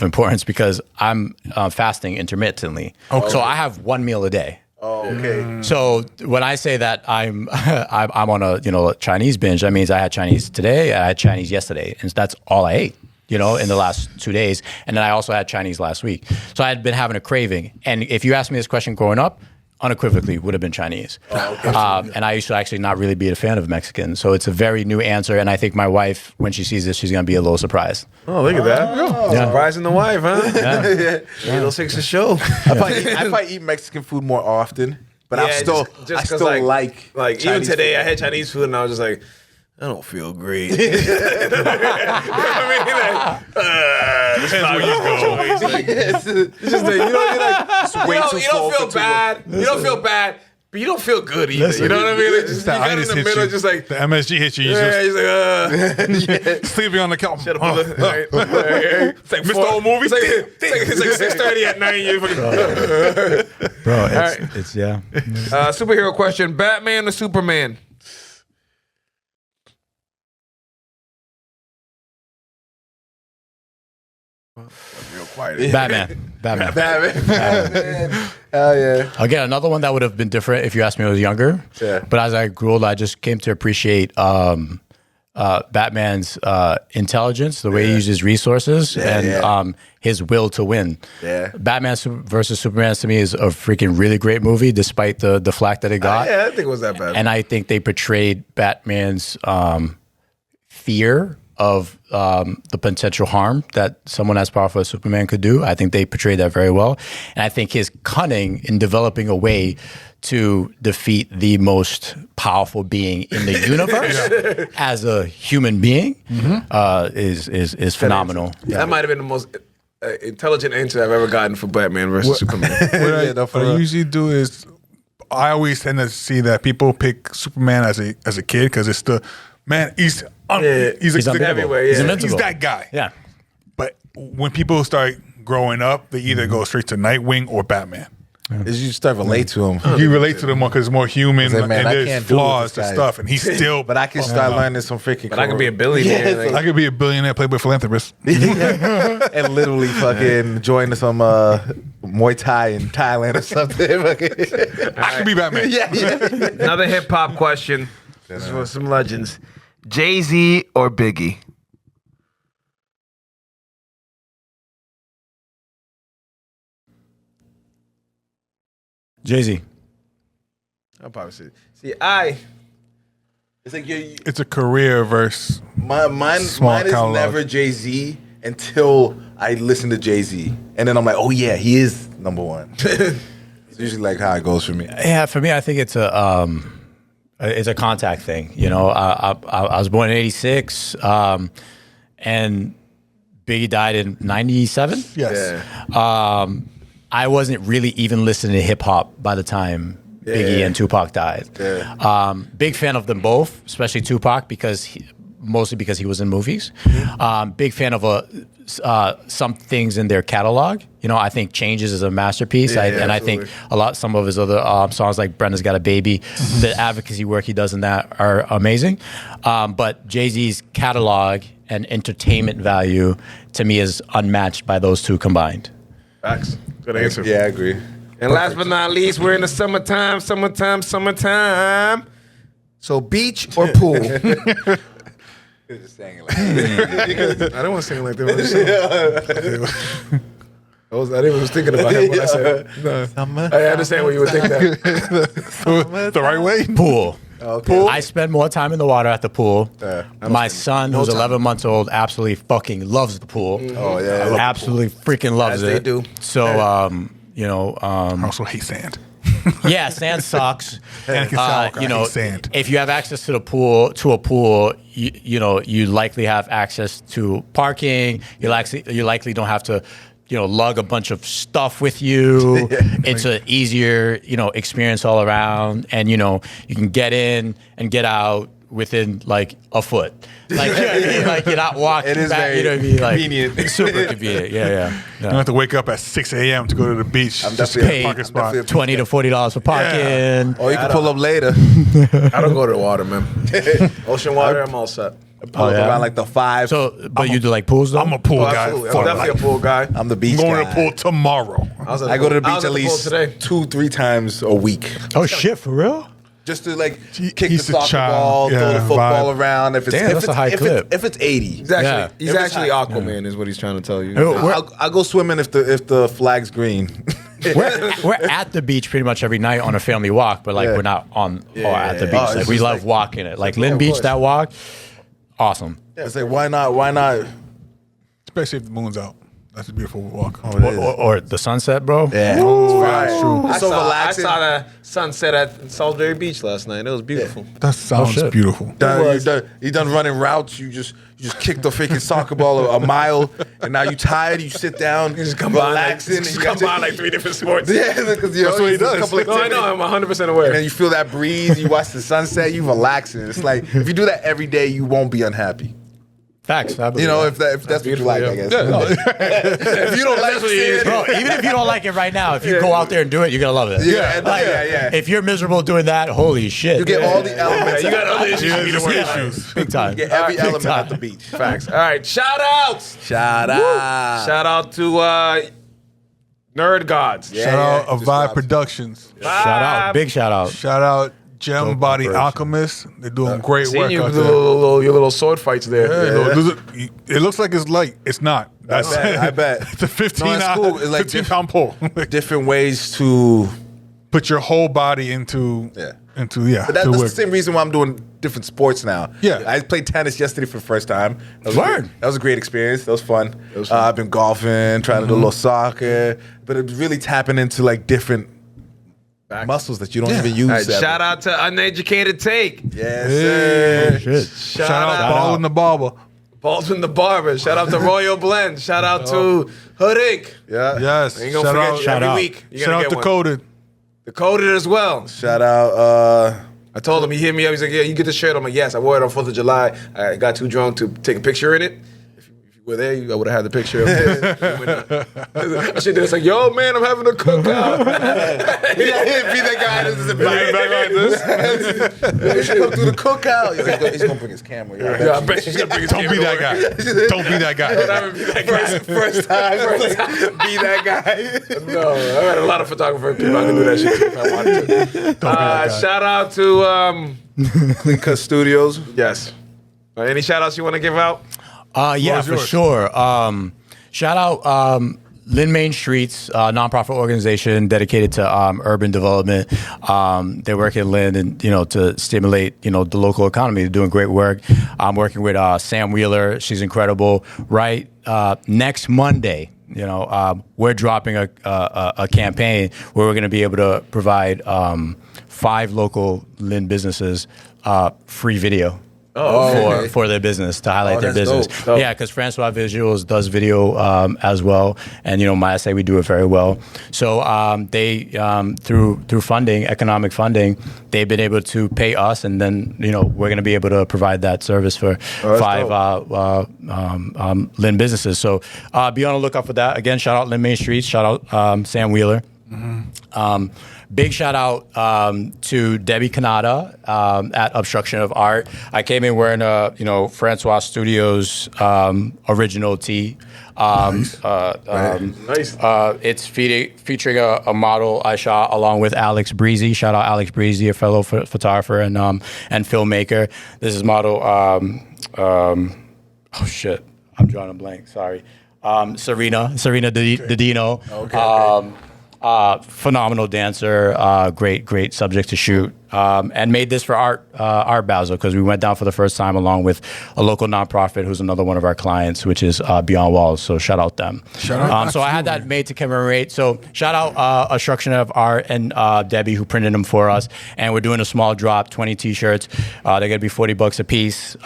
importance because I'm fasting intermittently. Okay. So I have one meal a day. Oh, okay. So when I say that I'm on a Chinese binge, that means I had Chinese today, I had Chinese yesterday, and that's all I ate. In the last 2 days, and then I also had Chinese last week. So I had been having a craving, and if you asked me this question growing up, unequivocally would have been Chinese. Oh, okay. And I used to actually not really be a fan of Mexican. So it's a very new answer. And I think my wife, when she sees this, she's going to be a little surprised. Oh, look at that. Yeah. Surprising the wife, huh? Yeah. Little six to show. I probably eat Mexican food more often, but I still like Chinese even today, food. I had Chinese food and I was just like, I don't feel great. This is not where you go. It's just you don't feel bad. You don't feel bad, but you don't feel good either. Listen, you know what I mean? Like, just, you got in the middle, just like the MSG hits you. Sleeping on the couch. It's like Mr. Old Movie. It's like 6:30 at night. Bro, it's yeah. Superhero question: Batman or Superman? Real quiet. Batman. Hell yeah. Again, another one that would have been different if you asked me when I was younger. Yeah. But as I grew older, I just came to appreciate Batman's intelligence, the way he uses resources, and his will to win. Yeah. Batman versus Superman to me is a freaking really great movie, despite the flack that it got. Yeah, I think it was that bad. And I think they portrayed Batman's fear of the potential harm that someone as powerful as Superman could do. I think they portrayed that very well. And I think his cunning in developing a way to defeat the most powerful being in the universe as a human being is phenomenal. That might have been the most intelligent answer I've ever gotten for Batman versus Superman. What I usually do is I always tend to see that people pick Superman as a kid because it's the man. He's everywhere. Yeah. He's that guy. Yeah. But when people start growing up, they either go straight to Nightwing or Batman. Is you start relate to him. You relate to them more because it's more human like, man, and there's flaws and stuff. And he's still. But I can start learning some freaking. But I can be a billionaire. I could be a billionaire, playboy philanthropist, and literally fucking join some Muay Thai in Thailand or something. I could be Batman. Yeah. Another hip hop question. This is for some legends. Jay-Z or Biggie? Jay-Z. I'll probably say. It's like it's a career verse. Mine is never Jay-Z until I listen to Jay-Z, and then I'm like, oh yeah, he is number one. It's usually like how it goes for me. Yeah, for me, I think it's a contact thing. I was born in '86, and Biggie died in '97. Yes. Yeah. I wasn't really even listening to hip hop by the time Biggie and Tupac died. Yeah. Big fan of them both, especially Tupac mostly because he was in movies. Big fan of some things in their catalog. I think Changes is a masterpiece. And I think some of his other songs like Brenda's Got a Baby, the advocacy work he does in that are amazing. But Jay-Z's catalog and entertainment value to me is unmatched by those two combined. Facts. Good answer. Yeah, I agree. And last but not least, we're in the summertime. So beach or pool? Just saying it I don't want to sing it like that. I was thinking about him when I said no. I understand what you would think that. The right way? Pool. Okay. Pool. I spend more time in the water at the pool. My son, who's 11 months old, absolutely fucking loves the pool. Oh yeah, absolutely freaking loves it. As they do. So, I also hate sand. Yeah, sand sucks. And I hate sand. If you have access to a pool, you likely have access to parking. You likely don't have to, lug a bunch of stuff with you. It's an easier, experience all around, and you can get in and get out within like a foot. Like, like you're not walking. It is back, very convenient. Super convenient. Yeah. You don't have to wake up at 6 a.m. to go to the beach. I'm just definitely a parking spot. $20 to $40 for parking. Or you can pull up later. I don't go to the water, man. Ocean water, I'm all set. pull up around like the 5. So, but you do like pools though? I'm a pool guy. Absolutely. I'm definitely a pool guy. I'm the beach I'm going guy. to the pool tomorrow. I go to the beach at least today. 2-3 times a week. Oh shit, for real? Just to like kick the He's a soccer child. ball, throw Yeah, the football vibe. around. If it's Damn, that's a high clip. If it's 80, He's actually, Yeah. he's If it's actually hot. Aquaman, is what he's trying to tell you. I'll go swimming if the flag's green. We're at the beach pretty much every night on a family walk, but like Yeah. we're not on or at the beach. Oh, it's Like we just love like- walking it. Like Lynn Beach, course. that walk, awesome. It's like why not? Especially if the moon's out. That's a beautiful walk. Or the sunset, bro. Yeah, Ooh, right. that's true. It's so I relaxing. saw the sunset at Salisbury Beach last night. It was beautiful. That sounds shit. beautiful. You done running routes. You just kicked the freaking soccer ball a mile, and now you tired. You sit down, You just combine relaxing. like, and just you got combine your- like 3 different sports. Yeah, because you know, That's what he it's a does. couple of No, I know. I'm 100% aware. And then you feel that breeze. You watch the sunset. You relaxing. It's like if you do that every day, you won't be unhappy. Facts. I believe You know, that. if that's what you like, I guess. If you don't like That's what you it, Bro, even if you don't like it right now, if you go out there and do it, you're gonna love it. yeah, Like, yeah. If you're miserable doing that, holy shit. You get all the elements. you got other issues you need to worry Yeah. about. Big time. You get every Big element time. at the beach. Facts. All right. Shout outs. Shout out. Shout out to Nerd Gods. Yeah, Shout out yeah, of just Vibe drops. Productions. Shout out. Big shout out. Shout out Gem Body corporation. Alchemist. They're doing great Seeing work you out with there. your little sword fights there. It looks like it's light. It's not. That's I bet. It's a 15, No, it's cool. It's like 15 pound pole. Different ways to. Put your whole body into Yeah. But But that's the same reason why I'm doing different sports now. Yeah. I played tennis yesterday for the first time. That was Word. great. That was a great experience. That was fun. I've been golfing, trying to do a little soccer, but it's really tapping into like different muscles that you don't even use. All right, ever. shout out to Uneducated Take. Yes, sir. Shit. Shout out Ball in the Barber. Baldwin the Barber. Shout out to Royal Blend. Shout out to Hood Inc. Yeah. Yes. Ain't gonna Shout forget out, you shout every out. week. You're shout gonna out get to one. Coded. The Coded as well. Shout out. I told him, he hit me up. He's like, yeah, you get the shirt. I'm like, yes, I wore it on 4th of July. I got too drunk to take a picture in it. If you were there, I would have had the picture of it. I should do. It's like, yo, man, I'm having a cookout. Yeah, be that guy that's just You should come through the cookout. He's gonna bring his camera. Yeah, I bet she's gonna bring his Don't be camera that over. guy. Don't be that guy. Never be that guy. First time. Be that guy. No, I got a lot of photographer people. I can do that shit too if I wanted to. Don't be that guy. Shout out to Clean Cut Studios. yes. Any shout outs you want to give out? Yeah, Floor's for yours. sure. Shout out Lynn Main Streets, nonprofit organization dedicated to urban development. They work in Lynn and to stimulate the local economy. They're doing great work. I'm working with Sam Wheeler. She's incredible. Right next Monday, we're dropping a campaign where we're going to be able to provide 5 local Lynn businesses free video. okay. For their business to highlight their that's business. dope. Yeah, because Francois Visuals does video as well, and my say we do it very well. So they through funding, economic funding, they've been able to pay us, and then we're going to be able to provide that service for 5 Lynn businesses. So be on the lookout for that. Again, shout out Lynn Main Streets, shout out Sam Wheeler. Big shout out to Debbie Canada at Obstruction of Art. I came in wearing a Francois Studios original tee. Nice. It's featuring a model I shot along with Alex Breezy. Shout out Alex Breezy, a fellow photographer and filmmaker. This is model. Oh shit, I'm drawing a blank. Sorry. Serena Didino. Okay. Phenomenal dancer, great subject to shoot, and made this for Art Basel because we went down for the first time along with a local nonprofit who's another one of our clients, which is Beyond Walls. So shout out them. So I had that made to commemorate. So shout out Obstruction of Art and Debbie who printed them for us, and we're doing a small drop, 20 T-shirts. They're gonna be $40 a piece.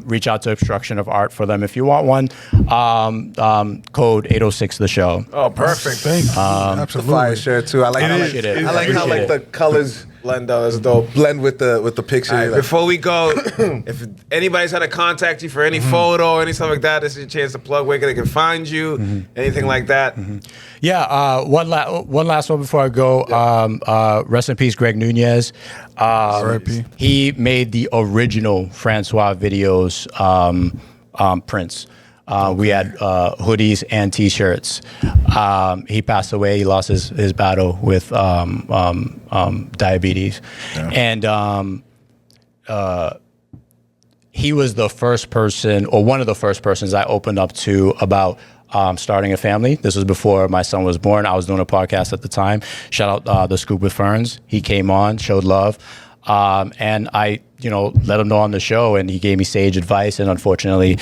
Reach out to Obstruction of Art for them if you want one. Code 806 the show. Oh, perfect. Thank you. Absolutely. Fire shirt too. I like I how appreciate it. I like how Appreciate like the colors Blend, that's dope. Blend with the picture. All right, before we go, if anybody's had to contact you for any photo or any stuff like that, this is your chance to plug where they can find you, anything like that. Yeah, one last one before I go. Rest in peace, Greg Nunez. He made the original Francois videos prints. We had hoodies and T-shirts. He passed away. He lost his battle with diabetes, and he was the first person, or one of the first persons, I opened up to about starting a family. This was before my son was born. I was doing a podcast at the time. Shout out The Scoop with Ferns. He came on, showed love. And I, let him know on the show, and he gave me sage advice. And unfortunately,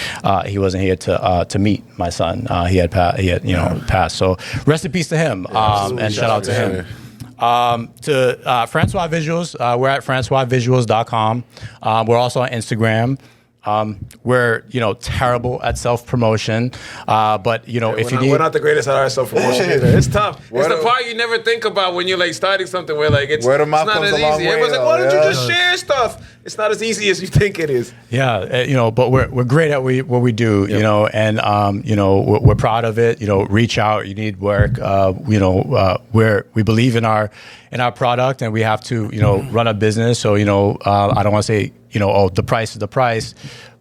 he wasn't here to meet my son. He had passed. So rest in peace to him. And shout out to him. To Francois Visuals, we're at francoisvisuals.com. We're also on Instagram. We're terrible at self-promotion, but we're not the greatest at our self-promotion either. It's tough. It's the part you never think about when you're like starting something where like it's not as easy. Everyone's like, why don't you just share stuff? It's not as easy as you think it is. Yeah, but we're great at what we do, and we're proud of it. Reach out. You need work. We believe in our product, and we have to run a business. So I don't want to say the price is the price,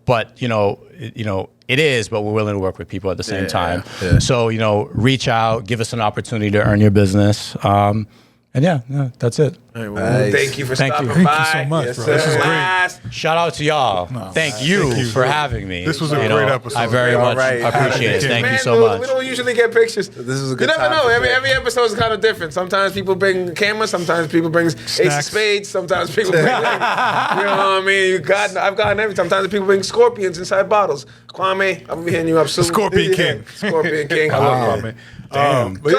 but it is, but we're willing to work with people at the same time. Yeah. So reach out, give us an opportunity to earn your business. And that's it. Right, well, thank you for stopping by. Thank you so much, bro. This is great. Shout out to y'all. Thank you for having me. This was a great episode. I very much appreciate it. Thank you so much. We don't usually get pictures. This is a good You never know. Every episode is kind of different. Sometimes people bring cameras. Sometimes people bring ace of spades. Sometimes people bring, what I mean? I've gotten everything. Sometimes people bring scorpions inside bottles. Kwame, I'm gonna be hitting you up soon. Scorpion King. Scorpion King. I love Kwame. Damn. No, good.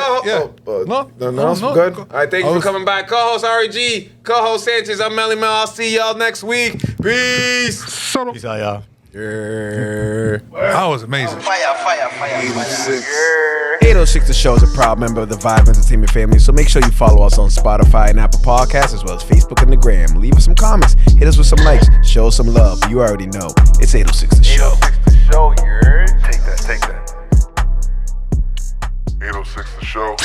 All right, thank you for coming back. Co-host RG, co-host Sanchez, I'm Melly Mel. I'll see y'all next week. Peace. Peace out, y'all. That was amazing. Fire. 806 The Show is a proud member of the Vibe Entertainment family, so make sure you follow us on Spotify and Apple Podcasts, as well as Facebook and the Gram. Leave us some comments, hit us with some likes, show us some love. You already know. It's 806 The Show. 806 The Show, Take that. 806 The Show.